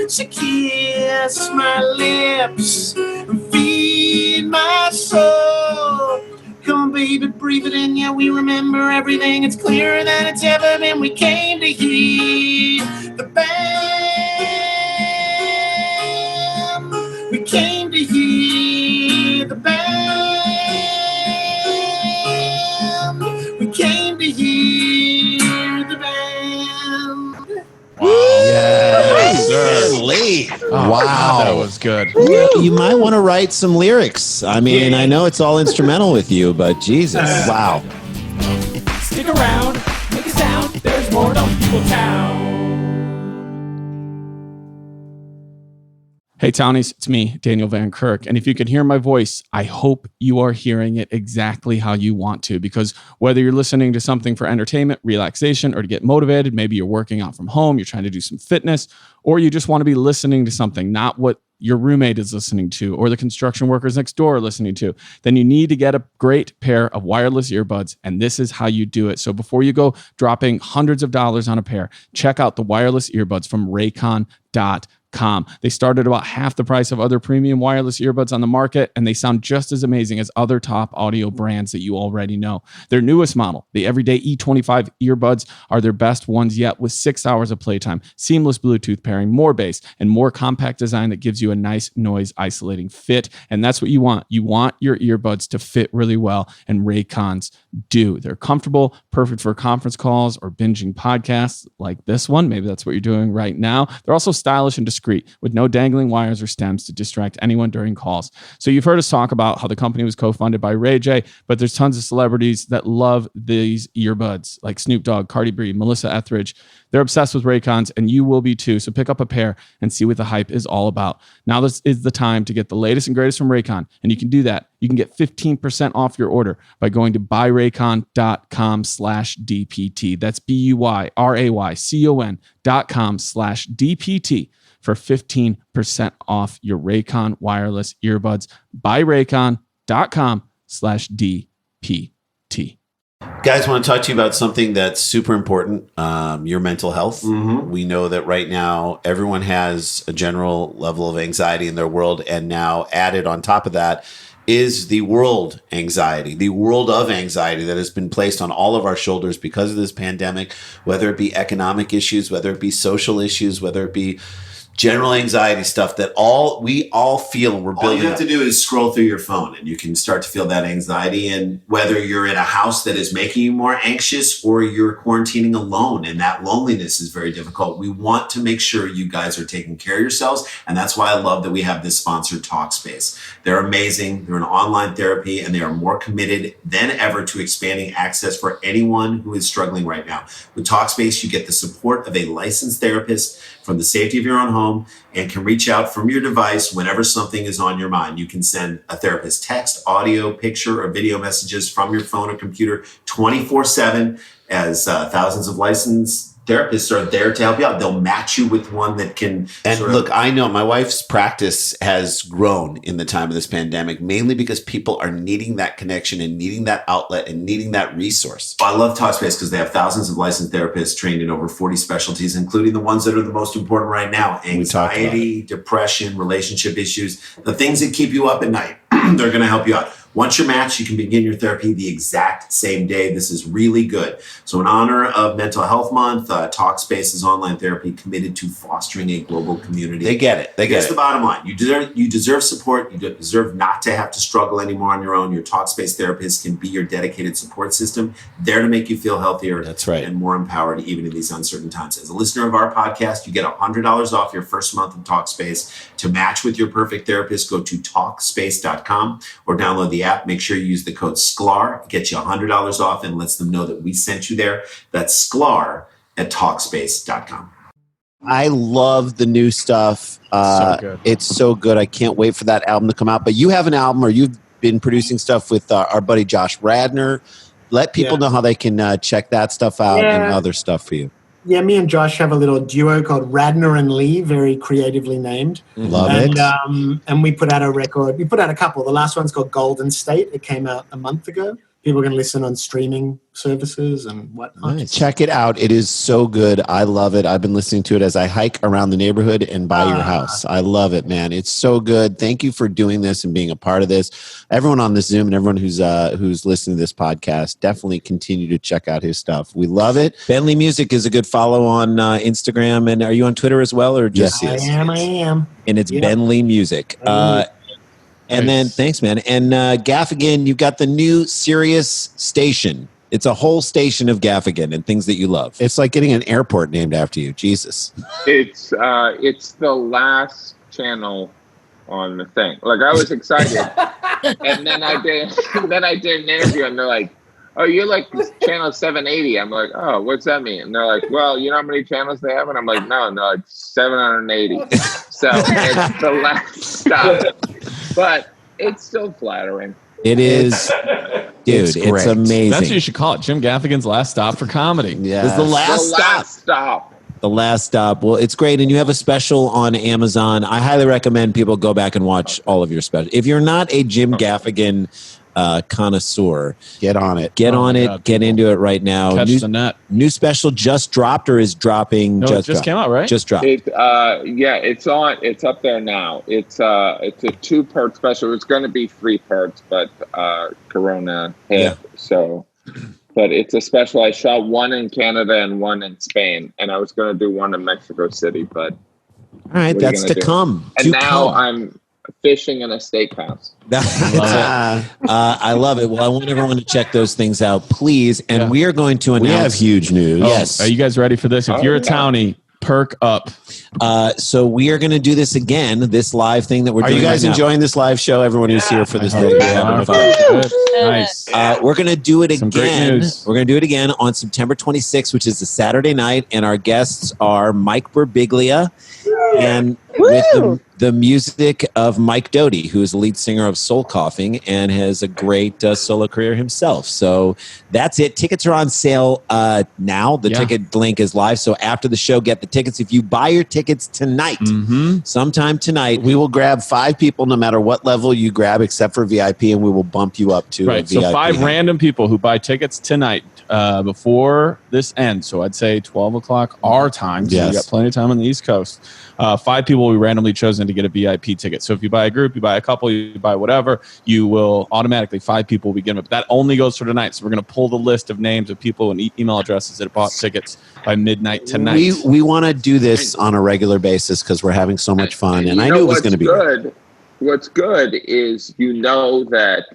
Speaker 7: So kiss my lips and feed my soul. Come on, baby, breathe it in. Yeah, we remember everything. It's clearer than it's ever been. We came to hear the band. We came to hear the band. We came to hear the band.
Speaker 5: Yes. sir.
Speaker 3: Lee.
Speaker 5: Oh,
Speaker 3: Wow.
Speaker 5: God, that was good.
Speaker 3: You might want to write some lyrics. I mean, I know it's all instrumental with you, but Jesus. Wow.
Speaker 1: Stick around, make a sound. There's more Dumb People Town.
Speaker 5: Hey, Townies, it's me, Daniel Van Kirk. And if you can hear my voice, I hope you are hearing it exactly how you want to, because whether you're listening to something for entertainment, relaxation, or to get motivated, maybe you're working out from home, you're trying to do some fitness, or you just want to be listening to something, not what your roommate is listening to or the construction workers next door are listening to, then you need to get a great pair of wireless earbuds, and this is how you do it. So before you go dropping hundreds of dollars on a pair, check out the wireless earbuds from Raycon.com. They start at about half the price of other premium wireless earbuds on the market, and they sound just as amazing as other top audio brands that you already know. Their newest model, the Everyday E25 earbuds, are their best ones yet, with 6 hours of playtime, seamless Bluetooth pairing, more bass, and more compact design that gives you a nice noise isolating fit. And that's what you want. You want your earbuds to fit really well, and Raycons do. They're comfortable, perfect for conference calls or binging podcasts like this one. Maybe that's what you're doing right now. They're also stylish and discreet, with no dangling wires or stems to distract anyone during calls. So you've heard us talk about how the company was co-funded by Ray J, but there's tons of celebrities that love these earbuds, like Snoop Dogg, Cardi B, Melissa Etheridge. They're obsessed with Raycons, and you will be too. So pick up a pair and see what the hype is all about. Now this is the time to get the latest and greatest from Raycon, and you can do that. You can get 15% off your order by going to buyraycon.com/DPT. That's BUYRAYCON.com/DPT for 15% off your Raycon wireless earbuds. buyraycon.com/DPT.
Speaker 3: Guys, want to talk to you about something that's super important, your mental health. We know that right now everyone has a general level of anxiety in their world, and now added on top of that is the world anxiety, the world of anxiety that has been placed on all of our shoulders because of this pandemic, whether it be economic issues, whether it be social issues, whether it be general anxiety stuff that we all feel, and we're building. All you have to do is scroll through your phone and you can start to feel that anxiety. And whether you're in a house that is making you more anxious or you're quarantining alone and that loneliness is very difficult, we want to make sure you guys are taking care of yourselves. And that's why I love that we have this sponsor, Talkspace. They're amazing. They're an online therapy, and they are more committed than ever to expanding access for anyone who is struggling right now. With Talkspace, you get the support of a licensed therapist from the safety of your own home, and can reach out from your device whenever something is on your mind. You can send a therapist text, audio, picture, or video messages from your phone or computer 24/7, as thousands of licensed therapists are there to help you out. They'll match you with one that can. And look, I know my wife's practice has grown in the time of this pandemic, mainly because people are needing that connection and needing that outlet and needing that resource. I love Talkspace because they have thousands of licensed therapists trained in over 40 specialties, including the ones that are the most important right now: anxiety, depression, relationship issues, the things that keep you up at night. They're going to help you out. Once you're matched, you can begin your therapy the exact same day. This is really good. So in honor of Mental Health Month, Talkspace is online therapy committed to fostering a global community. They get it. That's the bottom line. You deserve support. You deserve not to have to struggle anymore on your own. Your Talkspace therapist can be your dedicated support system, there to make you feel healthier. That's right. And more empowered even in these uncertain times. As a listener of our podcast, you get $100 off your first month of Talkspace. To match with your perfect therapist, go to Talkspace.com or download the app. Make sure you use the code SCLAR. It gets you $100 off and lets them know that we sent you there. That's SCLAR at Talkspace.com. I love the new stuff.
Speaker 5: So good.
Speaker 3: It's so good. I can't wait for that album to come out. But you have an album, or you've been producing stuff with our buddy Josh Radnor. Let people know how they can check that stuff out and other stuff for you.
Speaker 7: Yeah, me and Josh have a little duo called Radnor and Lee, very creatively named.
Speaker 3: Love it.
Speaker 7: And we put out a record. We put out a couple. The last one's called Golden State. It came out a month ago. People can listen on streaming services and whatnot.
Speaker 3: Nice. Check it out. It is so good. I love it. I've been listening to it as I hike around the neighborhood and by your house. I love it, man. It's so good. Thank you for doing this and being a part of this. Everyone on this Zoom and everyone who's listening to this podcast, definitely continue to check out his stuff. We love it. Bentley Music is a good follow on Instagram. And are you on Twitter as well? Or just
Speaker 7: I am.
Speaker 3: And it's Bentley Music. And then, thanks, man. And Gaffigan, you've got the new Sirius station. It's a whole station of Gaffigan and things that you love.
Speaker 4: It's like getting an airport named after you. Jesus.
Speaker 9: It's the last channel on the thing. Like, I was excited, and then I did an interview, and they're like, "Oh, you're like channel 780." I'm like, "Oh, what's that mean?" And they're like, "Well, you know how many channels they have?" And I'm like, "No, it's 780." So it's the last stop, but it's still flattering.
Speaker 3: It is, dude. It's amazing.
Speaker 5: That's what you should call it. Jim Gaffigan's last stop for comedy.
Speaker 3: Yeah, it's the last
Speaker 9: stop.
Speaker 3: The last stop. Well, it's great, and you have a special on Amazon. I highly recommend people go back and watch all of your specials. If you're not a Jim Gaffigan connoisseur,
Speaker 4: get on it.
Speaker 3: Get into it right now.
Speaker 5: Catch the net.
Speaker 3: New special just dropped or is dropping?
Speaker 5: No, it just came out, right?
Speaker 3: Just dropped.
Speaker 9: It's on. It's up there now. It's a 2-part special. It's going to be 3 parts, but Corona hit.
Speaker 3: Yeah.
Speaker 9: So, but it's a special. I shot 1 in Canada and 1 in Spain, and I was going to do 1 in Mexico City, but
Speaker 3: all right, that's to come.
Speaker 9: And now I'm fishing in a steakhouse.
Speaker 3: I love it. Well, I want everyone to check those things out, please. And we are going to announce.
Speaker 4: We have huge news.
Speaker 3: Yes.
Speaker 5: Are you guys ready for this? If you're a townie, perk up.
Speaker 3: So we are going to do this again. This live thing that we're doing.
Speaker 4: Are you guys enjoying this live show? Everyone who's here for this thing.
Speaker 5: Nice.
Speaker 3: We're going to do it
Speaker 5: Some great
Speaker 3: again.
Speaker 5: news.
Speaker 3: We're going to do it again on September 26th, which is a Saturday night, and our guests are Mike Birbiglia and with the music of Mike Doty, who is the lead singer of Soul Coughing and has a great solo career himself. So that's it. Tickets are on sale now. The ticket link is live. So after the show, get the tickets. If you buy your tickets tonight, sometime tonight,
Speaker 4: we will grab 5 people no matter what level you grab, except for VIP, and we will bump you up to a VIP.
Speaker 5: So 5 random people who buy tickets tonight before this ends. So I'd say 12 o'clock our time. So you got plenty of time on the East Coast. 5 people will be randomly chosen to get a VIP ticket. So if you buy a group, you buy a couple, you buy whatever, you will automatically 5 people will be given. But that only goes for tonight. So we're going to pull the list of names of people and email addresses that bought tickets by midnight tonight.
Speaker 4: We want to do this on a regular basis because we're having so much fun, and I knew it was going to be
Speaker 9: good. What's good is that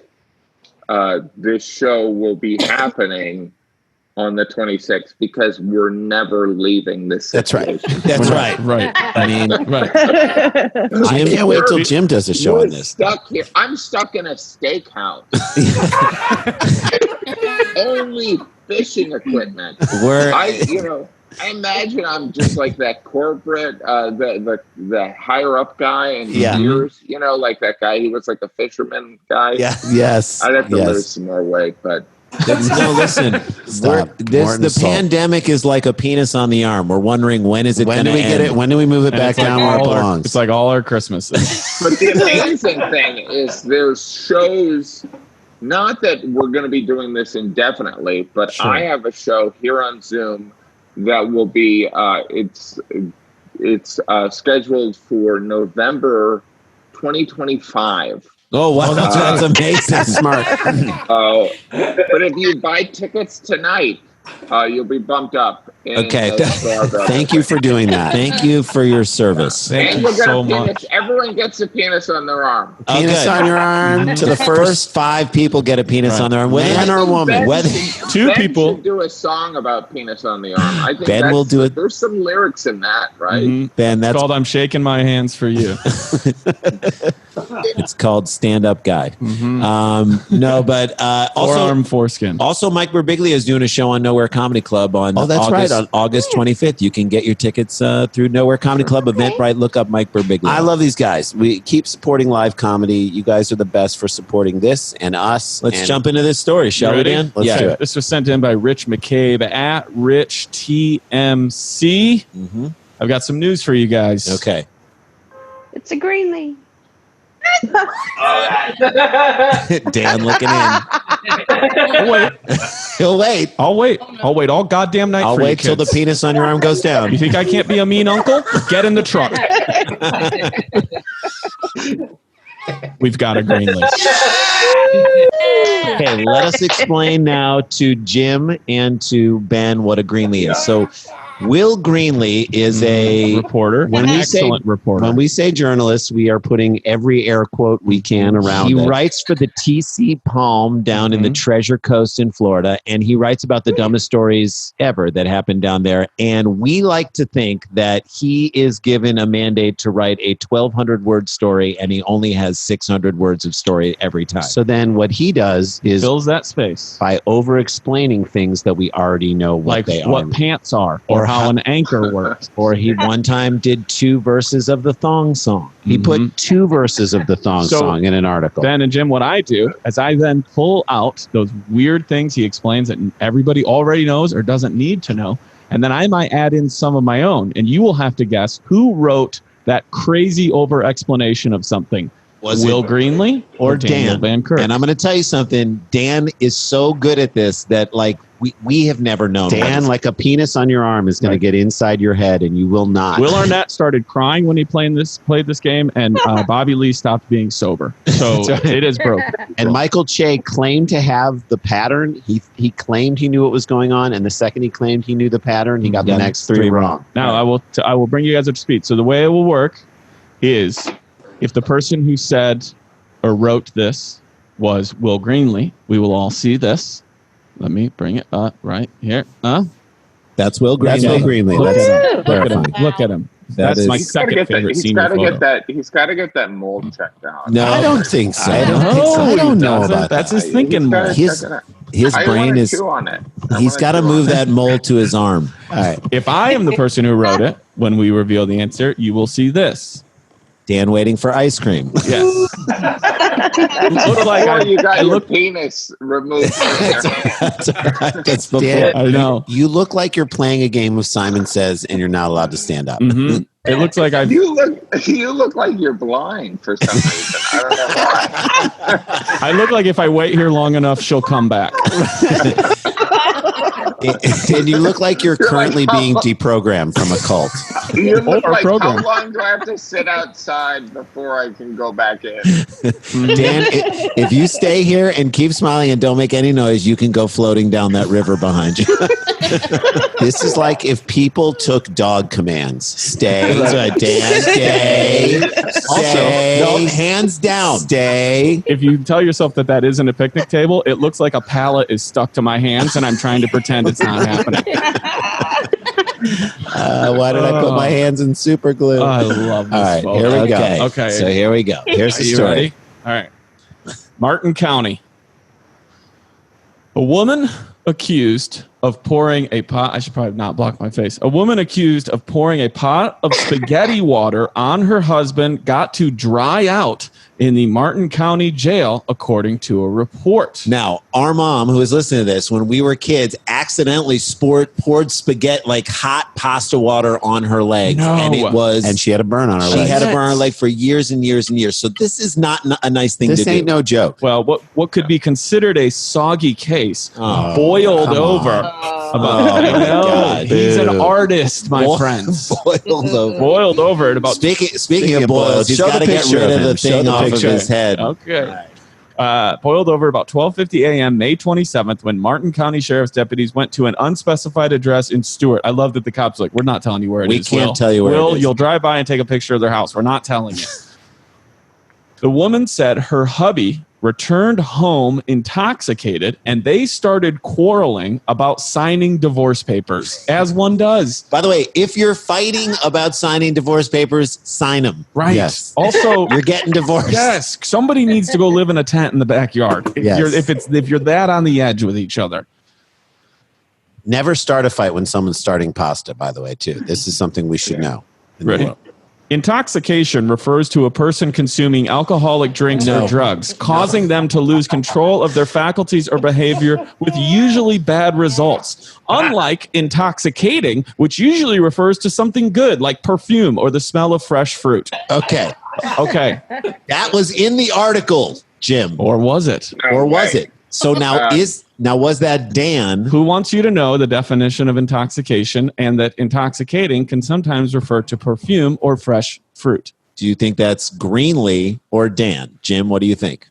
Speaker 9: this show will be happening on the 26th because we're never leaving this situation.
Speaker 3: That's right.
Speaker 5: Right.
Speaker 3: I mean,
Speaker 5: right.
Speaker 4: I can't wait till Jim does a show on this.
Speaker 9: Stuck here. I'm stuck in a steakhouse. Only fishing equipment. I imagine I'm just like that corporate, the higher up guy in years. You know, like that guy. He was like a fisherman guy.
Speaker 3: Yeah. Yes.
Speaker 9: I'd have to lose some more weight, but.
Speaker 3: No, listen. The pandemic is like a penis on the arm. We're wondering when is it going to end?
Speaker 4: When do we move it back down where it belongs?
Speaker 5: It's like all our Christmases.
Speaker 9: But the amazing thing is there's shows, not that we're going to be doing this indefinitely, but I have a show here on Zoom that will be, it's scheduled for November 2025.
Speaker 3: Oh, wow. That's amazing.
Speaker 4: That's smart.
Speaker 9: But if you buy tickets tonight, you'll be bumped up.
Speaker 3: Okay. Thank you for doing that. Thank you for your service.
Speaker 5: Thank you so much.
Speaker 9: Everyone gets a penis on their arm.
Speaker 4: Penis on your arm.
Speaker 3: To the first 5 people get a penis on their arm. Man or woman.
Speaker 5: Two people
Speaker 9: should do a song about penis on the arm. I think
Speaker 3: Ben will do it.
Speaker 9: There's some lyrics in that, right?
Speaker 5: Mm-hmm.
Speaker 3: Ben, that's
Speaker 5: called "I'm Shaking My Hands for You."
Speaker 3: It's called Stand Up Guy. No, but
Speaker 5: Forearm foreskin.
Speaker 3: Also, Mike Birbiglia is doing a show on Nowhere Comedy Club on August 25th. You can get your tickets through Nowhere Comedy Club Eventbrite. Look up Mike Birbiglia.
Speaker 4: I love these guys. We keep supporting live comedy. You guys are the best for supporting this and us.
Speaker 3: Let's jump into this story, shall we, Dan?
Speaker 4: Let's do it.
Speaker 5: This was sent in by Rich McCabe at Rich TMC. I've got some news for you guys.
Speaker 3: Okay.
Speaker 10: It's a Greenlee.
Speaker 3: Dan looking in. He'll wait.
Speaker 5: I'll wait all goddamn night.
Speaker 3: I'll
Speaker 5: for
Speaker 3: wait
Speaker 5: you
Speaker 3: till the
Speaker 5: kids.
Speaker 3: penis on your arm goes down.
Speaker 5: You think I can't be a mean uncle? Get in the truck. We've got a Greenlee.
Speaker 3: Okay, let us explain now to Jim and to Ben what a Greenlee is. So Will Greenlee is a
Speaker 5: reporter. Excellent reporter.
Speaker 3: When we say journalist, we are putting every air quote we can around it. He writes for the TC Palm down in the Treasure Coast in Florida, and he writes about the dumbest stories ever that happened down there. And we like to think that he is given a mandate to write a 1,200-word story, and he only has 600 words of story every time. So then what he does is
Speaker 5: fills that space
Speaker 3: by over-explaining things that we already know what they are.
Speaker 5: What pants are, or how an anchor works.
Speaker 3: Or he one time did 2 verses of the thong song. He put 2 verses of the thong song in an article.
Speaker 5: Ben and Jim, what I do is I then pull out those weird things he explains that everybody already knows or doesn't need to know. And then I might add in some of my own. And you will have to guess who wrote that crazy over-explanation of something.
Speaker 3: Was
Speaker 5: Will
Speaker 3: it
Speaker 5: Greenlee or
Speaker 3: Daniel
Speaker 5: Dan Van Kirk?
Speaker 3: And I'm going to tell you something. Dan is so good at this that we have never known. Dan, like a penis on your arm, is going to get inside your head, and you will not.
Speaker 5: Will Arnett started crying when he played this game, and Bobby Lee stopped being sober. So it is broken.
Speaker 3: And Michael Che claimed to have the pattern. He claimed he knew what was going on, and the second he claimed he knew the pattern, he got the next 3 wrong.
Speaker 5: Now I will bring you guys up to speed. So the way it will work is, if the person who said or wrote this was Will Greenlee, we will all see this. Let me bring it up right here.
Speaker 3: That's Will Greenlee. That's Will Greenlee.
Speaker 5: Look at him. That's my second favorite senior photo.
Speaker 9: He's got to get that mold checked out.
Speaker 3: No, I don't think so. I don't know about
Speaker 5: that's
Speaker 3: that.
Speaker 5: his thinking mold.
Speaker 3: His brain is. He's got to move that mold to his arm. All right.
Speaker 5: If I am the person who wrote it, when we reveal the answer, you will see this.
Speaker 3: Dan waiting for ice cream.
Speaker 5: Yes.
Speaker 9: Looks like you got your penis removed.
Speaker 3: That's all right. That's before.
Speaker 5: Dan, I know.
Speaker 3: You look like you're playing a game of Simon Says, and you're not allowed to stand up.
Speaker 5: Mm-hmm. It looks like
Speaker 9: You look like you're blind for some reason. I don't know why.
Speaker 5: I look like if I wait here long enough, she'll come back.
Speaker 3: And you look like you're currently being deprogrammed from a cult.
Speaker 9: You look like, how long do I have to sit outside before I can go back in?
Speaker 3: Dan, if you stay here and keep smiling and don't make any noise, you can go floating down that river behind you. This is like if people took dog commands. Stay, Dan, stay. Also, hands down. Stay.
Speaker 5: If you tell yourself that isn't a picnic table, it looks like a pallet is stuck to my hands and I'm trying to pretend it's not happening.
Speaker 3: Why did I put my hands in super glue?
Speaker 5: I love this.
Speaker 3: All right,
Speaker 5: photo.
Speaker 3: here we go.
Speaker 5: Okay.
Speaker 3: So here we go. Here's the story.
Speaker 5: Ready? All right. Martin County. A woman accused of pouring a pot. I should probably not block my face. A woman accused of pouring a pot of spaghetti water on her husband got to dry out in the Martin County jail, according to a report.
Speaker 3: Now, our mom, who is listening to this, when we were kids, accidentally poured spaghetti, like hot pasta water, on her legs.
Speaker 5: No.
Speaker 3: And she had a burn on her leg. She had a burn on her leg for years and years and years. So this is not a nice thing to do. This ain't no joke.
Speaker 5: Well, what could be considered a soggy case boiled over. He's an artist, my friends. Boiled over at about.
Speaker 3: Speaking of boiled, he's got to get rid of the thing off of his head.
Speaker 5: Okay. Boiled over about 12:50 a.m. May 27th when Martin County Sheriff's deputies went to an unspecified address in Stewart. I love that the cops are like, we're not telling you where it is.
Speaker 3: We can't tell you where it is.
Speaker 5: You'll drive by and take a picture of their house. We're not telling you. The woman said her hubby returned home intoxicated, and they started quarreling about signing divorce papers, as one does.
Speaker 3: By the way, if you're fighting about signing divorce papers, sign them.
Speaker 5: Right.
Speaker 3: Yes.
Speaker 5: Also,
Speaker 3: you're getting divorced.
Speaker 5: Yes. Somebody needs to go live in a tent in the backyard. If you're that on the edge with each other.
Speaker 3: Never start a fight when someone's starting pasta, by the way, too. This is something we should know.
Speaker 5: Ready? Intoxication refers to a person consuming alcoholic drinks or drugs, causing them to lose control of their faculties or behavior with usually bad results. Unlike intoxicating, which usually refers to something good like perfume or the smell of fresh fruit.
Speaker 3: Okay. That was in the article, Jim.
Speaker 5: Or was it?
Speaker 3: Or was it? So now was that Dan
Speaker 5: who wants you to know the definition of intoxication and that intoxicating can sometimes refer to perfume or fresh fruit?
Speaker 3: Do you think that's Greenlee or Dan? Jim, what do you think?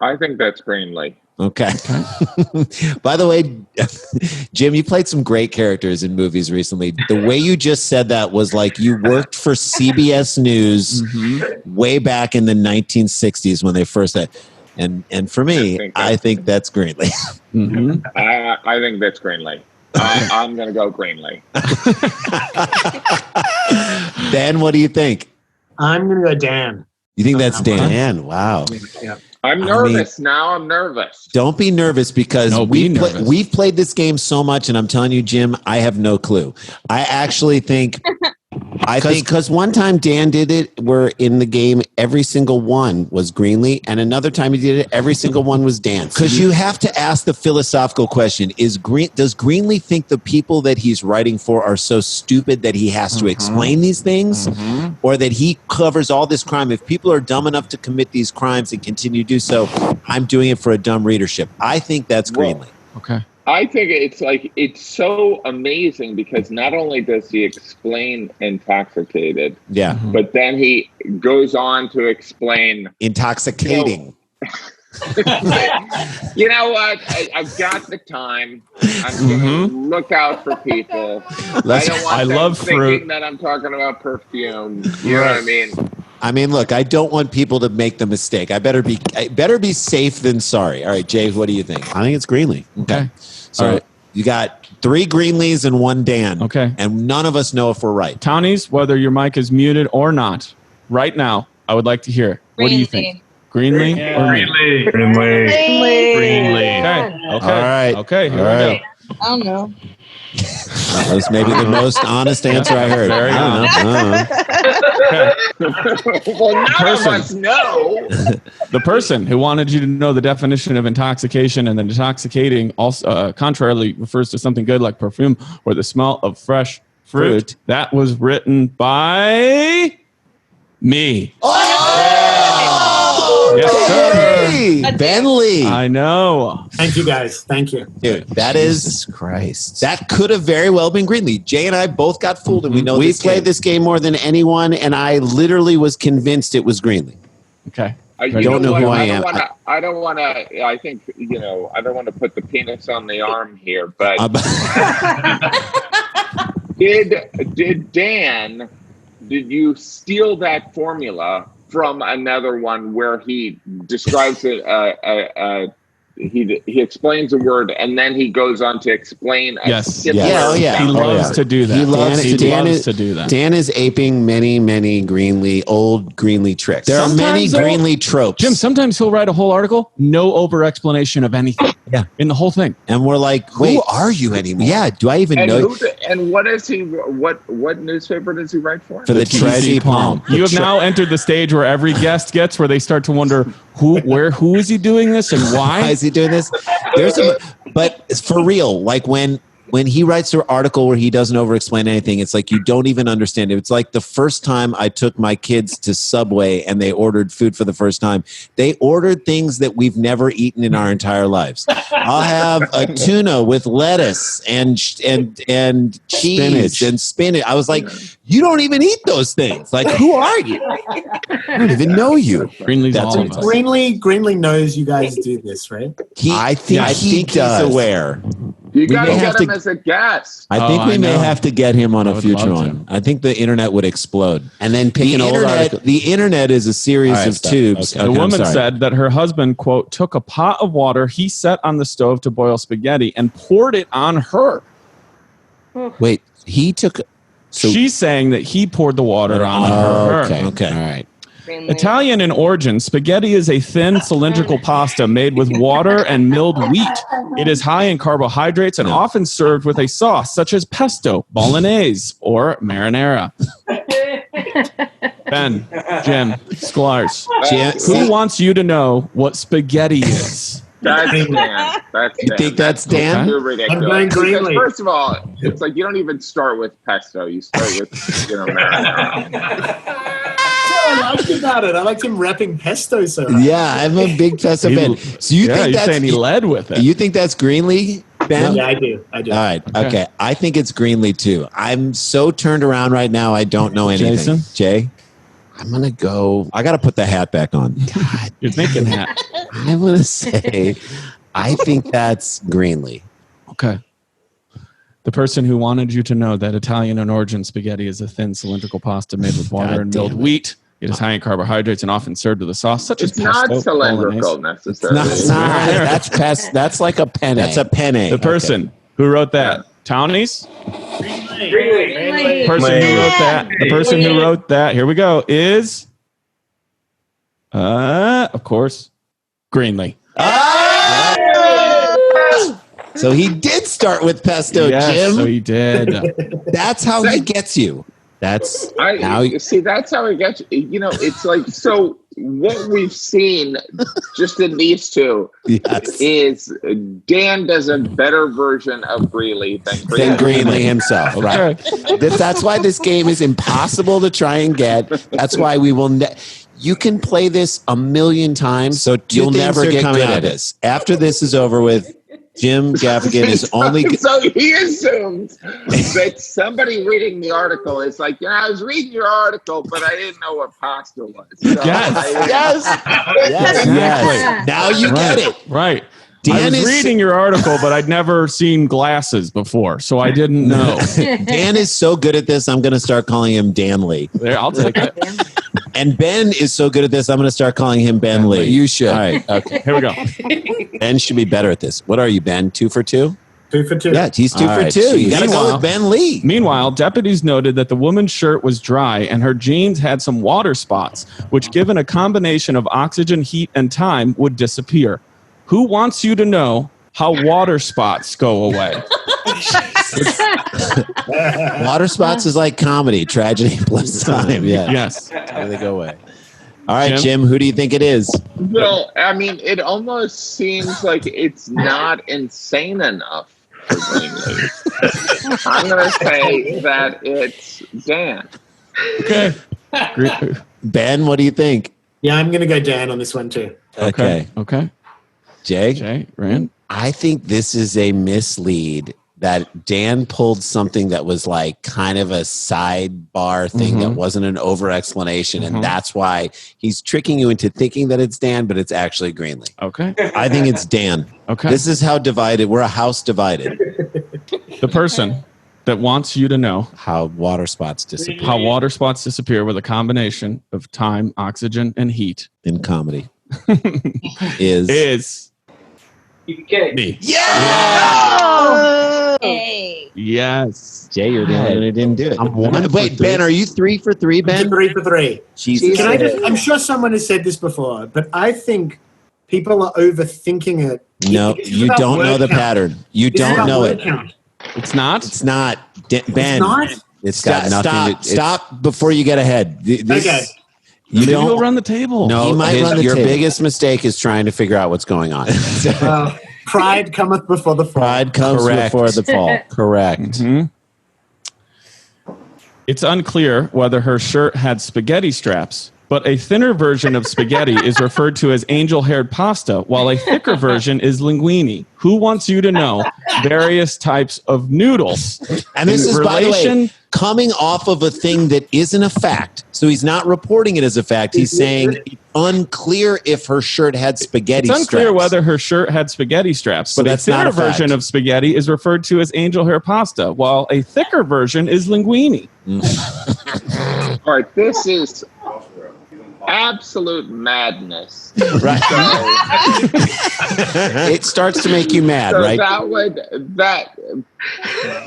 Speaker 9: I think that's Greenlee.
Speaker 3: Okay. By the way, Jim, you played some great characters in movies recently. The way you just said that was like you worked for CBS News way back in the 1960s when they first said. And for me, I think that's Greenlee.
Speaker 9: I think that's Greenlee. I'm going to go Greenlee.
Speaker 3: Ben, what do you think?
Speaker 7: I'm going to go Dan.
Speaker 3: You think that's Dan? Dan, wow.
Speaker 7: Yeah.
Speaker 9: I'm nervous now. I'm nervous.
Speaker 3: Don't be nervous because we've played this game so much, and I'm telling you, Jim, I have no clue. I actually think because one time Dan did it where in the game every single one was Greenlee, and another time he did it every single one was Dan. Because you have to ask the philosophical question: does Greenlee think the people that he's writing for are so stupid that he has to explain these things, or that he covers all this crime? If people are dumb enough to commit these crimes and continue to do so, I'm doing it for a dumb readership. I think that's Greenlee.
Speaker 5: Okay.
Speaker 9: I think it's so amazing because not only does he explain intoxicated, but then he goes on to explain
Speaker 3: intoxicating.
Speaker 9: You know what? I've got the time. I'm going to look out for people. I don't want them thinking that I'm talking about perfume. You know what I mean?
Speaker 3: I mean, look, I don't want people to make the mistake. I better be safe than sorry. All right, Jay, what do you think? I think it's Greenlee. Okay. So you got 3 Greenlees and 1 Dan. Okay. And none of us know if we're right.
Speaker 5: Townies, whether your mic is muted or not, right now, I would like to hear it. What do you think? Greenlee or me? Greenlee. Okay.
Speaker 3: All right.
Speaker 5: Okay, here we go.
Speaker 10: I don't know.
Speaker 3: That was maybe the most honest answer I heard.
Speaker 9: Well, none of us know.
Speaker 5: The person who wanted you to know the definition of intoxication and then intoxicating also contrarily refers to something good like perfume or the smell of fresh fruit. That was written by me. Yes, sir.
Speaker 3: Bentley.
Speaker 5: I know.
Speaker 7: Thank you, guys. Thank you.
Speaker 3: Dude, Jesus Christ. That could have very well been Greenlee. Jay and I both got fooled, and we know
Speaker 4: We've played this game more than anyone, and I literally was convinced it was Greenlee.
Speaker 5: Okay.
Speaker 4: I don't know who I am.
Speaker 9: I don't want to. I think I don't want to put the penis on the arm here, but did Dan? Did you steal that formula from another one where he describes it? He explains a word and then he goes on to explain.
Speaker 5: He loves to do that.
Speaker 3: He loves
Speaker 5: to do that.
Speaker 3: Dan is aping many old Greenlee tricks. There are many Greenlee tropes.
Speaker 5: Jim, sometimes he'll write a whole article, no over explanation of anything. In the whole thing,
Speaker 3: and we're like, who are you anymore? Yeah, do I even know?
Speaker 9: And what is he? What newspaper does he write for?
Speaker 3: For the Tracy Palm.
Speaker 5: You have now entered the stage where every guest gets, where they start to wonder who is he doing this and why?
Speaker 3: Why is he doing this? But for real, like when he writes an article where he doesn't over-explain anything, it's like you don't even understand it. It's like the first time I took my kids to Subway and they ordered food for the first time. They ordered things that we've never eaten in our entire lives. I'll have a tuna with lettuce and cheese and spinach. I was like, you don't even eat those things. Like, who are you? I don't even know you.
Speaker 7: Greenlee knows you guys do this, right?
Speaker 3: I think he's aware.
Speaker 9: You got to get him as a guest.
Speaker 3: I think we may have to get him on a future one. I think the internet would explode. And then pick an old article. The internet is a series of tubes.
Speaker 5: Okay. The woman said that her husband, quote, took a pot of water he set on the stove to boil spaghetti and poured it on her.
Speaker 3: Wait, he took...
Speaker 5: So she's saying that he poured the water on her.
Speaker 3: Okay. All right.
Speaker 5: Italian in origin, spaghetti is a thin cylindrical pasta made with water and milled wheat. It is high in carbohydrates and often served with a sauce such as pesto, bolognese, or marinara. Ben, Jim, Sklars, who wants you to know what spaghetti is?
Speaker 9: That's Dan.
Speaker 3: You think that's Dan?
Speaker 9: You're ridiculous. Because first of all, it's like you don't even start with pesto. You start with marinara.
Speaker 7: I liked about it. I liked him repping pesto so much.
Speaker 3: Yeah, I'm a big pesto fan. So you think that's
Speaker 5: saying he led with it?
Speaker 3: You think that's Greenlee, Ben?
Speaker 7: Yeah, I do. All
Speaker 3: right. Okay. I think it's Greenlee too. I'm so turned around right now. I don't know anything.
Speaker 5: Jason?
Speaker 3: Jay? I'm going to go. I got to put the hat back on. God.
Speaker 5: You're thinking hat.
Speaker 3: I'm going to say I think that's Greenlee.
Speaker 5: Okay. The person who wanted you to know that Italian in origin spaghetti is a thin cylindrical pasta made with water and milled wheat. It is high in carbohydrates and often served with a sauce such as
Speaker 9: It's not
Speaker 5: pesto,
Speaker 9: cylindrical
Speaker 5: bolognese.
Speaker 9: necessarily.
Speaker 3: It's not.
Speaker 4: That's like a penne.
Speaker 3: That's a penne.
Speaker 5: The person who wrote that, Townies?
Speaker 8: Greenlee.
Speaker 5: The person who wrote that, here we go, is, of course, Greenlee.
Speaker 3: So he did start with pesto,
Speaker 5: Yes,
Speaker 3: Jim.
Speaker 5: so he did.
Speaker 3: That's how he gets you. That's how
Speaker 9: See, that's how it gets. You know, it's like, so what we've seen just in these two is Dan does a better version of Greenlee than
Speaker 3: Greenlee himself. Right. That's why this game is impossible to try and get. That's why we will. You can play this a million times, so you'll never get good at this. After this is over with, Jim Gaffigan is only.
Speaker 9: So he assumes that somebody reading the article is like, I was reading your article, but I didn't know what pasta was. So
Speaker 3: Yes. Now you get it.
Speaker 5: Right.
Speaker 3: Dan
Speaker 5: I was reading your article, but I'd never seen glasses before, so I didn't know.
Speaker 3: Dan is so good at this, I'm going to start calling him Dan Lee.
Speaker 5: There, I'll take it.
Speaker 3: And Ben is so good at this, I'm going to start calling him Ben Lee.
Speaker 4: You should.
Speaker 3: All right. Okay.
Speaker 5: Here we go.
Speaker 3: Ben should be better at this. What are you, Ben? 2 for 2?
Speaker 7: 2 for 2.
Speaker 3: Yeah, he's 2 for 2. You got to go with Ben Lee.
Speaker 5: Meanwhile, deputies noted that the woman's shirt was dry and her jeans had some water spots, which, given a combination of oxygen, heat, and time, would disappear. Who wants you to know how water spots go away?
Speaker 3: Water spots is like comedy, tragedy plus time. Yeah.
Speaker 5: Yes.
Speaker 3: How do they go away? All right, Jim, who do you think it is?
Speaker 9: Well, I mean, it almost seems like it's not insane enough for Greenlee. I'm going to say that it's Dan.
Speaker 5: Okay.
Speaker 3: Ben, what do you think?
Speaker 7: Yeah, I'm going to go Dan on this one too.
Speaker 3: Okay.
Speaker 5: Jay, Rand?
Speaker 3: I think this is a mislead that Dan pulled something that was like kind of a sidebar thing that wasn't an over explanation. And that's why he's tricking you into thinking that it's Dan, but it's actually Greenlee.
Speaker 5: Okay.
Speaker 3: I think it's Dan.
Speaker 5: Okay.
Speaker 3: This is how divided. We're a house divided.
Speaker 5: The person that wants you to know
Speaker 3: how water spots disappear.
Speaker 5: How water spots disappear with a combination of time, oxygen, and heat.
Speaker 3: In comedy. is
Speaker 5: me.
Speaker 8: Hey.
Speaker 5: Yes.
Speaker 3: Jay, you're the only one who didn't do it. Wait, Ben, are you 3 for 3, Ben?
Speaker 7: 3 for 3.
Speaker 3: Jesus.
Speaker 7: Can I just, I'm sure someone has said this before, but I think people are overthinking it.
Speaker 3: No, you don't know the pattern. You don't know it.
Speaker 5: It's not?
Speaker 3: It's not. Ben.
Speaker 7: It's not?
Speaker 3: It's got nothing. Stop before you get ahead.
Speaker 7: Okay.
Speaker 5: Maybe he'll run the table.
Speaker 3: No, your biggest mistake is trying to figure out what's going on.
Speaker 7: Pride cometh before the fall.
Speaker 3: Pride comes before the fall. Correct.
Speaker 5: It's unclear whether her shirt had spaghetti straps, but a thinner version of spaghetti is referred to as angel-haired pasta, while a thicker version is linguine. Who wants you to know various types of noodles?
Speaker 3: And this is, by the way, coming off of a thing that isn't a fact. So he's not reporting it as a fact. He's saying it's unclear if her shirt had spaghetti straps.
Speaker 5: It's unclear whether her shirt had spaghetti straps, but a thinner version of spaghetti is referred to as angel hair pasta, while a thicker version is linguine.
Speaker 9: All right, this is absolute madness.
Speaker 3: Right. It starts to make you mad,
Speaker 9: So
Speaker 3: right?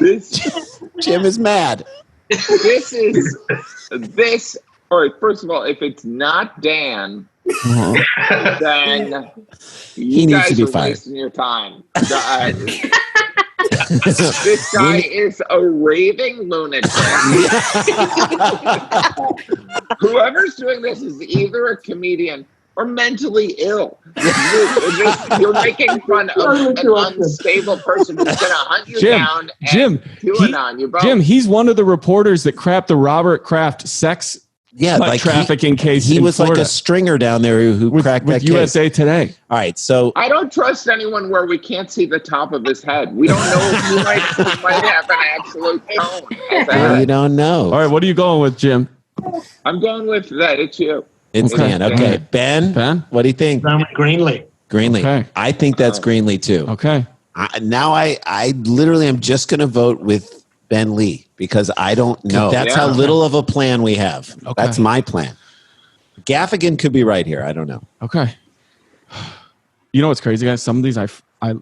Speaker 9: This
Speaker 3: Jim is mad.
Speaker 9: This. All right. First of all, if it's not Dan, then
Speaker 3: He
Speaker 9: you
Speaker 3: needs
Speaker 9: guys
Speaker 3: to be
Speaker 9: are
Speaker 3: fired.
Speaker 9: wasting your time. This guy is a raving lunatic. Whoever's doing this is either a comedian or mentally ill. You're making fun of an unstable person who's going to hunt you down and QAnon you both.
Speaker 5: Jim, he's one of the reporters that crapped the Robert Kraft sex trafficking case.
Speaker 3: He
Speaker 5: in
Speaker 3: was
Speaker 5: Florida.
Speaker 3: like a stringer down there who cracked that
Speaker 5: with USA Today.
Speaker 3: All right, so
Speaker 9: I don't trust anyone where we can't see the top of his head. We don't know if he might have an absolute tone.
Speaker 3: you don't know.
Speaker 5: All right, what are you going with, Jim?
Speaker 9: I'm going with that. It's you.
Speaker 3: It's Dan. Okay, Ben. What do you think?
Speaker 7: I'm with Greenlee.
Speaker 3: Greenlee.
Speaker 5: Okay.
Speaker 3: I think that's Greenlee too.
Speaker 5: Okay.
Speaker 3: I literally am just going to vote with Ben Lee because I don't know. That's how little of a plan we have.
Speaker 5: Okay.
Speaker 3: That's my plan. Gaffigan could be right here. I don't know.
Speaker 5: Okay. You know what's crazy, guys? Some of these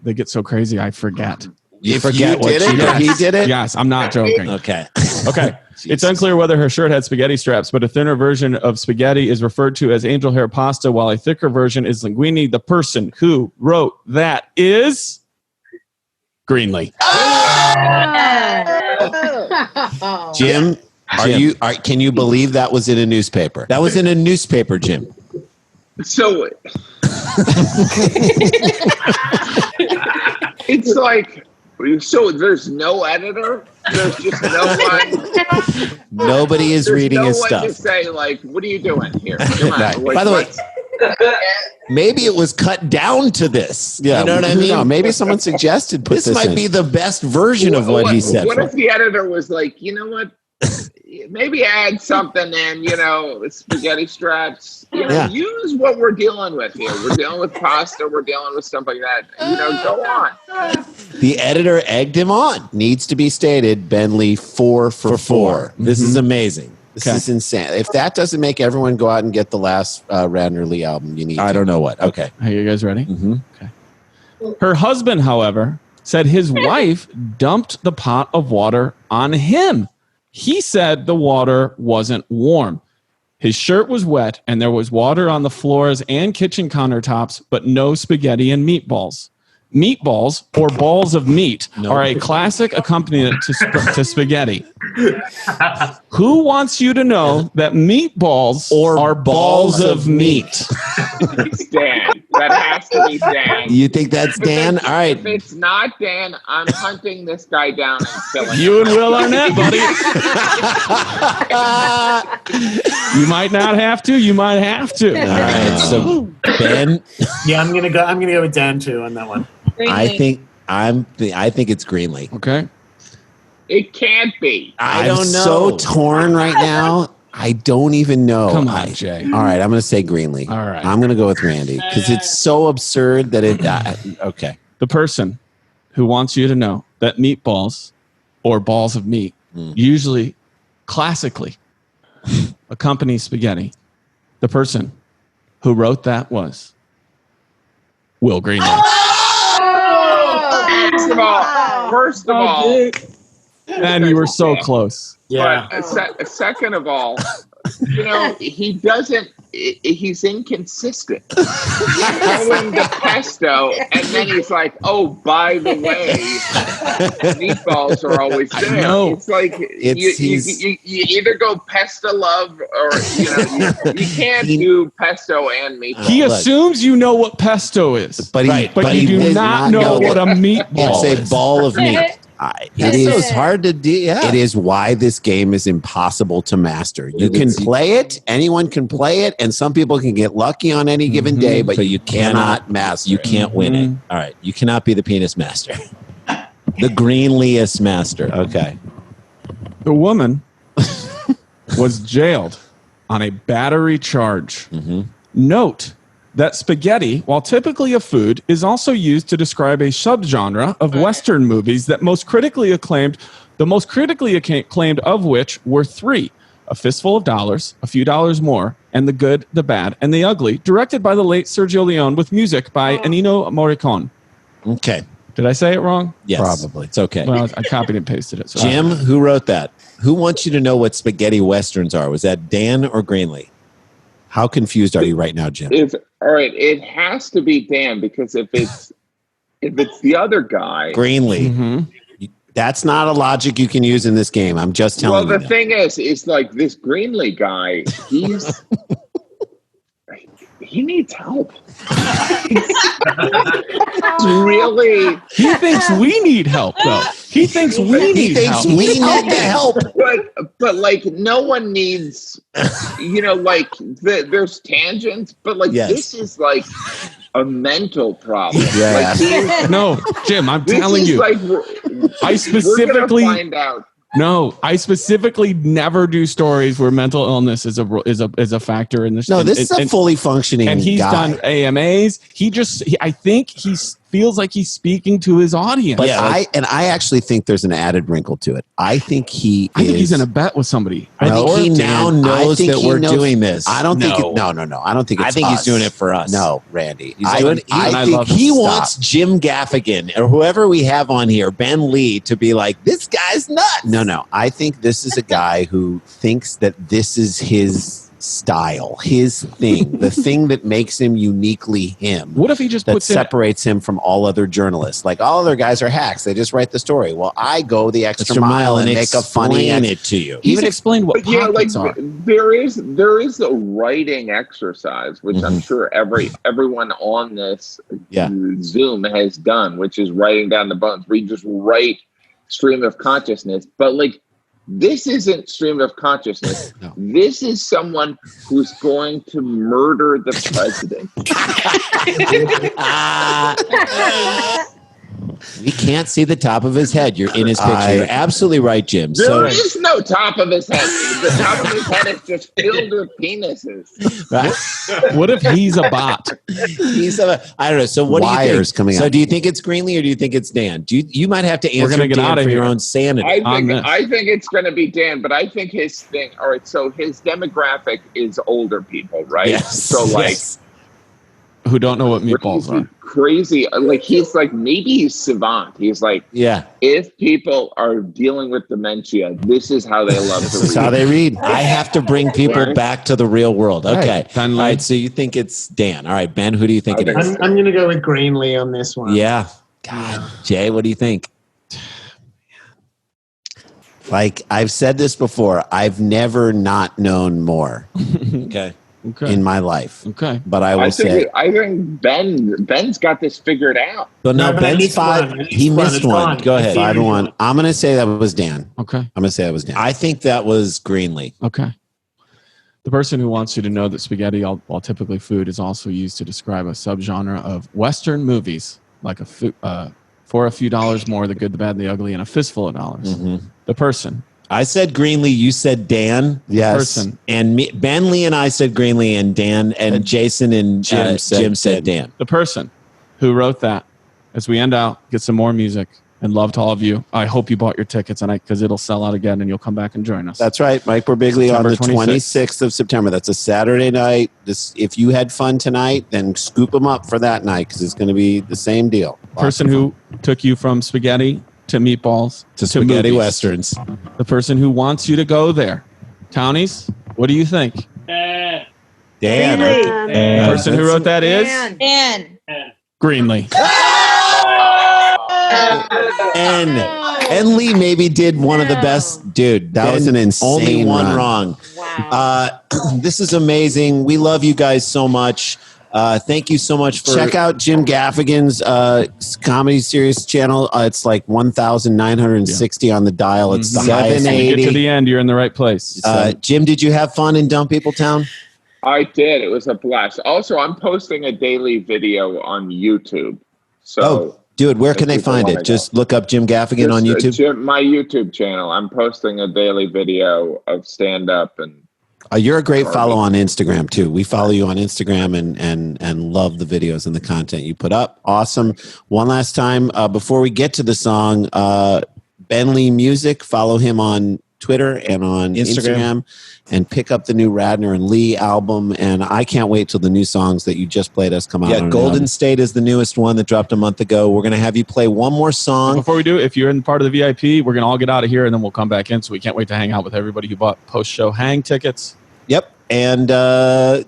Speaker 5: they get so crazy I forget.
Speaker 3: You forget what he did it?
Speaker 5: Yes, I'm not joking.
Speaker 3: Okay.
Speaker 5: Okay. It's unclear whether her shirt had spaghetti straps, but a thinner version of spaghetti is referred to as angel hair pasta, while a thicker version is linguine. The person who wrote that is Greenlee.
Speaker 3: Jim, can you believe that was in a newspaper? That was in a newspaper, Jim.
Speaker 9: So it's like, so there's no editor. There's just no one.
Speaker 3: Nobody is reading his stuff.
Speaker 9: To say like, what are you doing here? Come on.
Speaker 3: Right.
Speaker 9: Like,
Speaker 3: By the way, maybe it was cut down to this. Yeah, you know what I mean? Maybe someone suggested put this might be the best version of what he said.
Speaker 9: What if the editor was like, you know what? Maybe add something in, spaghetti straps. Use what we're dealing with here. We're dealing with pasta. We're dealing with stuff like that. Go on.
Speaker 3: The editor egged him on. Needs to be stated, Ben Lee 4 for 4. This is amazing. This is insane. If that doesn't make everyone go out and get the last Radner Lee album, you need I don't know what. Okay.
Speaker 5: Are you guys ready? Mm-hmm. Okay. Her husband, however, said his wife dumped the pot of water on him. He said the water wasn't warm. His shirt was wet and there was water on the floors and kitchen countertops, but no spaghetti and meatballs. Meatballs, or balls of meat, are a classic accompaniment to spaghetti. Who wants you to know that meatballs are balls of meat?
Speaker 9: It's Dan. That has to be Dan.
Speaker 3: You think that's Dan? All right.
Speaker 9: If it's not Dan, I'm hunting this guy down and killing him.
Speaker 5: You and Will Arnett, buddy. You might not have to. You might have to.
Speaker 3: All right. So Ben.
Speaker 7: Yeah, I'm gonna go with Dan too on that one.
Speaker 3: I think it's Greenlee.
Speaker 5: Okay.
Speaker 9: It can't be.
Speaker 3: I don't know. So torn right now. I don't even know.
Speaker 5: Come on, Jay.
Speaker 3: All right, I'm going to say Greenlee.
Speaker 5: All right.
Speaker 3: I'm going to go with Randy because it's so absurd that it. Okay.
Speaker 5: The person who wants you to know that meatballs or balls of meat usually, classically, accompany spaghetti. The person who wrote that was Will Greenlee.
Speaker 9: First of all,
Speaker 5: and you were so close.
Speaker 9: Yeah. But second of all, he doesn't. He's inconsistent. He's going to pesto, and then he's like, "Oh, by the way, meatballs are always there."
Speaker 5: No.
Speaker 9: It's like you either go pesto love, or you can't do pesto and meatballs.
Speaker 5: He assumes you know what pesto is,
Speaker 3: but
Speaker 5: you do not know what a meatball is.
Speaker 3: It's a ball of meat. It is hard to do. Yeah. It is why this game is impossible to master. You can play it. Anyone can play it. And some people can get lucky on any given day, but you cannot master. You can't win it. All right. You cannot be the penis master. The Greenleeest master. Okay.
Speaker 5: The woman was jailed on a battery charge. Note that spaghetti, while typically a food, is also used to describe a subgenre of Western movies that the most critically acclaimed of which were 3: A Fistful of Dollars, A Few Dollars More, and The Good, the Bad, and the Ugly, directed by the late Sergio Leone with music by Ennio Morricone.
Speaker 3: Okay.
Speaker 5: Did I say it wrong?
Speaker 3: Yes. Probably. It's okay.
Speaker 5: Well, I copied and pasted it. So
Speaker 3: Jim, who wrote that? Who wants you to know what spaghetti westerns are? Was that Dan or Greenlee? How confused are you right now, Jim?
Speaker 9: All right, it has to be Dan, because if it's the other guy,
Speaker 3: Greenlee, that's not a logic you can use in this game. I'm just telling you.
Speaker 9: Well, the thing is like this Greenlee guy, he needs help. Really?
Speaker 5: He thinks we need help, though. He thinks we need help.
Speaker 9: But like, no one needs, like there's tangents, but like this is like a mental problem.
Speaker 3: Yeah.
Speaker 9: Like,
Speaker 5: no, Jim, I'm telling you.
Speaker 9: Like,
Speaker 5: I specifically
Speaker 9: we're gonna find out.
Speaker 5: No, I specifically never do stories where mental illness is a factor in this.
Speaker 3: No, this is a fully functioning
Speaker 5: and he's
Speaker 3: guy.
Speaker 5: done AMAs. I think he feels like he's speaking to his audience.
Speaker 3: But I actually think there's an added wrinkle to it. I think he's
Speaker 5: in a bet with somebody.
Speaker 3: I think he now knows that we're doing this.
Speaker 4: I don't think
Speaker 3: no. I don't think it's
Speaker 4: I think he's doing it for us.
Speaker 3: No, Randy.
Speaker 4: I
Speaker 3: think he wants Jim Gaffigan or whoever we have on here, Ben Lee, to be like, this guy's nuts. No. I think this is a guy who thinks that this is his style, his thing, the thing that makes him uniquely him.
Speaker 5: What if he just
Speaker 3: separates him from all other journalists? Like all other guys are hacks. They just write the story. Well, I go the extra mile and make a funny
Speaker 4: it to you.
Speaker 5: Even explain what pockets are.
Speaker 9: There is a writing exercise, which I'm sure everyone on this Zoom has done, which is writing down the bones. We just write stream of consciousness, but like, this isn't stream of consciousness. No. This is someone who's going to murder the president.
Speaker 3: We can't see the top of his head. You're in his picture. You're absolutely right, Jim.
Speaker 9: There is no top of his head. The top of his head is just filled with penises.
Speaker 3: Right?
Speaker 5: What if he's a bot?
Speaker 3: I don't know. So what do you think?
Speaker 4: Coming
Speaker 3: so
Speaker 4: up.
Speaker 3: do you think it's Greenlee or do you think it's Dan? You might have to answer Dan for your own sanity.
Speaker 9: I think it's going to be Dan, but I think his thing. All right, so his demographic is older people, right?
Speaker 3: Yes.
Speaker 9: So like.
Speaker 3: Yes.
Speaker 5: Who don't know what meatballs are.
Speaker 9: Crazy. Like he's like, maybe he's savant. He's like, if people are dealing with dementia, this is how they love to read.
Speaker 3: This is how they read. I have to bring people back to the real world. Okay.
Speaker 5: Right.
Speaker 3: All right. So you think it's Dan. All right, Ben, who do you think it is?
Speaker 7: I'm going to go with Greenlee on this one.
Speaker 3: Yeah. God. Jay, what do you think? Like I've said this before, I've never not known more. Okay. In my life.
Speaker 5: Okay.
Speaker 3: But I think
Speaker 9: Ben's got this figured out.
Speaker 3: But no, Ben's 5. He missed one. Go ahead. 5-1. I'm going to say that was Dan.
Speaker 5: Okay.
Speaker 3: I'm going to say that was Dan. I think that was Greenlee.
Speaker 5: Okay. The person who wants you to know that spaghetti, while typically food, is also used to describe a subgenre of Western movies, like for a few dollars more, the good, the bad, the ugly, and a fistful of dollars.
Speaker 3: Mm-hmm.
Speaker 5: The person.
Speaker 3: I said Greenlee. You said Dan. Yes.
Speaker 5: Person.
Speaker 3: And Ben Lee and I said Greenlee, and Dan and Jason and Jim said Dan.
Speaker 5: The person who wrote that. As we end out, get some more music, and love to all of you. I hope you bought your tickets tonight because it'll sell out again, and you'll come back and join us.
Speaker 3: That's right, Mike Birbiglia on the
Speaker 5: 26th.
Speaker 3: 26th of September. That's a Saturday night. If you had fun tonight, then scoop them up for that night because it's going to be the same deal.
Speaker 5: Person who took you from spaghetti to meetballs
Speaker 3: to spaghetti
Speaker 5: movies.
Speaker 3: Westerns.
Speaker 5: The person who wants you to go there. Townies, what do you think?
Speaker 3: Dan.
Speaker 5: The person who wrote that is?
Speaker 8: Dan.
Speaker 5: Greenlee.
Speaker 3: And Lee maybe did one of the best. Dude, that was an insane only one run. Wrong.
Speaker 8: Wow.
Speaker 3: This is amazing. We love you guys so much. Thank you so much for check out Jim Gaffigan's comedy series channel. It's like 1,960 on the dial. It's 780.
Speaker 5: When you get to the end, you're in the right place.
Speaker 3: Jim, did you have fun in Dumb People Town?
Speaker 9: I did. It was a blast. Also, I'm posting a daily video on YouTube. So,
Speaker 3: dude, where can they find it? Just look up Jim Gaffigan on YouTube.
Speaker 9: My YouTube channel. I'm posting a daily video of stand-up and.
Speaker 3: You're a great follow on Instagram too. We follow you on Instagram and love the videos and the content you put up. Awesome. One last time before we get to the song, Ben Lee Music. Follow him on Twitter and on Instagram and pick up the new Radner and Lee album. And I can't wait till the new songs that you just played us come out. Yeah, Golden State is the newest one that dropped a month ago. We're going to have you play one more song.
Speaker 5: Before we do, if you're in part of the VIP, we're going to all get out of here and then we'll come back in. So we can't wait to hang out with everybody who bought post-show hang tickets.
Speaker 3: Yep. And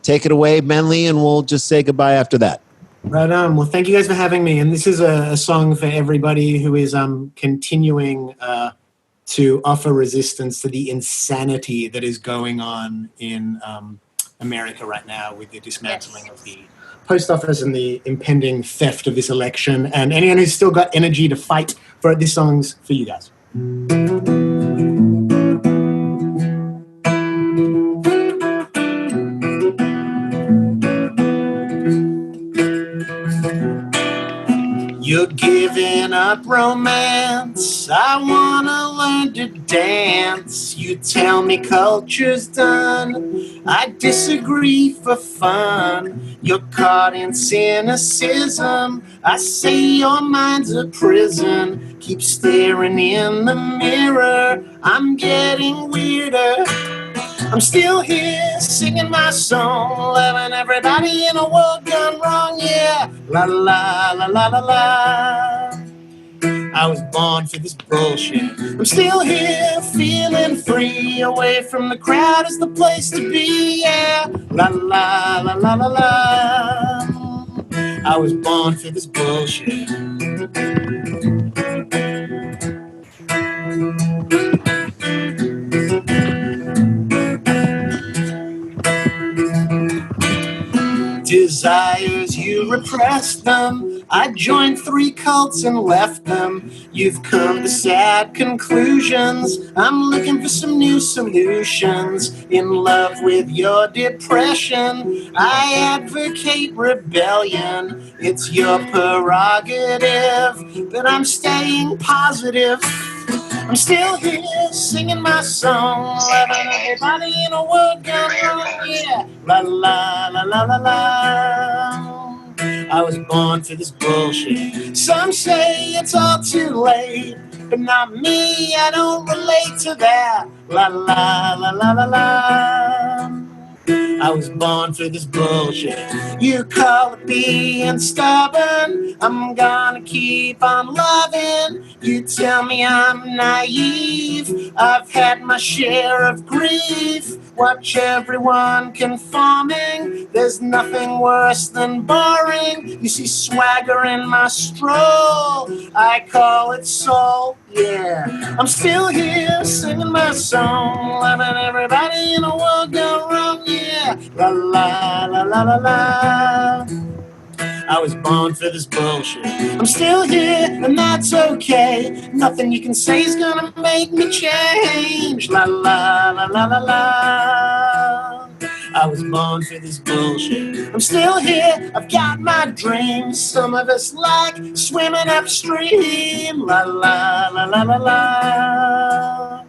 Speaker 3: take it away, Ben Lee, and we'll just say goodbye after that.
Speaker 7: Right on. Well, thank you guys for having me. And this is a song for everybody who is continuing to offer resistance to the insanity that is going on in America right now with the dismantling of the post office and the impending theft of this election. And anyone who's still got energy to fight for it, this song's for you guys. You're giving up romance. I wanna learn to dance. You tell me culture's done. I disagree for fun. You're caught in cynicism. I say your mind's a prison. Keep staring in the mirror. I'm getting weirder. I'm still here singing my song, loving everybody in a world gone wrong, yeah. La la la la la la. I was born for this bullshit. I'm still here feeling free, away from the crowd is the place to be, yeah. La la la la la la. I was born for this bullshit. Desires, you repressed them. I joined 3 cults and left them. You've come to sad conclusions. I'm looking for some new solutions. In love with your depression, I advocate rebellion. It's your prerogative, but I'm staying positive. I'm still here singing my song, loving everybody in a world gone wrong, yeah. La la la la la la. I was born for this bullshit. Some say it's all too late, but not me, I don't relate to that. La la la la la la. I was born for this bullshit. You call it being stubborn. I'm gonna keep on loving. You tell me I'm naive. I've had my share of grief. Watch everyone conforming. There's nothing worse than boring. You see swagger in my stroll. I call it soul, yeah. I'm still here singing my song, loving everybody in the world gone wrong, yeah. La la la la la la. I was born for this bullshit. I'm still here, and that's okay. Nothing you can say is gonna make me change. La la la la la la. I was born for this bullshit. I'm still here, I've got my dreams. Some of us like swimming upstream. La la la la la la.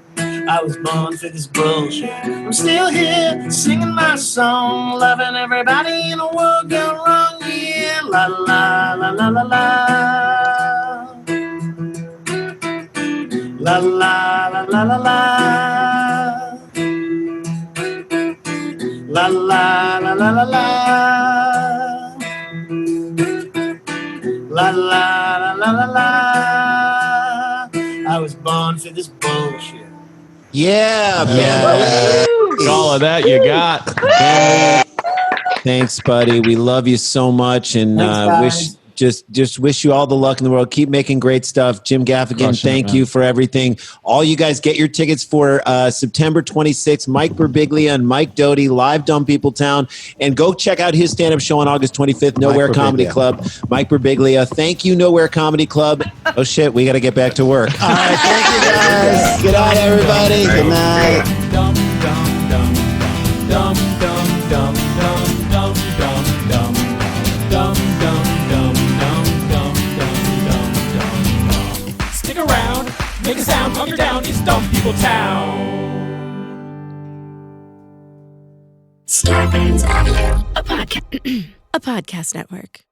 Speaker 7: I was born for this bullshit. I'm still here, singing my song, loving everybody in the world gone wrong, yeah. La la la la la la. La la la la la la. La la la la la la. La la la la la la. I was born for this bullshit.
Speaker 3: Yeah, man.
Speaker 5: All of that you got.
Speaker 3: Thanks, buddy. We love you so much, and wish you all the luck in the world. Keep making great stuff. Jim Gaffigan, thank you for everything. All you guys, get your tickets for September 26th. Mike Birbiglia and Mike Doty, live Dumb People Town. And go check out his stand-up show on August 25th, Nowhere Comedy Club. Mike Birbiglia. Thank you, Nowhere Comedy Club. Oh, shit, we got to get back to work.
Speaker 4: All right, thank you, guys. Good night, everybody. Good night.
Speaker 1: Dum dum dum dum dum dum dum dum dum dum dum dum dum dum dum. Stick around, make a sound, hunker down. It's Dumb People Town.
Speaker 11: Starburns Audio, a podcast network.